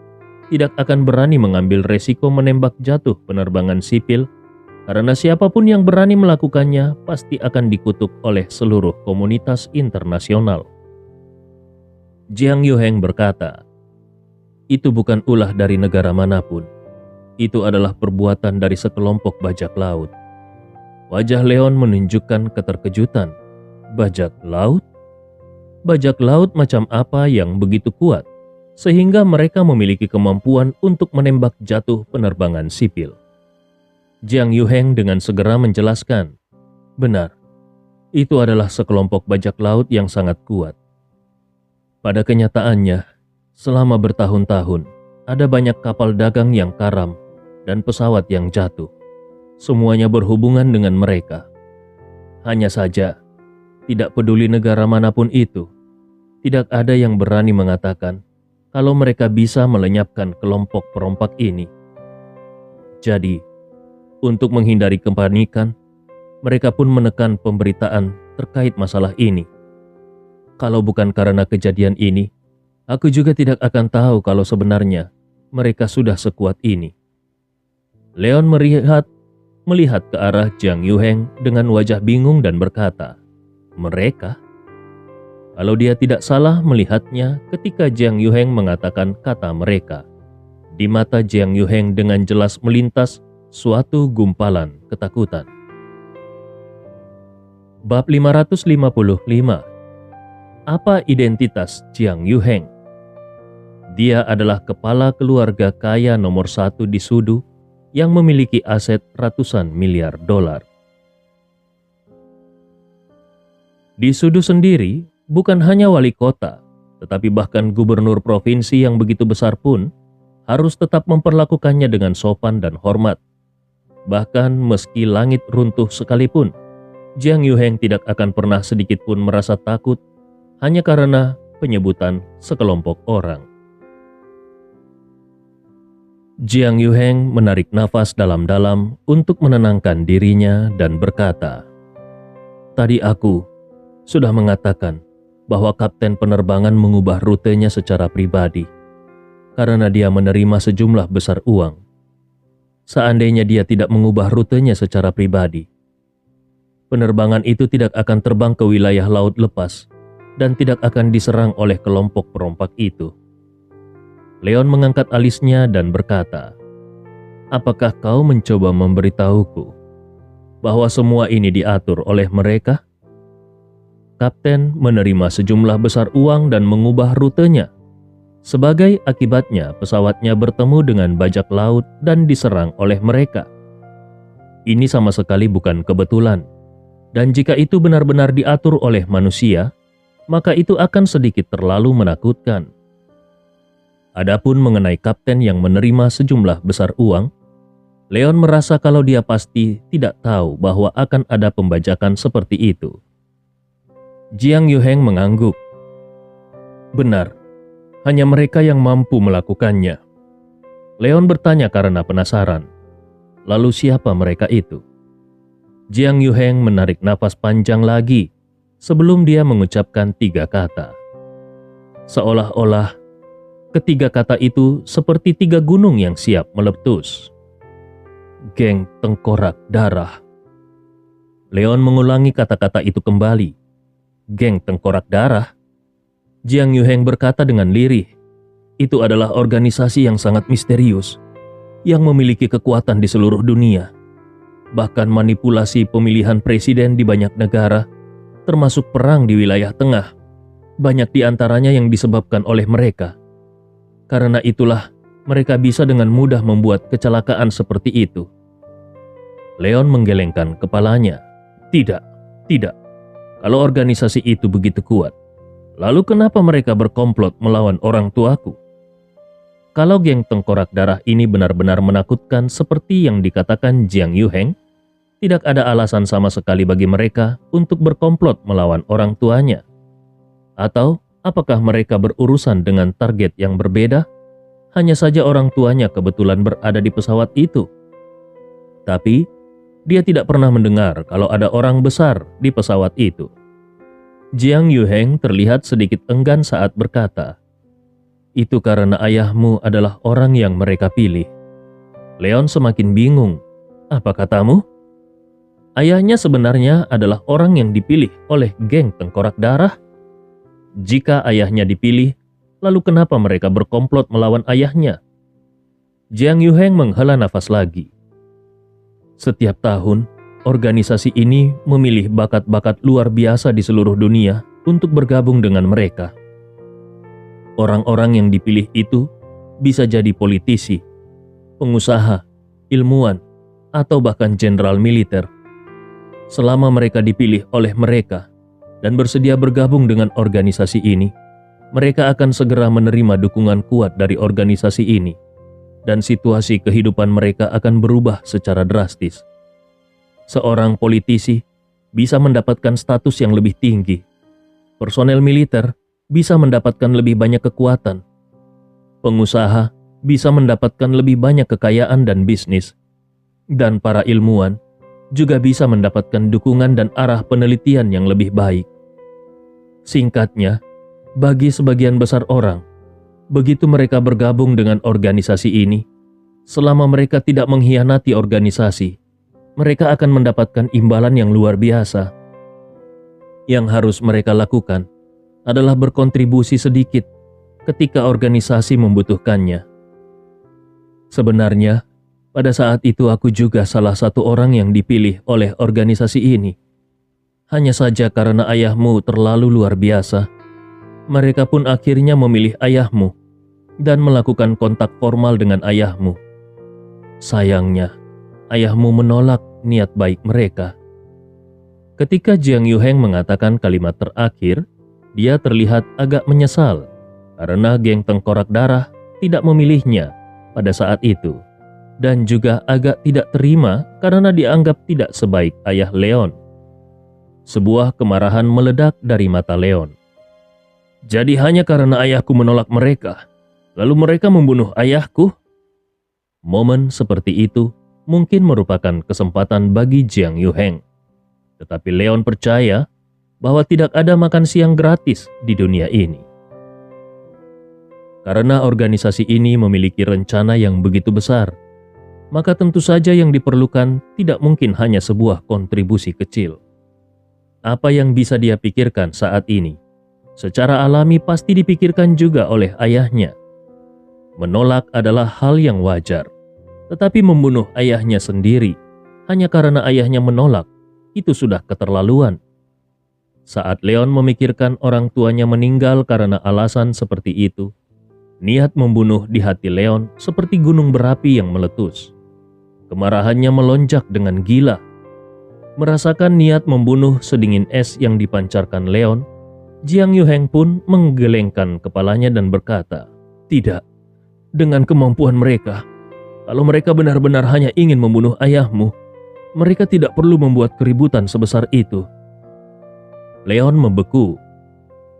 tidak akan berani mengambil resiko menembak jatuh penerbangan sipil, karena siapapun yang berani melakukannya pasti akan dikutuk oleh seluruh komunitas internasional. Jiang Yuheng berkata, itu bukan ulah dari negara manapun. Itu adalah perbuatan dari sekelompok bajak laut. Wajah Leon menunjukkan keterkejutan. Bajak laut? Bajak laut macam apa yang begitu kuat, sehingga mereka memiliki kemampuan untuk menembak jatuh penerbangan sipil? Jiang Yuheng dengan segera menjelaskan, benar, itu adalah sekelompok bajak laut yang sangat kuat. Pada kenyataannya, selama bertahun-tahun, ada banyak kapal dagang yang karam dan pesawat yang jatuh. Semuanya berhubungan dengan mereka. Hanya saja, tidak peduli negara manapun itu, tidak ada yang berani mengatakan kalau mereka bisa melenyapkan kelompok perompak ini. Jadi, untuk menghindari kepanikan, mereka pun menekan pemberitaan terkait masalah ini. Kalau bukan karena kejadian ini, aku juga tidak akan tahu kalau sebenarnya mereka sudah sekuat ini. Leon melihat ke arah Jiang Yuheng dengan wajah bingung dan berkata, "Mereka?" Kalau dia tidak salah melihatnya ketika Jiang Yuheng mengatakan kata mereka. Di mata Jiang Yuheng dengan jelas melintas suatu gumpalan ketakutan. Bab 555. Apa identitas Jiang Yuheng? Dia adalah kepala keluarga kaya nomor 1 di Sudu yang memiliki aset ratusan miliar dolar. Di Sudu sendiri, bukan hanya wali kota, tetapi bahkan gubernur provinsi yang begitu besar pun harus tetap memperlakukannya dengan sopan dan hormat. Bahkan meski langit runtuh sekalipun, Jiang Yuheng tidak akan pernah sedikit pun merasa takut hanya karena penyebutan sekelompok orang. Jiang Yuheng menarik nafas dalam-dalam untuk menenangkan dirinya dan berkata, "Tadi aku sudah mengatakan bahwa kapten penerbangan mengubah rutenya secara pribadi karena dia menerima sejumlah besar uang. Seandainya dia tidak mengubah rutenya secara pribadi, penerbangan itu tidak akan terbang ke wilayah laut lepas dan tidak akan diserang oleh kelompok perompak itu." Leon mengangkat alisnya dan berkata, "Apakah kau mencoba memberitahuku bahwa semua ini diatur oleh mereka?" Kapten menerima sejumlah besar uang dan mengubah rutenya. Sebagai akibatnya, pesawatnya bertemu dengan bajak laut dan diserang oleh mereka. Ini sama sekali bukan kebetulan. Dan jika itu benar-benar diatur oleh manusia, maka itu akan sedikit terlalu menakutkan. Adapun mengenai kapten yang menerima sejumlah besar uang, Leon merasa kalau dia pasti tidak tahu bahwa akan ada pembajakan seperti itu. Jiang Yuheng mengangguk. "Benar, hanya mereka yang mampu melakukannya." Leon bertanya karena penasaran. Lalu siapa mereka itu? Jiang Yuheng menarik nafas panjang lagi sebelum dia mengucapkan 3 kata. Seolah-olah ketiga kata itu seperti 3 gunung yang siap meletus. Geng Tengkorak Darah. Leon mengulangi kata-kata itu kembali. Geng Tengkorak Darah? Jiang Yuheng berkata dengan lirih. Itu adalah organisasi yang sangat misterius, yang memiliki kekuatan di seluruh dunia. Bahkan manipulasi pemilihan presiden di banyak negara, termasuk perang di wilayah tengah. Banyak di antaranya yang disebabkan oleh mereka. Karena itulah mereka bisa dengan mudah membuat kecelakaan seperti itu. Leon menggelengkan kepalanya. Tidak. Kalau organisasi itu begitu kuat, lalu kenapa mereka berkomplot melawan orang tuaku? Kalau geng Tengkorak Darah ini benar-benar menakutkan seperti yang dikatakan Jiang Yuheng, tidak ada alasan sama sekali bagi mereka untuk berkomplot melawan orang tuanya. Atau apakah mereka berurusan dengan target yang berbeda? Hanya saja orang tuanya kebetulan berada di pesawat itu. Tapi, dia tidak pernah mendengar kalau ada orang besar di pesawat itu. Jiang Yuheng terlihat sedikit enggan saat berkata, "Itu karena ayahmu adalah orang yang mereka pilih." Leon semakin bingung. "Apa katamu?" Ayahnya sebenarnya adalah orang yang dipilih oleh geng Tengkorak Darah. Jika ayahnya dipilih, lalu kenapa mereka berkomplot melawan ayahnya? Jiang Yuheng menghela nafas lagi. Setiap tahun, organisasi ini memilih bakat-bakat luar biasa di seluruh dunia untuk bergabung dengan mereka. Orang-orang yang dipilih itu bisa jadi politisi, pengusaha, ilmuwan, atau bahkan jenderal militer. Selama mereka dipilih oleh mereka dan bersedia bergabung dengan organisasi ini, mereka akan segera menerima dukungan kuat dari organisasi ini, dan situasi kehidupan mereka akan berubah secara drastis. Seorang politisi bisa mendapatkan status yang lebih tinggi. Personel militer bisa mendapatkan lebih banyak kekuatan. Pengusaha bisa mendapatkan lebih banyak kekayaan dan bisnis. Dan para ilmuwan juga bisa mendapatkan dukungan dan arah penelitian yang lebih baik. Singkatnya, bagi sebagian besar orang, begitu mereka bergabung dengan organisasi ini, selama mereka tidak mengkhianati organisasi, mereka akan mendapatkan imbalan yang luar biasa. Yang harus mereka lakukan adalah berkontribusi sedikit ketika organisasi membutuhkannya. Sebenarnya, pada saat itu aku juga salah satu orang yang dipilih oleh organisasi ini. Hanya saja karena ayahmu terlalu luar biasa, mereka pun akhirnya memilih ayahmu dan melakukan kontak formal dengan ayahmu. Sayangnya, ayahmu menolak niat baik mereka. Ketika Jiang Yuheng mengatakan kalimat terakhir, dia terlihat agak menyesal karena geng tengkorak darah tidak memilihnya pada saat itu, dan juga agak tidak terima karena dianggap tidak sebaik ayah Leon. Sebuah kemarahan meledak dari mata Leon. Jadi hanya karena ayahku menolak mereka, lalu mereka membunuh ayahku? Momen seperti itu mungkin merupakan kesempatan bagi Jiang Yuheng. Tetapi Leon percaya bahwa tidak ada makan siang gratis di dunia ini. Karena organisasi ini memiliki rencana yang begitu besar, maka tentu saja yang diperlukan tidak mungkin hanya sebuah kontribusi kecil. Apa yang bisa dia pikirkan saat ini, secara alami pasti dipikirkan juga oleh ayahnya. Menolak adalah hal yang wajar, tetapi membunuh ayahnya sendiri hanya karena ayahnya menolak, itu sudah keterlaluan. Saat Leon memikirkan orang tuanya meninggal karena alasan seperti itu, niat membunuh di hati Leon seperti gunung berapi yang meletus. Kemarahannya melonjak dengan gila. Merasakan niat membunuh sedingin es yang dipancarkan Leon, Jiang Yuheng pun menggelengkan kepalanya dan berkata, "Tidak, dengan kemampuan mereka, kalau mereka benar-benar hanya ingin membunuh ayahmu, mereka tidak perlu membuat keributan sebesar itu." Leon membeku,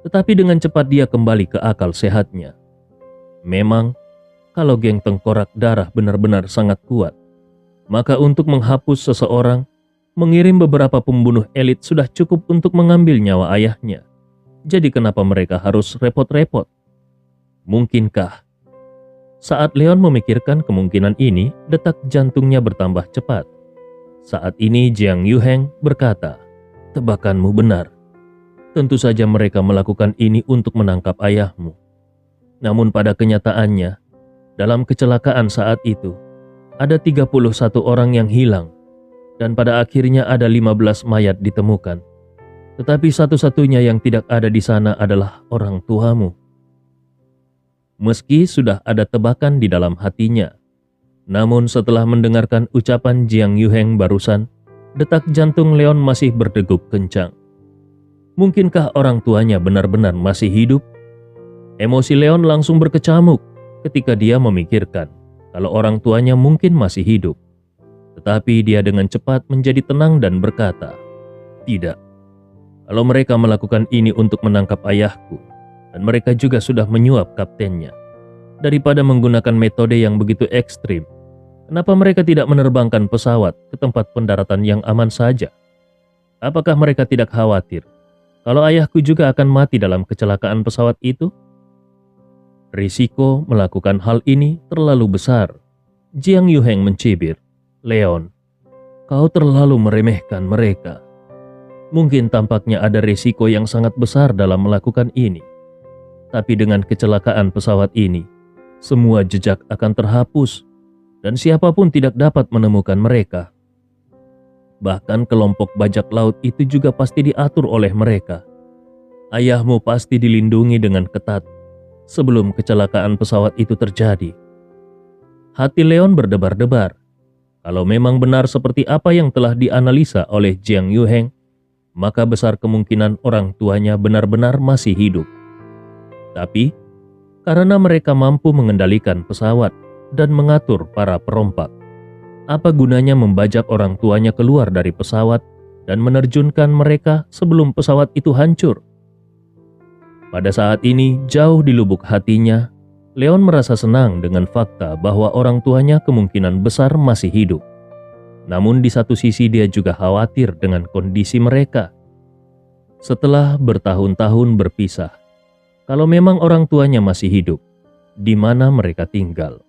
tetapi dengan cepat dia kembali ke akal sehatnya. Memang, kalau geng tengkorak darah benar-benar sangat kuat, maka untuk menghapus seseorang, mengirim beberapa pembunuh elit sudah cukup untuk mengambil nyawa ayahnya. Jadi kenapa mereka harus repot-repot? Mungkinkah? Saat Leon memikirkan kemungkinan ini, detak jantungnya bertambah cepat. Saat ini Jiang Yuheng berkata, "Tebakanmu benar. Tentu saja mereka melakukan ini untuk menangkap ayahmu. Namun pada kenyataannya, dalam kecelakaan saat itu, ada 31 orang yang hilang, dan pada akhirnya ada 15 mayat ditemukan. Tetapi satu-satunya yang tidak ada di sana adalah orang tuamu." Meski sudah ada tebakan di dalam hatinya, namun setelah mendengarkan ucapan Jiang Yuheng barusan, detak jantung Leon masih berdegup kencang. Mungkinkah orang tuanya benar-benar masih hidup? Emosi Leon langsung berkecamuk ketika dia memikirkan kalau orang tuanya mungkin masih hidup. Tetapi dia dengan cepat menjadi tenang dan berkata, "Tidak. Kalau mereka melakukan ini untuk menangkap ayahku, dan mereka juga sudah menyuap kaptennya, daripada menggunakan metode yang begitu ekstrim, kenapa mereka tidak menerbangkan pesawat ke tempat pendaratan yang aman saja? Apakah mereka tidak khawatir kalau ayahku juga akan mati dalam kecelakaan pesawat itu?" Risiko melakukan hal ini terlalu besar. Jiang Yuheng mencibir, "Leon, kau terlalu meremehkan mereka. Mungkin tampaknya ada risiko yang sangat besar dalam melakukan ini. Tapi dengan kecelakaan pesawat ini, semua jejak akan terhapus dan siapapun tidak dapat menemukan mereka. Bahkan kelompok bajak laut itu juga pasti diatur oleh mereka. Ayahmu pasti dilindungi dengan ketat sebelum kecelakaan pesawat itu terjadi." Hati Leon berdebar-debar. Kalau memang benar seperti apa yang telah dianalisa oleh Jiang Yuheng, maka besar kemungkinan orang tuanya benar-benar masih hidup. Tapi, karena mereka mampu mengendalikan pesawat dan mengatur para perompak, apa gunanya membajak orang tuanya keluar dari pesawat dan menerjunkan mereka sebelum pesawat itu hancur? Pada saat ini, jauh di lubuk hatinya, Leon merasa senang dengan fakta bahwa orang tuanya kemungkinan besar masih hidup. Namun di satu sisi dia juga khawatir dengan kondisi mereka. Setelah bertahun-tahun berpisah, kalau memang orang tuanya masih hidup, di mana mereka tinggal?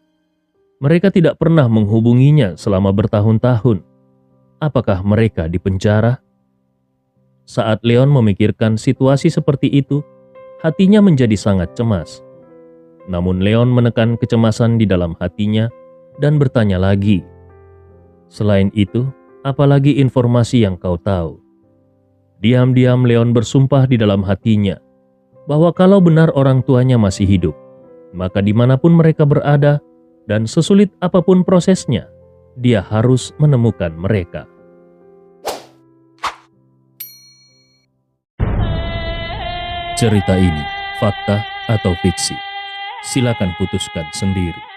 Mereka tidak pernah menghubunginya selama bertahun-tahun. Apakah mereka di penjara? Saat Leon memikirkan situasi seperti itu, hatinya menjadi sangat cemas. Namun Leon menekan kecemasan di dalam hatinya dan bertanya lagi, "Selain itu, apalagi informasi yang kau tahu?" Diam-diam Leon bersumpah di dalam hatinya bahwa kalau benar orang tuanya masih hidup, maka dimanapun mereka berada dan sesulit apapun prosesnya, dia harus menemukan mereka. Cerita ini fakta atau fiksi? Silakan putuskan sendiri.